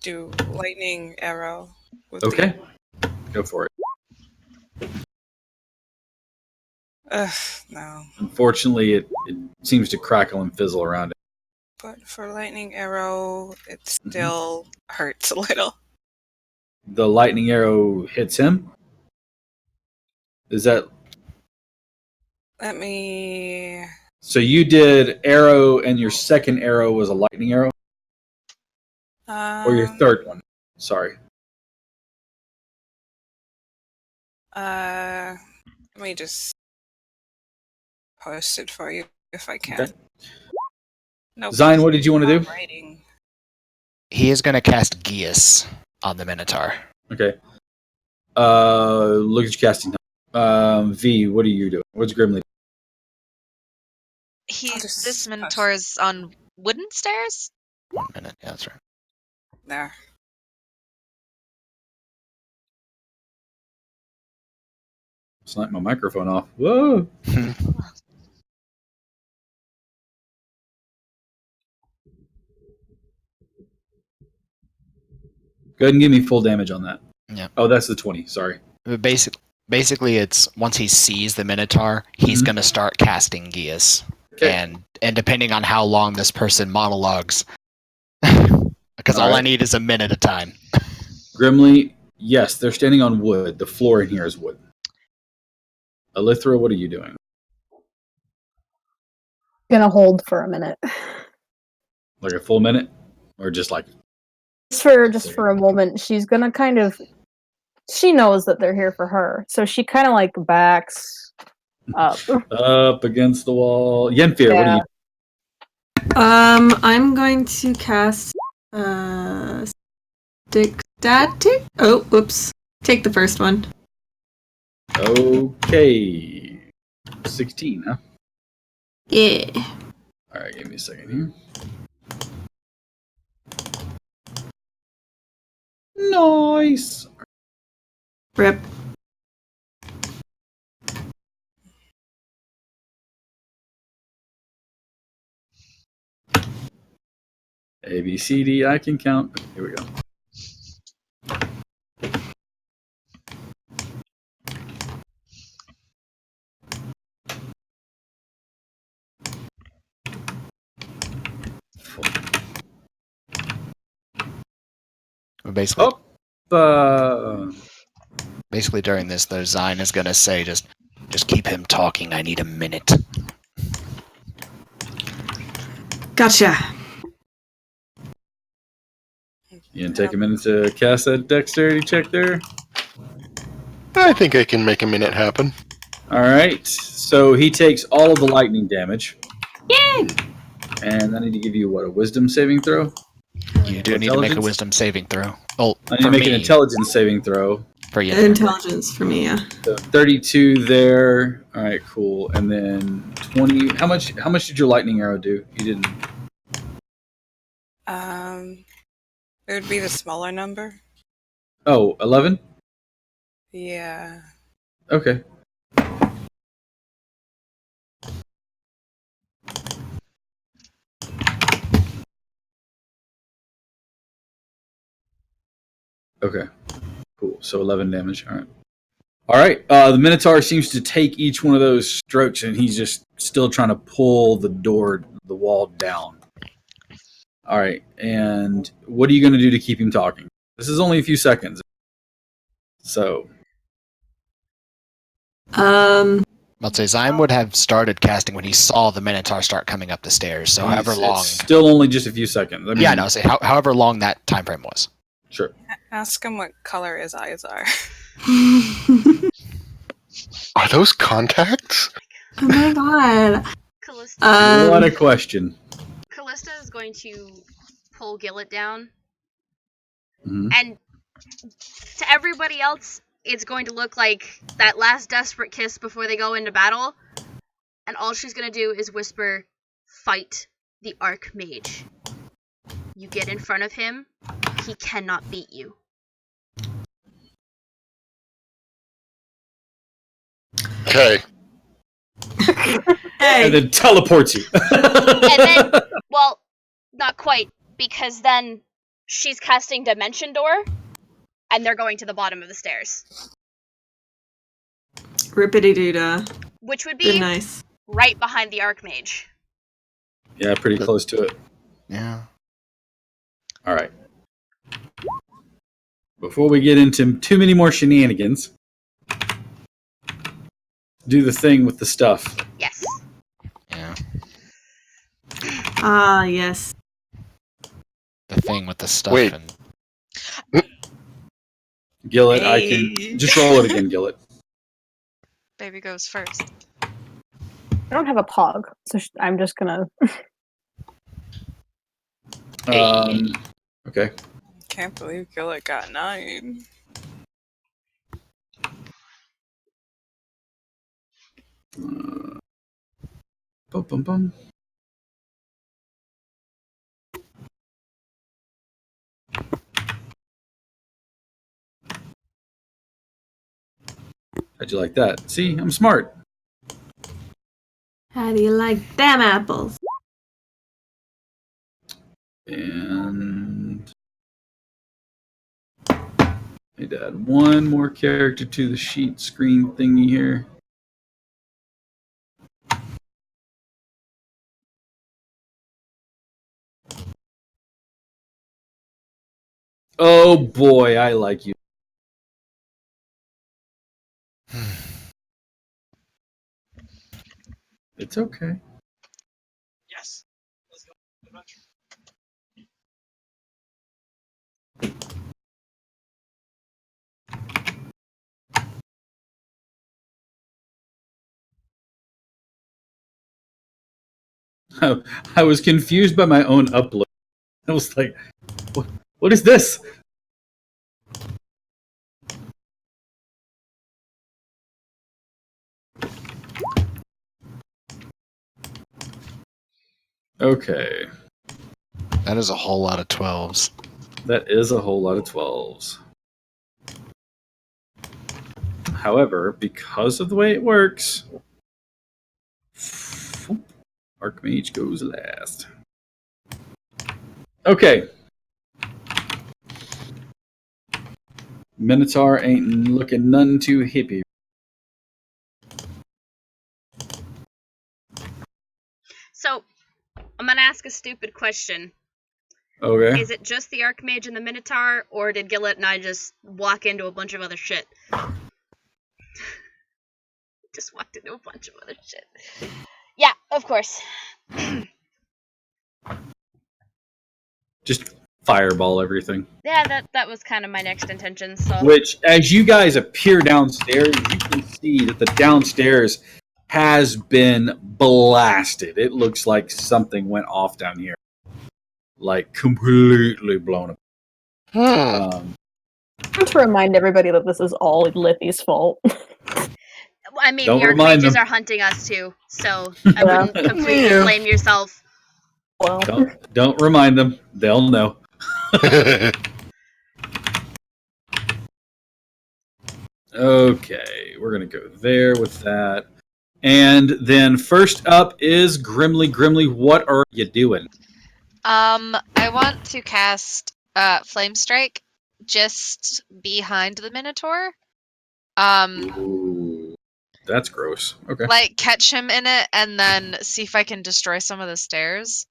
do lightning arrow. With Okay. Go for it. No. Unfortunately, it seems to crackle and fizzle around it. But for lightning arrow, it still hurts a little. The lightning arrow hits him? Is that... Let me... So you did arrow, and your second arrow was a lightning arrow? Or your third one? Sorry. Let me just post it for you if I can. Okay. No. Zion, what did you want to do? Writing. he is going to cast Geas on the Minotaur. Okay. Look at your casting time. V, what are you doing? What's Grimly doing? This Minotaur is on wooden stairs? 1 minute. Yeah, that's right. There. Snipe my microphone off. Whoa! Go ahead and give me full damage on that. Yeah. Oh, that's the 20. Sorry. Basically, it's once he sees the Minotaur, he's going to start casting Geas. Okay. And depending on how long this person monologues, because all I need is a minute of time. Grimly, yes, they're standing on wood. The floor in here is wood. Elithra, what are you doing? Gonna hold for a minute. Like a full minute? Or just like... Just for a moment, she's gonna kind of... She knows that they're here for her, so she kind of like backs up. Up against the wall. Yenfir, what are you doing? I'm going to cast stick static. Oh, whoops. Take the first one. Okay. 16, huh? Yeah. Alright, give me a second here. Nice! Rip. A, B, C, D, I can count. Here we go. Basically, Oh, basically during this, though, Zion is going to say, just keep him talking. I need a minute. Gotcha. you can take a minute to cast that dexterity check there. I think I can make a minute happen. Alright, so he takes all of the lightning damage. Yay! And I need to give you, what, a wisdom saving throw? You do need to make a wisdom saving throw. Oh, I need to make an intelligence saving throw. For you. Intelligence for me, yeah. So 32 there. Alright, cool. And then 20. How much did your lightning arrow do? You didn't... It would be the smaller number. Oh, 11? Yeah. Okay. Okay. Cool. So 11 damage. All right. All right. The Minotaur seems to take each one of those strokes, and he's just still trying to pull the wall down. All right. And what are you going to do to keep him talking? This is only a few seconds. So. I'll say Zyme would have started casting when he saw the Minotaur start coming up the stairs. So however long. It's still only just a few seconds. I mean, yeah, no. Say however long that time frame was. Sure. Ask him what color his eyes are. Are those contacts? Oh my god. Callista, What a question. Callista is going to pull Gillet down, Mhm. and to everybody else, it's going to look like that last desperate kiss before they go into battle. And all she's going to do is whisper, "Fight the Archmage. You get in front of him, he cannot beat you." Okay. And then teleports you. And then, well, not quite, because then she's casting Dimension Door, and they're going to the bottom of the stairs. Rippity doo-dah. Which would Good be nice. right behind the Archmage. Yeah, pretty close to it. Yeah. All right. Before we get into too many more shenanigans, do the thing with the stuff. Yes. Yeah. Ah, yes. The thing with the stuff. Wait. And Gillet, I Hey. can just roll it again, Gillet. Baby goes first. I don't have a pog, so I'm just gonna. Okay. Can't believe Gillet got 9. Bum, bum, bum. How'd you like that? See, I'm smart. How do you like them apples? And need to add one more character to the sheet screen thingy here. Oh boy, I like you. It's okay. Yes. Let's go. Adventure. I was confused by my own upload. I was like, what is this? Okay. that is a whole lot of 12s. That is a whole lot of 12s. However, because of the way it works, Archmage goes last. Okay. Minotaur ain't looking none too hippie. So, I'm gonna ask a stupid question. Okay. Is it just the Archmage and the Minotaur, or did Gillet and I just walk into a bunch of other shit? Just walked into a bunch of other shit. Yeah, of course. Just fireball everything. Yeah, that was kind of my next intention, so... Which, as you guys appear downstairs, you can see that the downstairs has been blasted. It looks like something went off down here. Like, completely blown up. I want to remind everybody that this is all Liffy's fault. I mean, Don't the remind Archmages them. are hunting us too, so I wouldn't completely Yeah. blame yourself. Well, Don't remind them. They'll know. Okay, we're gonna go there with that. And then first up is Grimly. Grimly, what are you doing? I want to cast Flame Strike just behind the Minotaur. Ooh, that's gross. Okay. Like catch him in it and then see if I can destroy some of the stairs.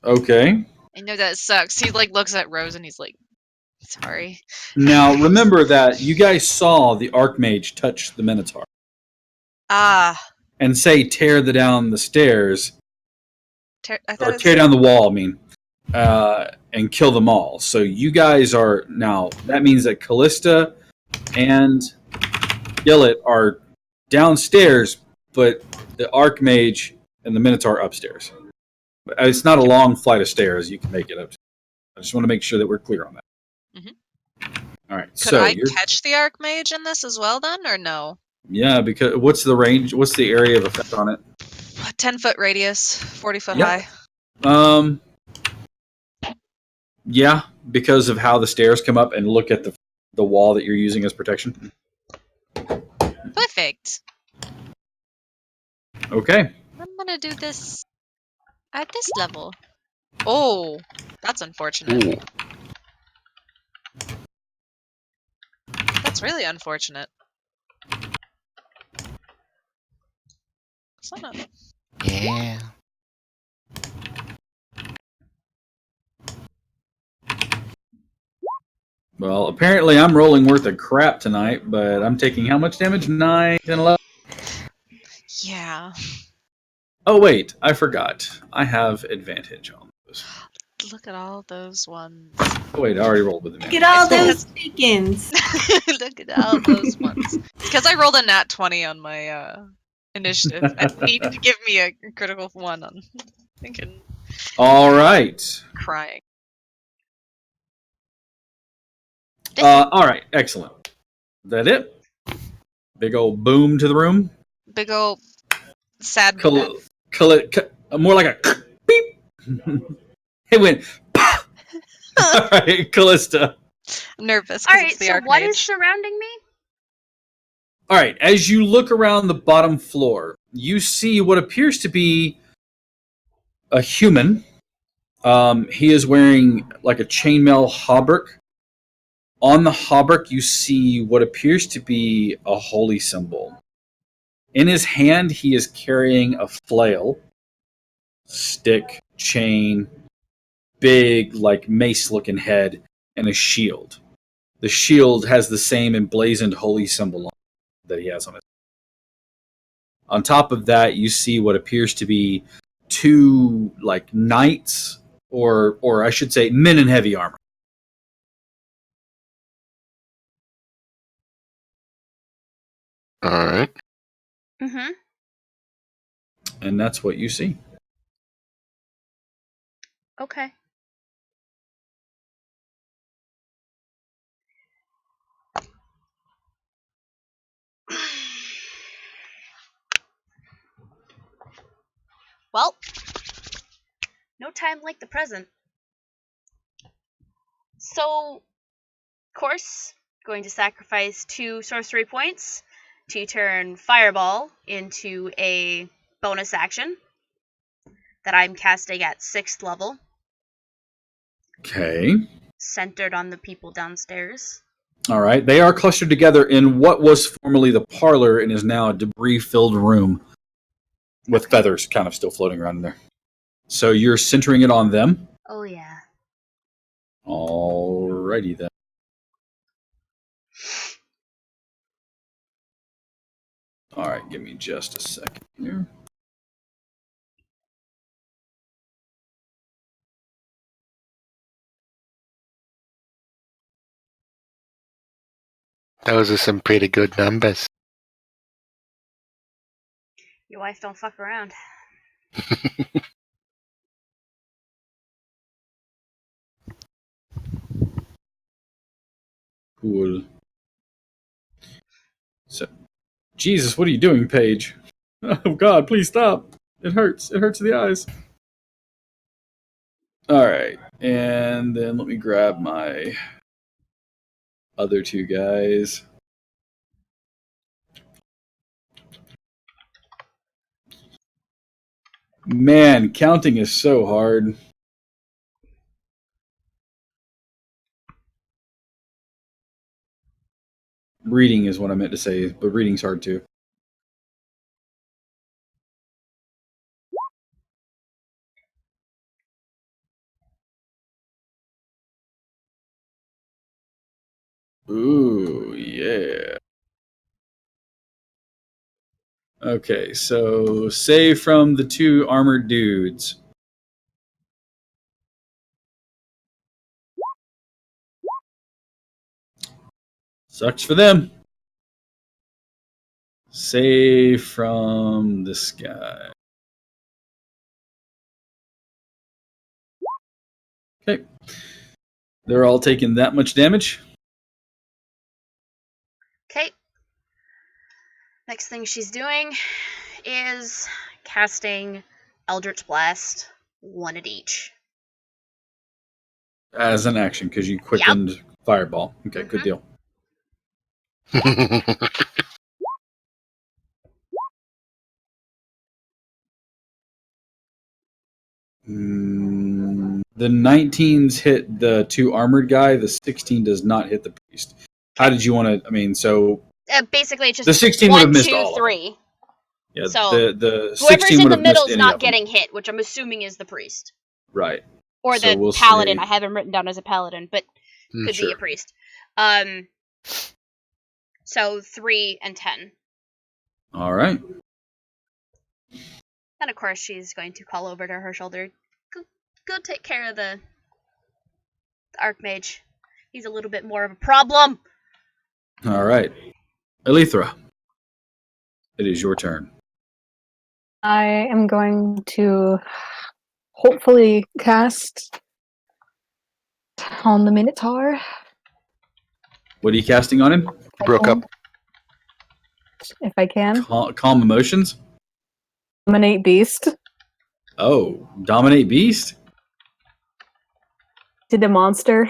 Okay. I know that sucks. He like looks at Rose and he's like, sorry. Now remember that you guys saw the Archmage touch the Minotaur Ah, and say tear down the stairs I thought or it tear said down the wall. I mean, and kill them all. So you guys are now. That means that Callista and Gillet are downstairs, but the Archmage and the Minotaur upstairs. It's not a long flight of stairs. You can make it up. I just want to make sure that we're clear on that. All right. Could So I you're catch the Archmage in this as well then, or no? yeah. Because what's the range? What's the area of effect on it? 10-foot radius, 40-foot Yep. high. Yeah, because of how the stairs come up and look at the wall that you're using as protection. Perfect. Okay. I'm gonna do this at this level. Oh, that's unfortunate. Ooh. That's really unfortunate. Son of... Yeah. Well, apparently I'm rolling worth of crap tonight, but I'm taking how much damage? 9, 10, 11? Yeah. Oh, wait. I forgot. I have advantage on those. Look at all those ones. Oh, wait. I already rolled with Look advantage. at all It's those chickens. Look at all those ones. Because I rolled a nat 20 on my initiative. I needed to give me a critical one on thinking All right. crying. All right. Excellent. Is that it? Big old boom to the room. Big ol' sad More like a beep. It went. All right, Callista. nervous All because right, it's the so Archmage. what is surrounding me? All right, as you look around the bottom floor, you see what appears to be a human. He is wearing like a chainmail hauberk. On the hauberk, you see what appears to be a holy symbol. In his hand, he is carrying a flail, stick, chain, big, like mace-looking head, and a shield. The shield has the same emblazoned holy symbol that he has on it. On top of that, you see what appears to be two like knights, or I should say, men in heavy armor. All right. Mm-hmm. And that's what you see. Okay. Well, no time like the present. So, of course, going to sacrifice 2 sorcery points to turn Fireball into a bonus action that I'm casting at 6th level, Okay. centered on the people downstairs. All right. They are clustered together in what was formerly the parlor and is now a debris-filled room with feathers kind of still floating around in there. So you're centering it on them. Oh, yeah. Alrighty then. All right, give me just a second here. Those are some pretty good numbers. Your wife don't fuck around. Cool. So, Jesus, what are you doing, Paige? Oh God, please stop! It hurts. It hurts the eyes. All right, and then let me grab my other two guys. Man, counting is so hard. Reading is what I meant to say, but reading's hard too. Ooh, yeah. Okay, so save from the 2 armored dudes. Sucks for them. Save from this guy. Okay. They're all taking that much damage. Okay. Next thing she's doing is casting Eldritch Blast, 1 at each. As an action, because you quickened Fireball. Okay, good deal. The 19s hit the 2 armored guy. The 16 does not hit the priest. How did you want to? I mean, so Basically, it's just the 16 would have 1, missed 2, all of them. 3. Yeah, So the whoever's 16 in would the have middle missed is any not of them. getting hit, which I'm assuming is the priest. Right. Or So the we'll paladin. say- I have him written down as a paladin, but could be Sure. a priest. So 3 and 10. All right. And of course, she's going to call over to her shoulder. Go take care of the Archmage. He's a little bit more of a problem. All right. Elithra, it is your turn. I am going to hopefully cast on the Minotaur. What are you casting on him? Broke up. If I can. Calm emotions? Dominate Beast. Oh, dominate beast? Did a monster.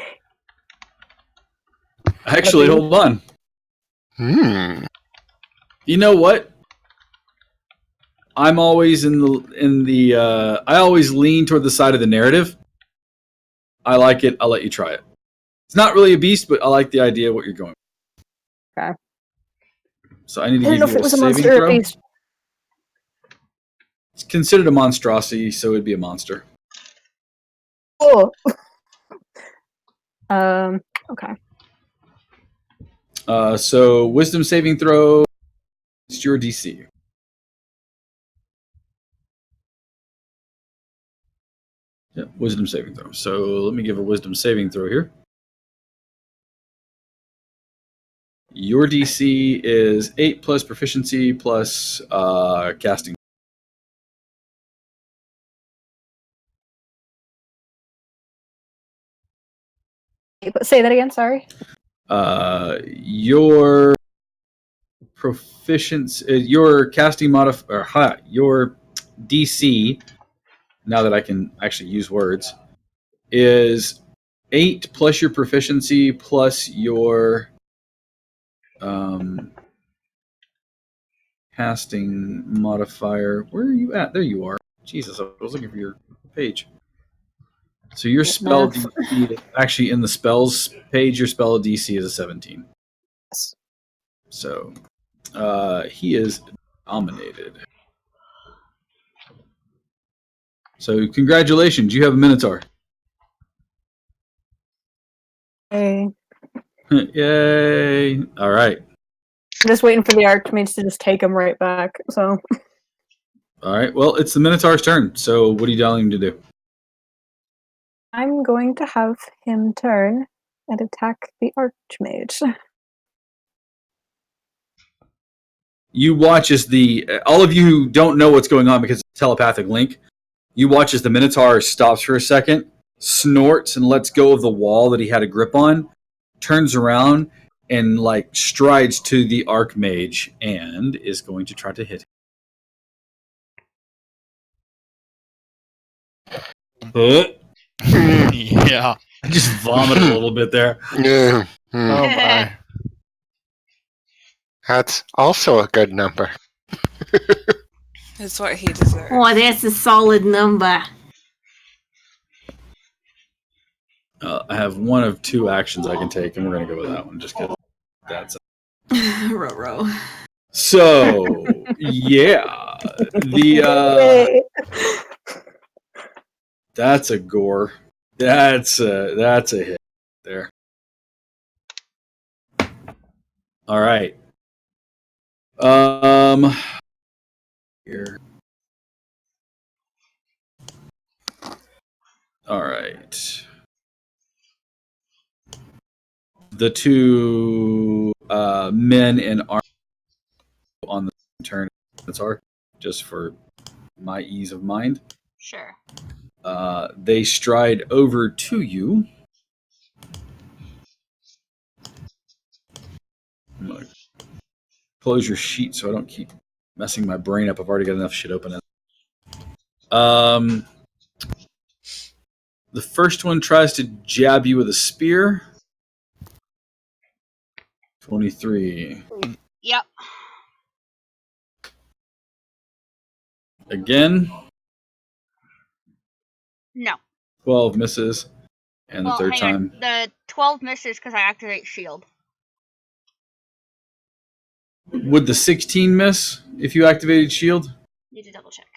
Actually, hold on. You know what? I'm always in the I always lean toward the side of the narrative. I like it. I'll let you try it. It's not really a beast, but I like the idea of what you're going. Okay. So I need to I give didn't know you if it a was a saving monster or a throw. beast. It's considered a monstrosity, so it'd be a monster. Oh. Okay. So wisdom saving throw. It's your DC. Yeah, wisdom saving throw. So let me give a wisdom saving throw here. Your DC is 8 plus proficiency plus casting. Say that again, sorry. Your proficiency, your casting modifier, your DC, now that I can actually use words, is 8 plus your proficiency plus your casting modifier. Where are you at? There you are. Jesus, I was looking for your page. So your spell DC, actually in the spells page, your spell DC is a 17. So he is dominated. So congratulations, you have a Minotaur. Hey. Yay! All right. I'm just waiting for the Archmage to just take him right back. So All right. Well, it's the Minotaur's turn. So what are you telling him to do? I'm going to have him turn and attack the Archmage. You watch as all of you who don't know what's going on because it's a telepathic link, you watch as the Minotaur stops for a second, snorts and lets go of the wall that he had a grip on, turns around and like strides to the Archmage and is going to try to hit him. Yeah. I just vomited a little bit there. Yeah. Oh my. That's also a good number. It's what he deserves. Oh, that's a solid number. I have one of 2 actions I can take, and we're going to go with that one just because that's Row. So yeah, the Yay. that's a gore. That's a hit there. All right. Here. All right. The two men in armor on the turn. That's hard, just for my ease of mind. Sure. They stride over to you. I'm gonna close your sheet so I don't keep messing my brain up. I've already got enough shit open. The first one tries to jab you with a spear. 23. Yep. Again, No. 12 misses. And the Well, third hang time. on. The 12 misses because I activate shield. Would the 16 miss if you activated shield? Need to double check.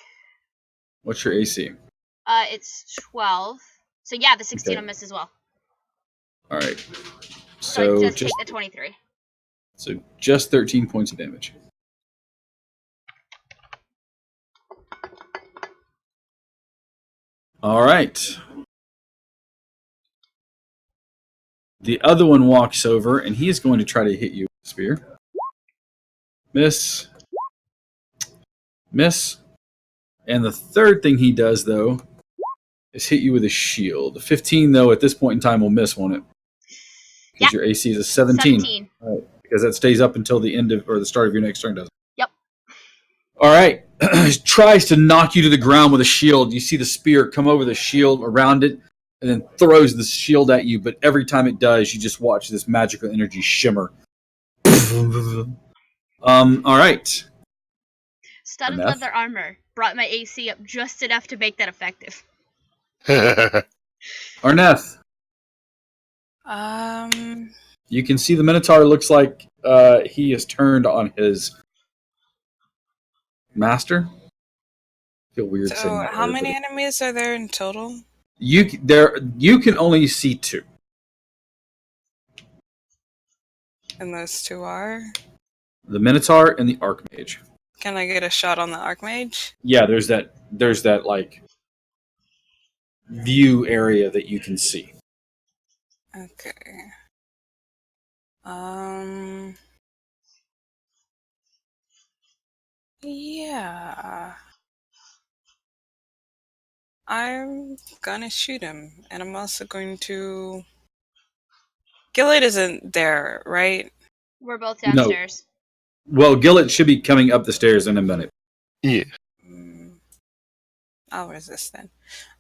What's your AC? It's 12. So yeah, the 16 Okay. will miss as well. All right. So it does just take the 23. so just 13 points of damage. All right. The other one walks over and he is going to try to hit you with a spear. Miss. Miss. And the third thing he does, though, is hit you with a shield. 15, though, at this point in time will miss, won't it? Because your AC is a 17. 17. Right. Because that stays up until the end of or the start of your next turn, doesn't it? Yep. All right. Tries to knock you to the ground with a shield. You see the spear come over the shield around it and then throws the shield at you. But every time it does, you just watch this magical energy shimmer. All right. Studded Enough. leather armor brought my AC up just enough to make that effective. Arneth, you can see the Minotaur looks like he has turned on his master. I feel weird saying So that how word, many but enemies are there in total? you can only see two. And those two are? The Minotaur and the Archmage. Can I get a shot on the Archmage? Yeah, there's that like view area that you can see. Okay. Yeah. I'm gonna shoot him, and I'm also going to. Gillett isn't there, right? We're both No. downstairs. Well, Gillett should be coming up the stairs in a minute. Yeah. I'll resist then.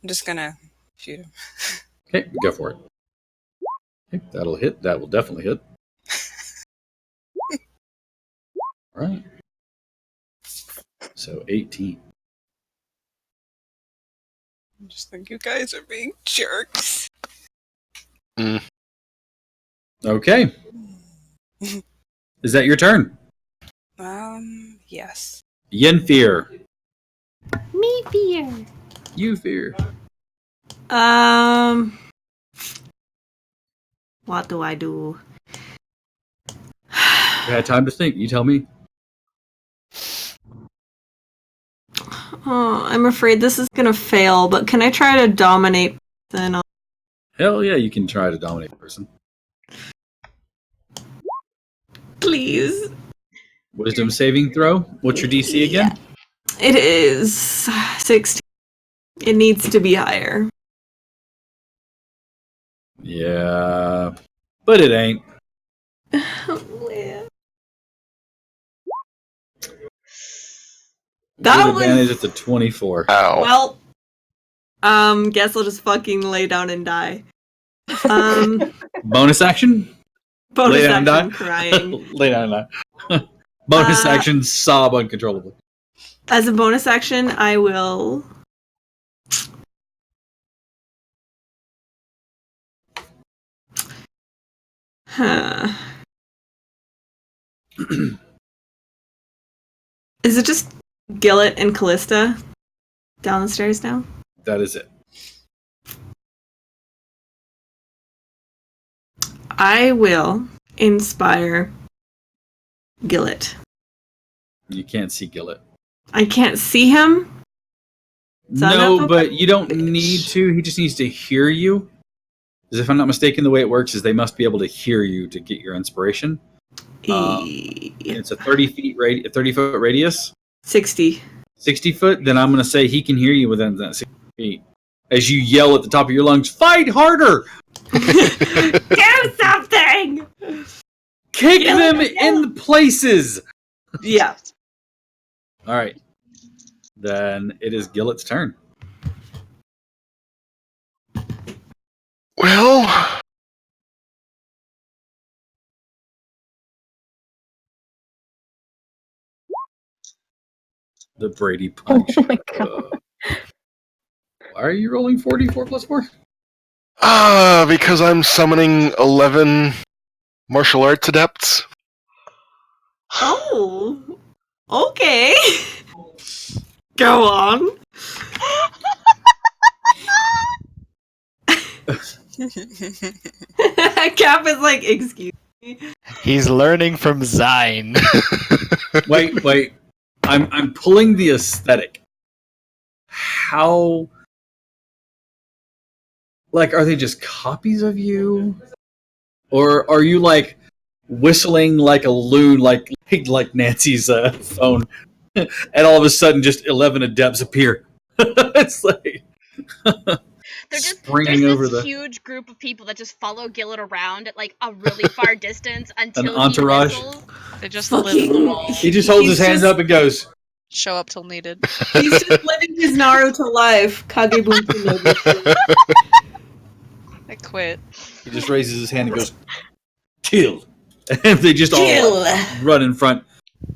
I'm just gonna shoot him. Okay, go for it. Okay, that'll hit. That will definitely hit. All right. So 18. I just think you guys are being jerks. Okay. Is that your turn? Yes. Yenfear. Me fear. You fear. What do I do? You had time to think. You tell me. Oh, I'm afraid this is gonna fail, but can I try to dominate then? Hell yeah, you can try to dominate a person. Please. Wisdom saving throw. What's your DC again? It is 16. It needs to be higher. Yeah, but it ain't. That With was advantage at the 24. Ow. Well, guess I'll just fucking lay down and die. Bonus action? Bonus Lay down action and die? crying. Lay down and die. Bonus action sob uncontrollably. As a bonus action, I will. Is it just Gillet and Callista down the stairs now? That is it. I will inspire Gillet. You can't see Gillet. I can't see him? No, but you don't need to. He just needs to hear you. Because if I'm not mistaken, the way it works is they must be able to hear you to get your inspiration. It's a 30-foot radius. 60. 60 foot. Then I'm going to say he can hear you within that 60 feet. As you yell at the top of your lungs, "Fight harder! Do something! Kick them in places!" Yeah. All right. Then it is Gillet's turn. Well, The Brady punch. Oh my god. Why are you rolling 44 plus 4? because I'm summoning 11 martial arts adepts. Oh. Okay. Go on. Cap is like, excuse me. He's learning from Zine. Wait. I'm pulling the aesthetic. How? Like, are they just copies of you, or are you like whistling like a loon, like Nancy's phone, and all of a sudden, just 11 adepts appear? It's like There's springing over this the huge group of people that just follow Gillet around at like a really far distance until entourage. he whistles. They just live in the wall. He just holds his hands up and goes. Show up till needed. He's just living his Naruto life. Kagebunshi no Bushu. I quit. He just raises his hand and goes, "Kill!" And they just all run in front.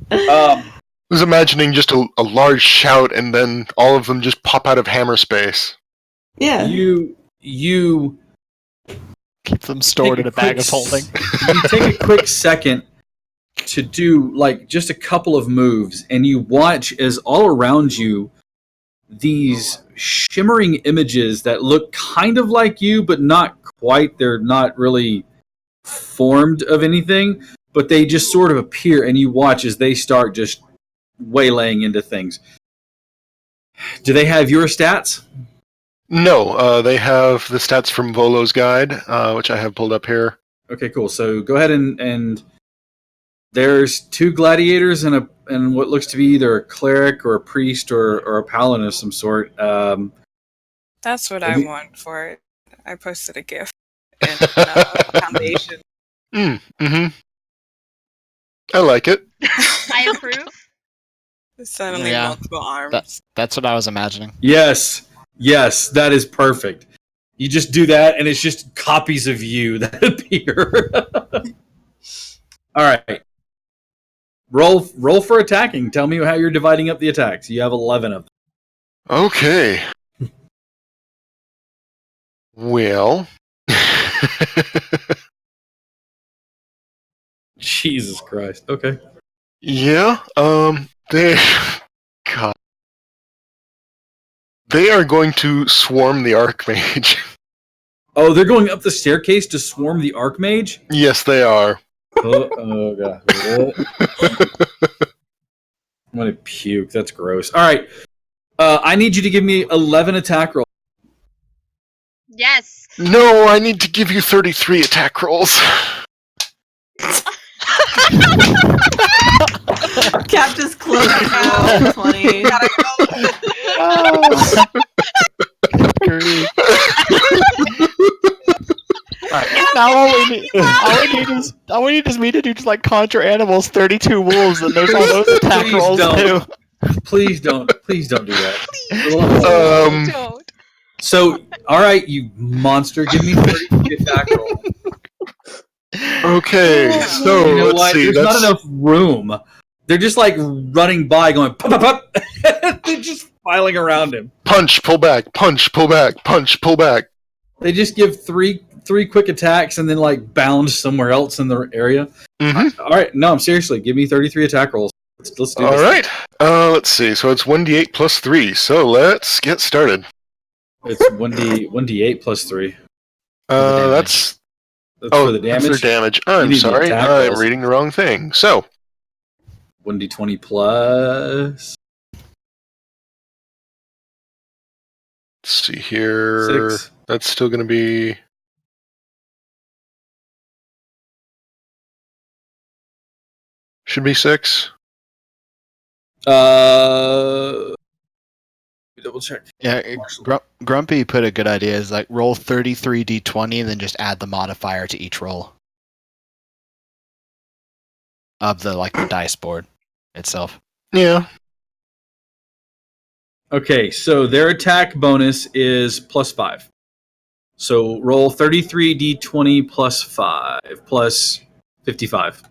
I was imagining just a large shout, and then all of them just pop out of hammer space. Yeah. You Keep them stored in a bag of holding. You take a quick second to do like just a couple of moves, and you watch as all around you these shimmering images that look kind of like you, but not quite. They're not really formed of anything, but they just sort of appear, and you watch as they start just waylaying into things. Do they have your stats? No, they have the stats from Volo's guide, which I have pulled up here. Okay, cool. So go ahead and there's 2 gladiators and what looks to be either a cleric or a priest or a paladin of some sort. That's what I want for it. I posted a GIF and foundation. Mm-hmm. I like it. I approve. Suddenly Yeah. multiple arms. That's what I was imagining. Yes, that is perfect. You just do that, and it's just copies of you that appear. All right. Roll for attacking. Tell me how you're dividing up the attacks. You have 11 of them. Okay. Well. Jesus Christ. Okay. Yeah, they... God. They are going to swarm the Archmage. Oh, they're going up the staircase to swarm the Archmage? Yes, they are. Oh God. I'm going to puke. That's gross. All right. I need you to give me 11 attack rolls. Yes. No, I need to give you 33 attack rolls. Cap just closed out 20. Great. Alright, now all we need is me to do just like conjure animals, 32 wolves, and there's all those attack Please rolls don't. too. Please don't do that. Don't. So, all right, you monster, give me 30 attack roll. Okay, so You know let's what? see. There's not enough room. They're just like running by, going pop, pop, pop. They're just filing around him. Punch, pull back, punch, pull back, punch, pull back. They just give three 3 quick attacks and then like bound somewhere else in the area? Mm-hmm. All right, no, I'm seriously. Give me 33 attack rolls. Let's do All this. right. Let's see. So it's 1d8 plus 3. So let's get started. It's 1d8 plus 3. That's for the that's damage. their damage. You I'm need the sorry. attack I'm rolls. reading the wrong thing. So 1d20 plus. let's see here. 6. That's still going to be. Should be 6. Double check. Yeah, Grumpy put a good idea. Is like roll 33 d20 and then just add the modifier to each roll of the dice board itself. Yeah. Okay, so their attack bonus is plus 5. So roll 33d20 plus 5 plus 55.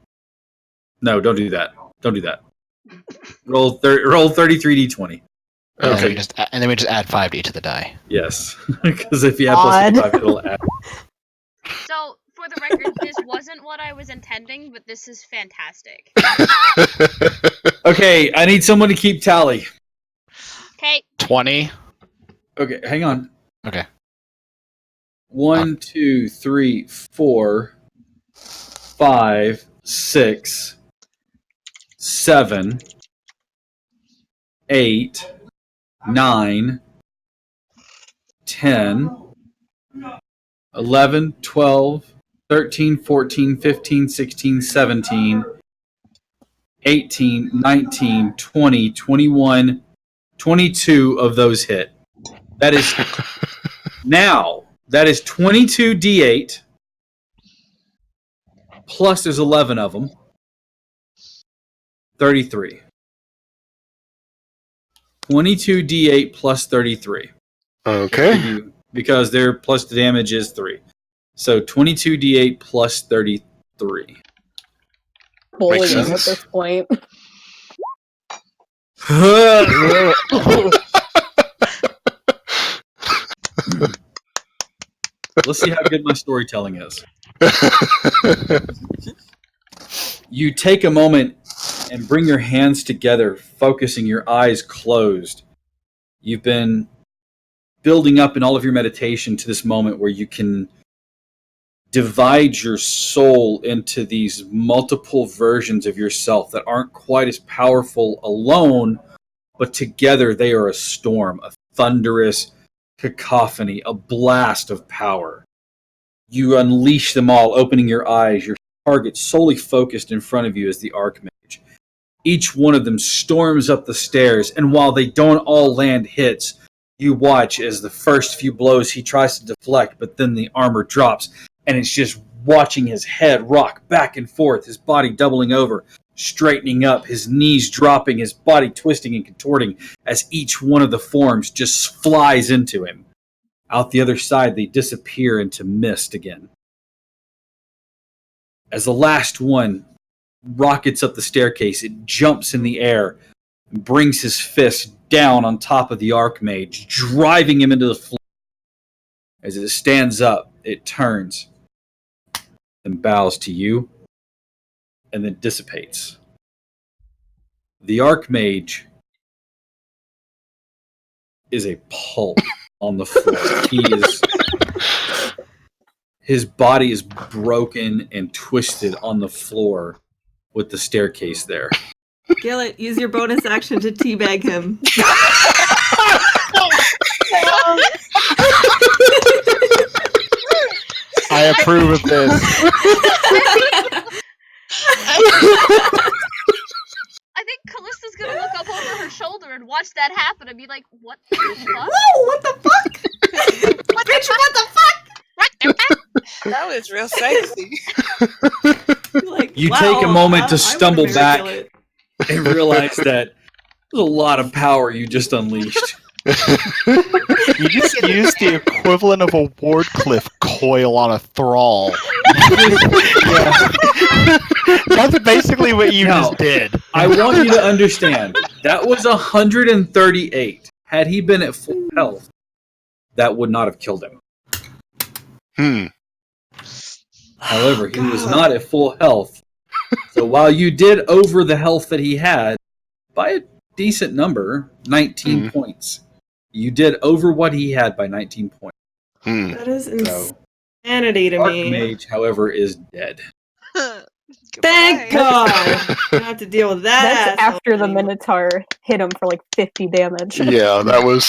No, don't do that. Don't do that. Roll 33d20. And Okay. then we just add 5 to each of the die. Yes, because if you add plus 55, it'll add. So, for the record, this wasn't what I was intending, but this is fantastic. Okay, I need someone to keep tally. Okay. 20. Okay, hang on. Okay. 1, 2, 3, 4, 5, 6, 7, 8, 9, 10, 11, 12, 13, 14, 15, 16, 17, 18, 19, 20, 21, 22 of those hit. That is now, that is 22 d8 plus there's 11 of them. 33. 22 d8 plus 33. Okay. Because their plus the damage is 3. So 22 d8 plus 33. Bullying sense. at this point. Let's see how good my storytelling is. You take a moment and bring your hands together, focusing, your eyes closed. You've been building up in all of your meditation to this moment where you can divide your soul into these multiple versions of yourself that aren't quite as powerful alone, but together they are a storm, a thunderous cacophony, a blast of power. You unleash them all, opening your eyes, your target solely focused in front of you as the Archmage. Each one of them storms up the stairs, and while they don't all land hits, you watch as the first few blows he tries to deflect, but then the armor drops, and it's just watching his head rock back and forth, his body doubling over, straightening up, his knees dropping, his body twisting and contorting as each one of the forms just flies into him. Out the other side, they disappear into mist again. As the last one rockets up the staircase, it jumps in the air and brings his fist down on top of the Archmage, driving him into the floor. As it stands up, it turns and bows to you and then dissipates. The Archmage is a pulp on the floor. His body is broken and twisted on the floor with the staircase there. Gillett, use your bonus action to teabag him. I approve of this. I think Callista's gonna look up over her shoulder and watch that happen and be like, what the fuck? Whoa, what the fuck? Bitch, what the fuck? What the fuck? That was real sexy. Like, You wow, take a moment to I stumble would've married back Gillett. and realize that there's a lot of power you just unleashed. You just used the equivalent of a Wardcliffe coil on a thrall. That's basically what you No. just did. I want you to understand, that was 138. Had he been at full health, that would not have killed him. However, he was not at full health. So while you did over the health that he had by a decent number, 19 points, you did over what he had by 19 points. That is So, insanity to me. Archmage, however, is dead. Thank God! I don't have to deal with that. That's after the Minotaur hit him for like 50 damage. Yeah, that was.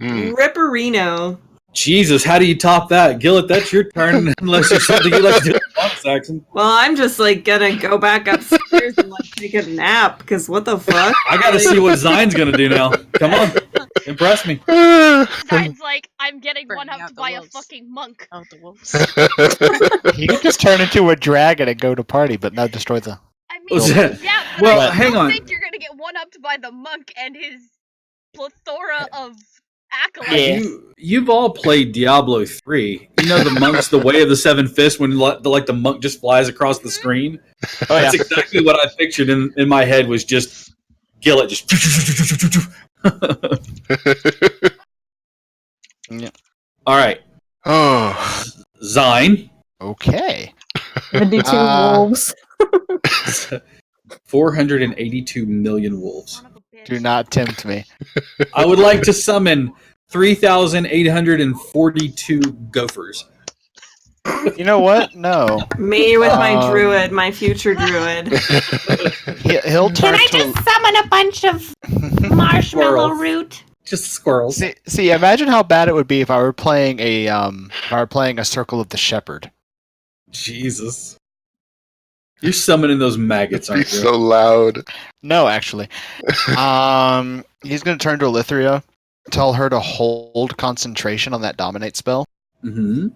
Ripperino. Jesus, how do you top that? Gillet, that's your turn, unless there's something you'd like to do with Saxon. Well, I'm just like gonna go back upstairs and like take a nap, because what the fuck? I gotta see what Zine's gonna do now. Come on, impress me. Zine's like, I'm getting one-upped by a fucking monk. Oh, the wolves. He could just turn into a dragon and go to party, but not destroy the. I mean, Was that- yeah, but well, I hang don't on. think you're gonna get one-upped by the monk and his plethora of acolytes. You've all played Diablo 3. You know the monk's the way of the seven fists when the monk just flies across the screen. Oh, That's yeah. exactly what I pictured in my head was just Gillet just. Yeah. All right, Oh, Zine. Okay. 72 wolves. 482 million wolves. Son of a bitch. Do not tempt me. I would like to summon 3,842 gophers. You know what? No. Me with my Um, druid, my future druid. He'll turn to. summon a bunch of marshmallow Squirrels. root? Just squirrels. See, imagine how bad it would be if I were playing a Circle of the Shepherd. Jesus. You're summoning those maggots, aren't you? so loud. No, actually. He's gonna turn to Elithria, tell her to hold concentration on that dominate spell. Mm-hmm.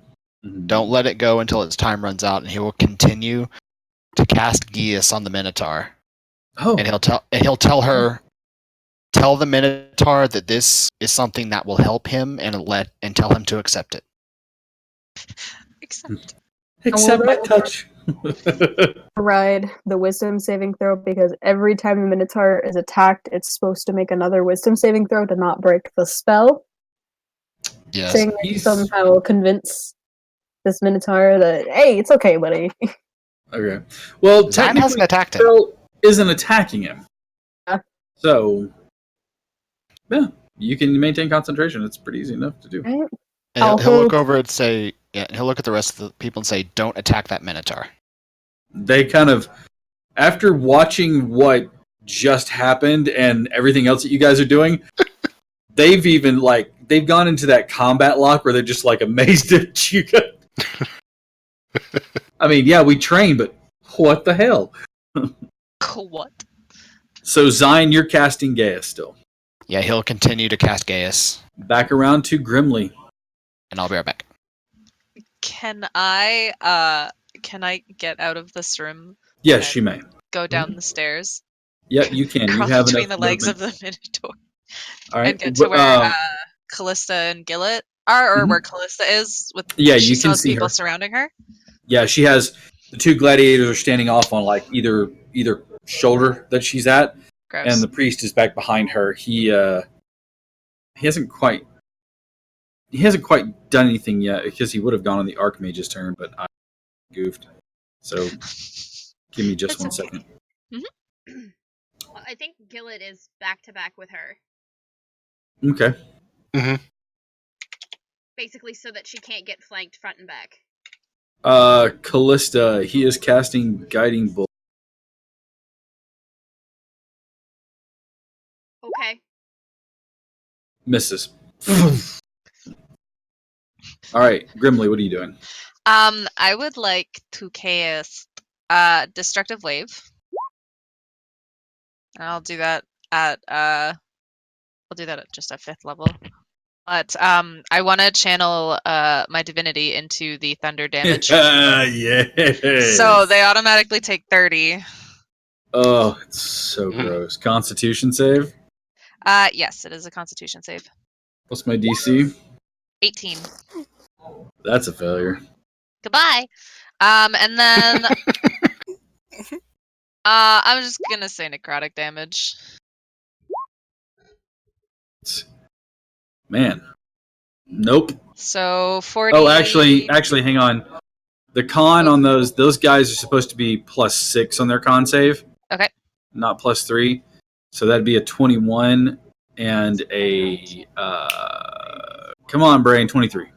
Don't let it go until its time runs out, and he will continue to cast Geas on the Minotaur. Oh. And he'll tell her, tell the Minotaur that this is something that will help him, and tell him to accept it. Accept my touch. Ride the wisdom saving throw because every time the Minotaur is attacked, it's supposed to make another wisdom saving throw to not break the spell. Yes. Saying that somehow convince this Minotaur that, hey, it's okay, buddy. Okay. Well, Zine technically, hasn't attacked him. Pearl isn't attacking him. Yeah. So, yeah, you can maintain concentration. It's pretty easy enough to do. Right? And he'll look over and say, he'll look at the rest of the people and say, don't attack that Minotaur. They kind of, after watching what just happened and everything else that you guys are doing, they've gone into that combat lock where they're just like amazed at you guys. I mean, yeah, we train, but what the hell? What? So, Zine, you're casting Gaius still. Yeah, he'll continue to cast Gaius. Back around to Grimly. And I'll be right back. Can I get out of this room? Yes, she may. Go down the stairs. Yep, you can. You Cross have between enough the legs movement. of the Minotaur. All right. And get to where Callista and Gillet are, or where Callista is. With Yeah, she you still can has see people her. surrounding her. Yeah, she has the two gladiators are standing off on like either shoulder that she's at, Gross. and the priest is back behind her. He hasn't quite done anything yet because he would have gone on the Archmage's turn, but I goofed. So give me just That's 1 okay. second. I think Gillet is back to back with her, Okay. basically so that she can't get flanked front and back. Callista, he is casting Guiding Bolt. Okay. Misses. All right, Grimly, what are you doing? I would like to cast Destructive Wave. And I'll do that at just at 5th level. But I want to channel my divinity into the thunder damage. Yes. So they automatically take 30. Oh, it's so gross. Constitution save. Yes, it is a Constitution save. What's my DC? 18. That's a failure. Goodbye. And then I'm just gonna say necrotic damage. Man. Nope. So 40. Oh, actually, hang on. The con on those guys are supposed to be +6 on their con save. Okay. Not +3. So that'd be a 21 and a come on, brain, 23.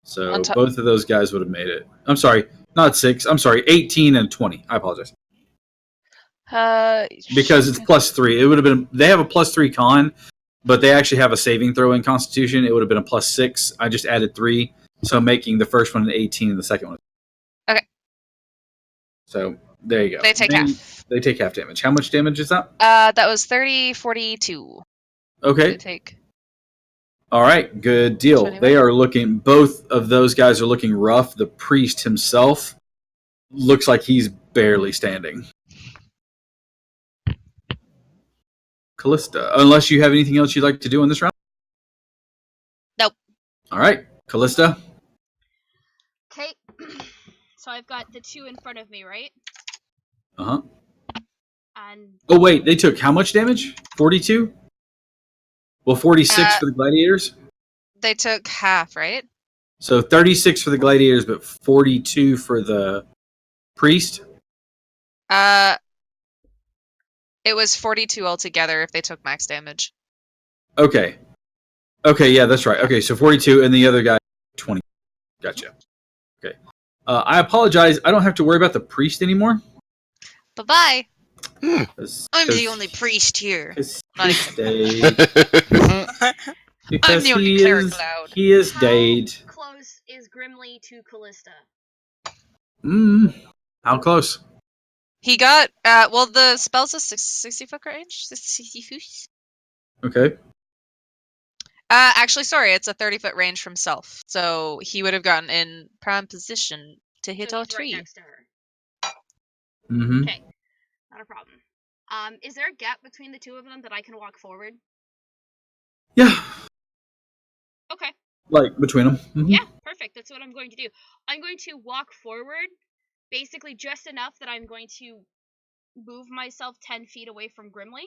So both of those guys would have made it. I'm sorry, not 6. I'm sorry, 18 and 20. I apologize. Because it's +3. It would have been. They have a +3 con, but they actually have a saving throw in Constitution. It would have been a +6. I just added 3, so making the first one an 18 and the second one. Okay. So there you go. They take half. They take half damage. How much damage is that? That was 30, 42. Okay. They take. All right, good deal. 21. They are looking. Both of those guys are looking rough. The priest himself looks like he's barely standing. Callista, unless you have anything else you'd like to do in this round? Nope. All right, Callista. Okay. So I've got the 2 in front of me, right? Uh-huh. And Oh, wait, they took how much damage? 42? Well, 46 for the gladiators? They took half, right? So 36 for the gladiators, but 42 for the priest? It was 42 altogether if they took max damage. Okay. Okay, yeah, that's right. Okay, so 42, and the other guy, 20. Gotcha. Okay. I apologize. I don't have to worry about the priest anymore. Bye-bye. Hmm. I'm the only priest here. Not He even. stayed. Because I'm the only cleric allowed. He is how Dade. close is Grimly to Callista? How close? He got, well, the spell's a 60-foot range? 60 feet? Okay. Actually, sorry, it's a 30-foot range from self. So he would have gotten in prime position to hit So all he's three. right next to her. Mm-hmm. Okay, not a problem. Is there a gap between the two of them that I can walk forward? Yeah. Okay. Like between them. Mm-hmm. Yeah, perfect. That's what I'm going to do. I'm going to walk forward, basically just enough that I'm going to move myself 10 feet away from Grimly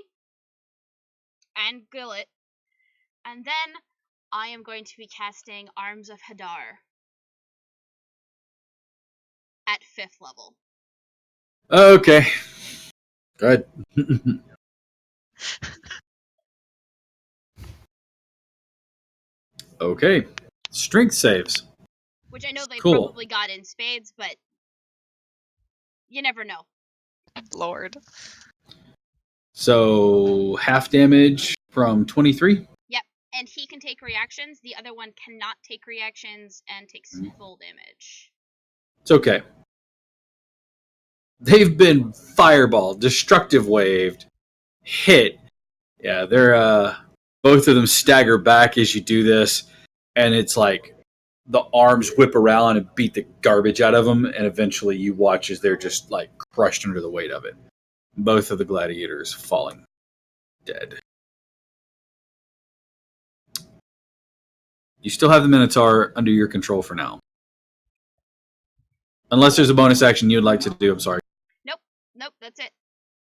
and Gillet, and then I am going to be casting Arms of Hadar at 5th level. Okay. Good. Okay. Strength saves. Which I know they Cool. probably got in spades, but you never know. Lord. So half damage from 23. Yep, and he can take reactions. The other one cannot take reactions and takes full damage. It's okay. They've been fireball, destructive waved, hit. Yeah, they're both of them stagger back as you do this, and it's like the arms whip around and beat the garbage out of them, and eventually you watch as they're just like crushed under the weight of it. Both of the gladiators falling dead. You still have the Minotaur under your control for now. Unless there's a bonus action you'd like to do, I'm sorry. Nope, that's it.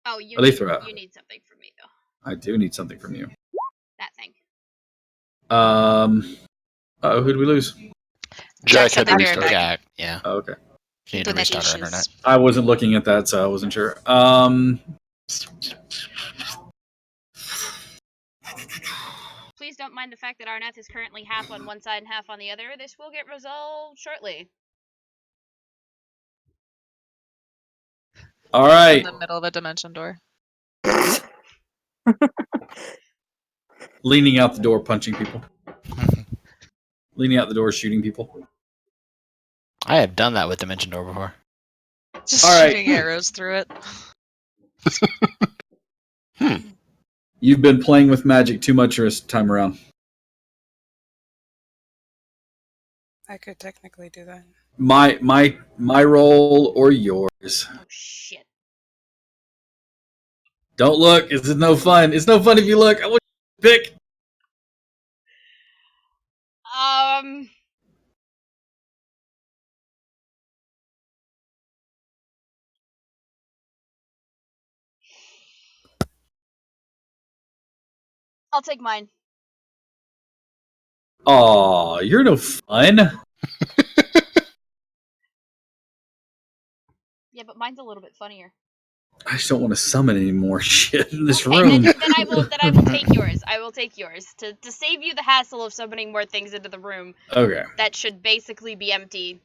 Oh, you They throw out. You need something from me, though. I do need something from you. That thing. Who'd we lose? Jack said had to they restart. were Jack, yeah. Oh, okay. She need to Internet restart her issues. internet. I wasn't looking at that, so I wasn't sure. Please don't mind the fact that Arneth is currently half on one side and half on the other. This will get resolved shortly. All right. In the middle of a dimension door. Leaning out the door, punching people. Leaning out the door, shooting people. I have done that with Dimension Door before. Just All right. shooting arrows through it. You've been playing with magic too much this time around. I could technically do that. My role or yours. Oh, shit. Don't look. It's no fun. It's no fun if you look. I want you to pick. I'll take mine. Aw, you're no fun. Yeah, but mine's a little bit funnier. I just don't want to summon any more shit in this Okay, room. then I will take yours. I will take yours to save you the hassle of summoning more things into the room. Okay. That should basically be empty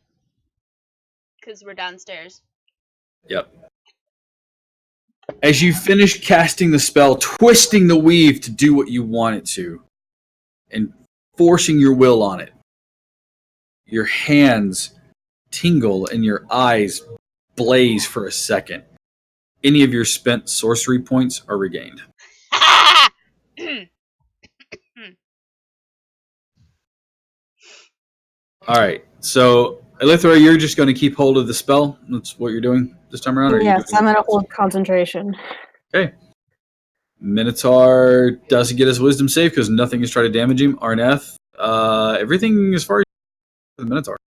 because we're downstairs. Yep. As you finish casting the spell, twisting the weave to do what you want it to, and forcing your will on it, your hands tingle and your eyes blaze for a second. Any of your spent sorcery points are regained. All right. So, Elithra, you're just going to keep hold of the spell. That's what you're doing this time around. Or are you Yes, doing I'm gonna anything else? hold concentration. Okay. Minotaur doesn't get his wisdom save because nothing is trying to damage him. Arneth, everything as far as the Minotaur.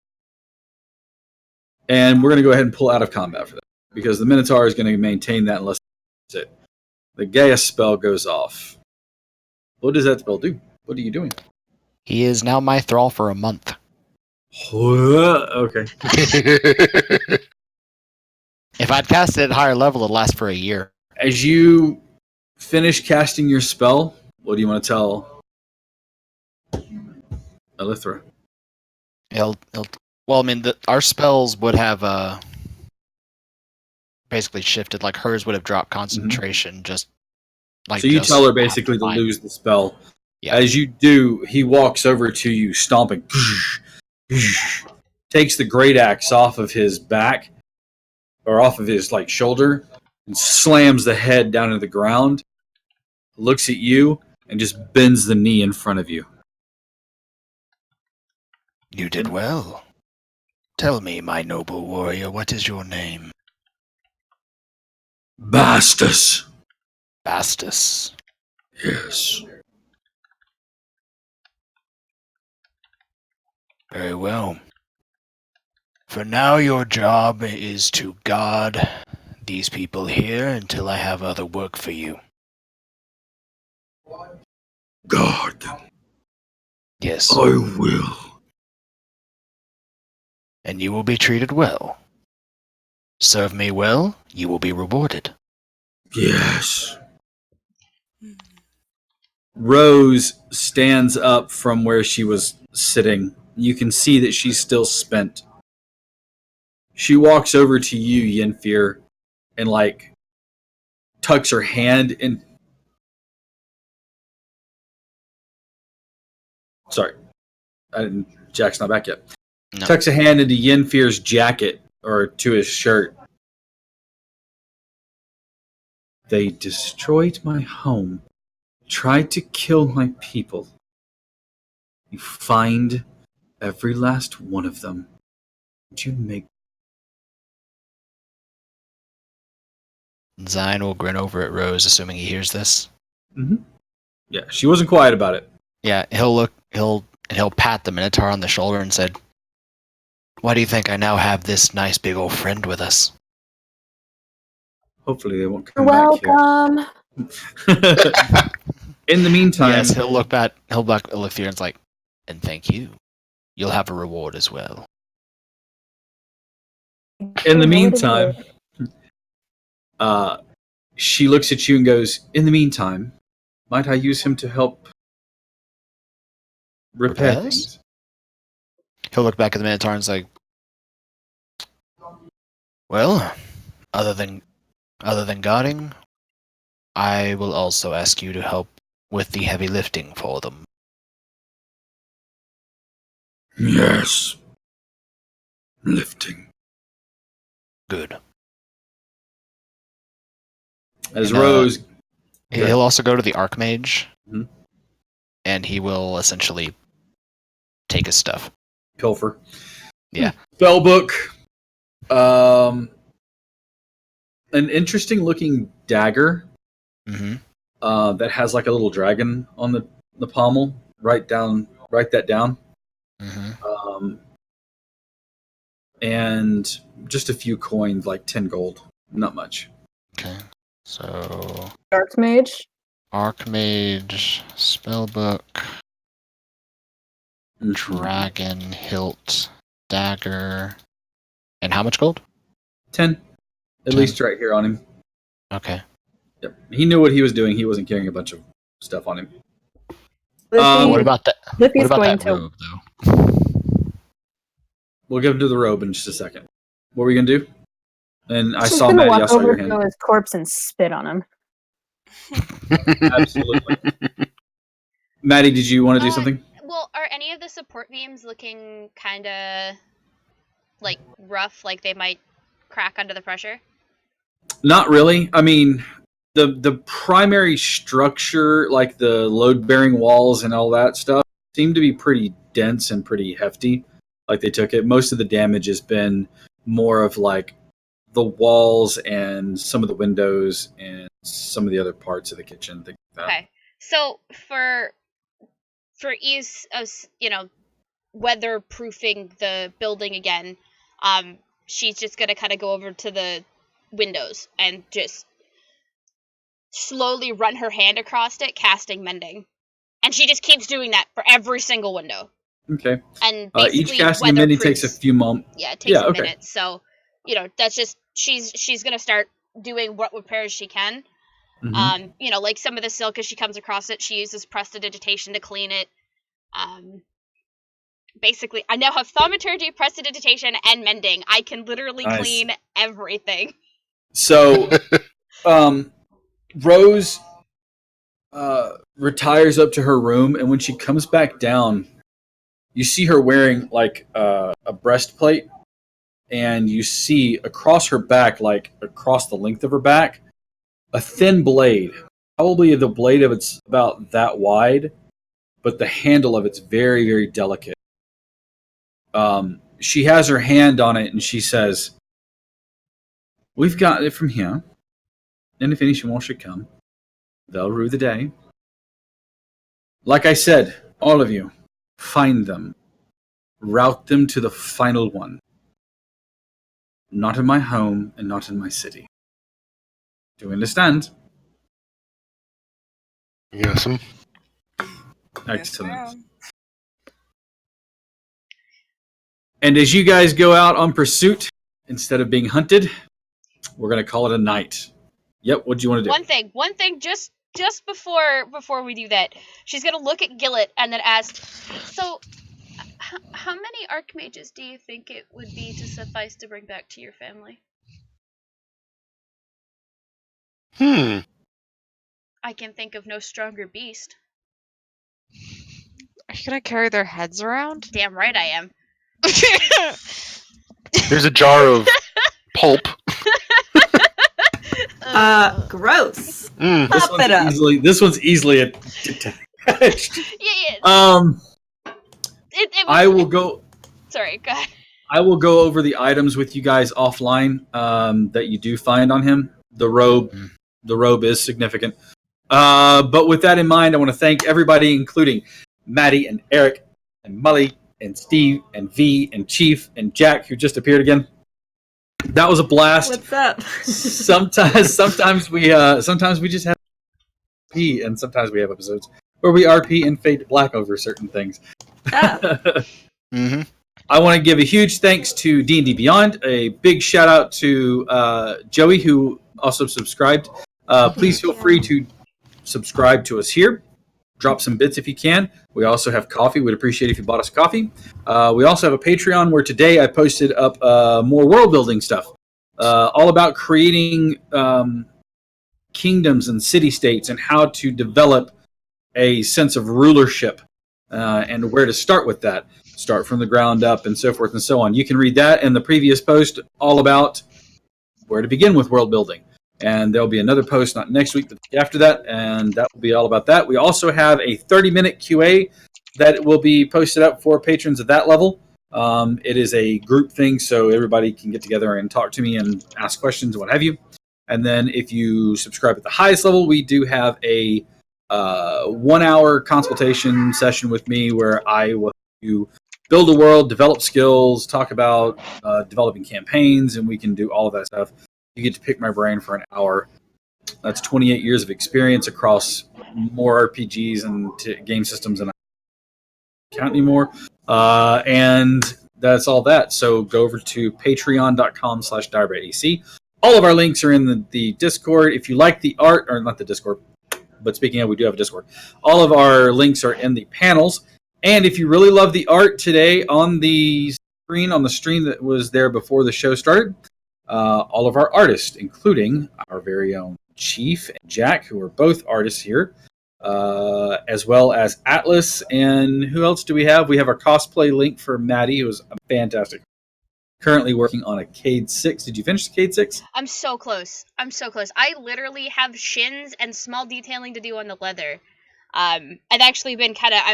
And we're going to go ahead and pull out of combat for that because the Minotaur is going to maintain that unless it's it. The Gaius spell goes off. What does that spell do? What are you doing? He is now my thrall for a month. Okay. If I'd cast it at higher level, it'd last for a year. As you finish casting your spell, what do you want to tell Elithra? Well, I mean, our spells would have basically shifted. Like hers would have dropped concentration, just like. So you just tell her half basically to mine. lose the spell. Yeah. As you do, he walks over to you, stomping, takes the great axe off of his back, or off of his shoulder, and slams the head down to the ground, looks at you, and just bends the knee in front of you. You did well. Tell me, my noble warrior, what is your name? Bastus. Bastus. Yes. Very well. For now, your job is to guard these people here until I have other work for you. Guard them. Yes. I will. And you will be treated well. Serve me well, you will be rewarded. Yes. Rose stands up from where she was sitting. You can see that she's still spent. She walks over to you, Yenfir, and tucks her hand in. Sorry, Jack's not back yet. No. Tucks a hand into Yenfir's jacket or to his shirt. They destroyed my home, tried to kill my people. You find every last one of them. Did you make? Zion will grin over at Rose, assuming he hears this. Mm-hmm. Yeah, she wasn't quiet about it. Yeah, he'll pat the Minotaur on the shoulder and said, "Why do you think I now have this nice big old friend with us?" Hopefully they won't come Welcome. back here. In the meantime, Yes, he'll look through and it's like, and thank you. You'll have a reward as well. in the meantime, she looks at you and goes, "In the meantime, might I use him to help repair Repairs? things?" He'll look back at the Minotaur and say, "Well, other than guarding, I will also ask you to help with the heavy lifting for them." Yes. Lifting. Good. As And, Rose... He'll also go to the Archmage, Mhm. and he will essentially take his stuff. Pilfer. Yeah. Spellbook. An interesting looking dagger Mm-hmm. that has a little dragon on the pommel. Write that down. Mm-hmm. And just a few coins, 10 gold. Not much. Okay. So Archmage. Archmage, spellbook, Mhm. dragon hilt, dagger, and how much gold? 10. At least right here on him. Okay. Yep. He knew what he was doing. He wasn't carrying a bunch of stuff on him. What about that? What Lippy's about going that to. robe, though? We'll give him to the robe in just a second. What were you gonna do? And I She's saw gonna Maddie. walk I saw over your to hand. his corpse and spit on him. Absolutely. Maddie, did you want to do something? Well, are any of the support beams looking kind of like rough, like they might crack under the pressure? Not really. I mean, the primary structure, like the load-bearing walls and all that stuff, seem to be pretty dense and pretty hefty. Like they took it. Most of the damage has been more of like the walls and some of the windows and some of the other parts of the kitchen. Things like that. Okay. So for ease of weatherproofing the building again, she's just gonna kind of go over to the windows and just slowly run her hand across it, casting mending. And she just keeps doing that for every single window. Okay. And Each basically casting and mending weatherproofs. takes a few moments. Yeah, it takes a okay. minute. So, that's just she's gonna start doing what repairs she can. Mm-hmm. Like some of the silk as she comes across it, she uses prestidigitation to clean it. Basically, I now have thaumaturgy, prestidigitation, and mending. I can literally Nice. clean everything. So, Rose retires up to her room, and when she comes back down, you see her wearing like a breastplate, and you see across her back, like across the length of her back, a thin blade. Probably the blade of it's about that wide, but the handle of it's very, very delicate. She has her hand on it, and she says, "We've got it from here, and if any more should come, they'll rue the day. Like I said, all of you, find them. Route them to the final one. Not in my home and not in my city. Do you understand?" Yes, Excellent. Yes, And as you guys go out on pursuit, instead of being hunted, we're going to call it a night. Yep, what do you want to do? One thing, just before we do that, she's gonna look at Gillet and then ask, "So, how many archmages do you think it would be to suffice to bring back to your family?" I can think of no stronger beast. Are you gonna carry their heads around? Damn right I am. There's a jar of pulp. Gross. Pop it up. This one's easily attached. Yeah. It was, I will go. Sorry, go ahead. I will go over the items with you guys offline that you do find on him. The robe is significant. But with that in mind, I want to thank everybody, including Maddie and Eric and Mully and Steve and V and Chief and Jack, who just appeared again. That was a blast. What's up? sometimes we just have RP, and sometimes we have episodes where we RP and fade to black over certain things. Mm-hmm. I want to give a huge thanks to D&D Beyond. A big shout out to Joey, who also subscribed. Please feel free to subscribe to us here. Drop some bits if you can. We also have coffee. We'd appreciate if you bought us coffee. We also have a Patreon where today I posted up more world building stuff. All about creating kingdoms and city-states and how to develop a sense of rulership and where to start with that. Start from the ground up and so forth and so on. You can read that in the previous post all about where to begin with world building. And there'll be another post, not next week, but after that, and that will be all about that. We also have a 30-minute QA that will be posted up for patrons at that level. It is a group thing, so everybody can get together and talk to me and ask questions and what have you. And then if you subscribe at the highest level, we do have a 1-hour consultation session with me where I will help you build a world, develop skills, talk about developing campaigns, and we can do all of that stuff. You get to pick my brain for an hour. That's 28 years of experience across more RPGs and game systems than I count anymore. And that's all that. So go over to patreon.com/direbyAC. All of our links are in the Discord. If you like the art, or not the Discord, but speaking of, we do have a Discord. All of our links are in the panels. And if you really love the art today on the screen, on the stream that was there before the show started, all of our artists, including our very own Chief and Jack, who are both artists here, as well as Atlas. And who else do we have? We have our cosplay link for Maddie, who is fantastic. Currently working on a Cade 6. Did you finish the Cade 6? I'm so close. I literally have shins and small detailing to do on the leather. I've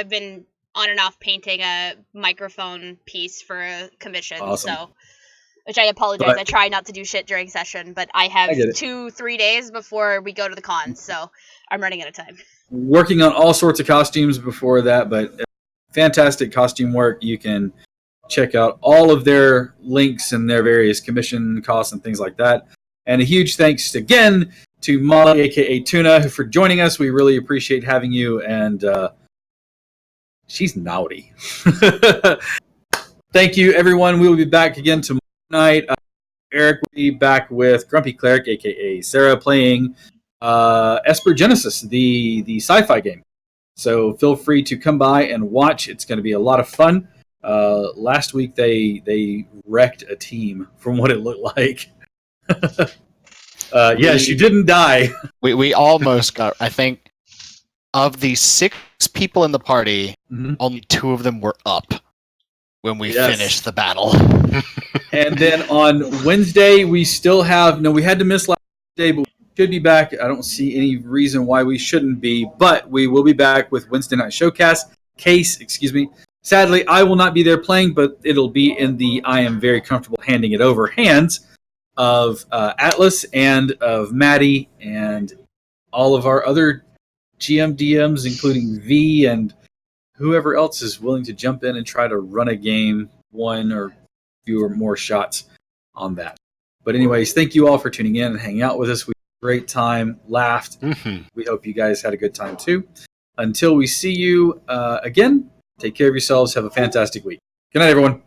been on and off painting a microphone piece for a commission. Awesome. So, which I apologize. But- I try not to do shit during session, but I have get it. 2-3 days before we go to the con, so I'm running out of time. Working on all sorts of costumes before that, but fantastic costume work. You can check out all of their links and their various commission costs and things like that. And a huge thanks again to Molly, aka Tuna, for joining us. We really appreciate having you, and she's naughty. Thank you, everyone. We will be back again tomorrow night. Eric will be back with Grumpy Cleric, aka Sarah, playing Esper Genesis, the sci-fi game. So feel free to come by and watch. It's going to be a lot of fun. Last week they wrecked a team from what it looked like. Yes, you didn't die. We almost got. I think of the 6 people in the party, only 2 of them were up when we finished the battle. And then on Wednesday we still have we had to miss last day, but we should be back. I don't see any reason why we shouldn't be, but we will be back with Wednesday Night Showcase. Sadly, I will not be there playing, but it'll be in the I am very comfortable handing it over hands of Atlas and of Maddie and all of our other GMs, including V and whoever else is willing to jump in and try to run a game, 1 or fewer more shots on that. But anyways, thank you all for tuning in and hanging out with us. We had a great time, laughed. We hope you guys had a good time too. Until we see you again, take care of yourselves. Have a fantastic week. Good night, everyone.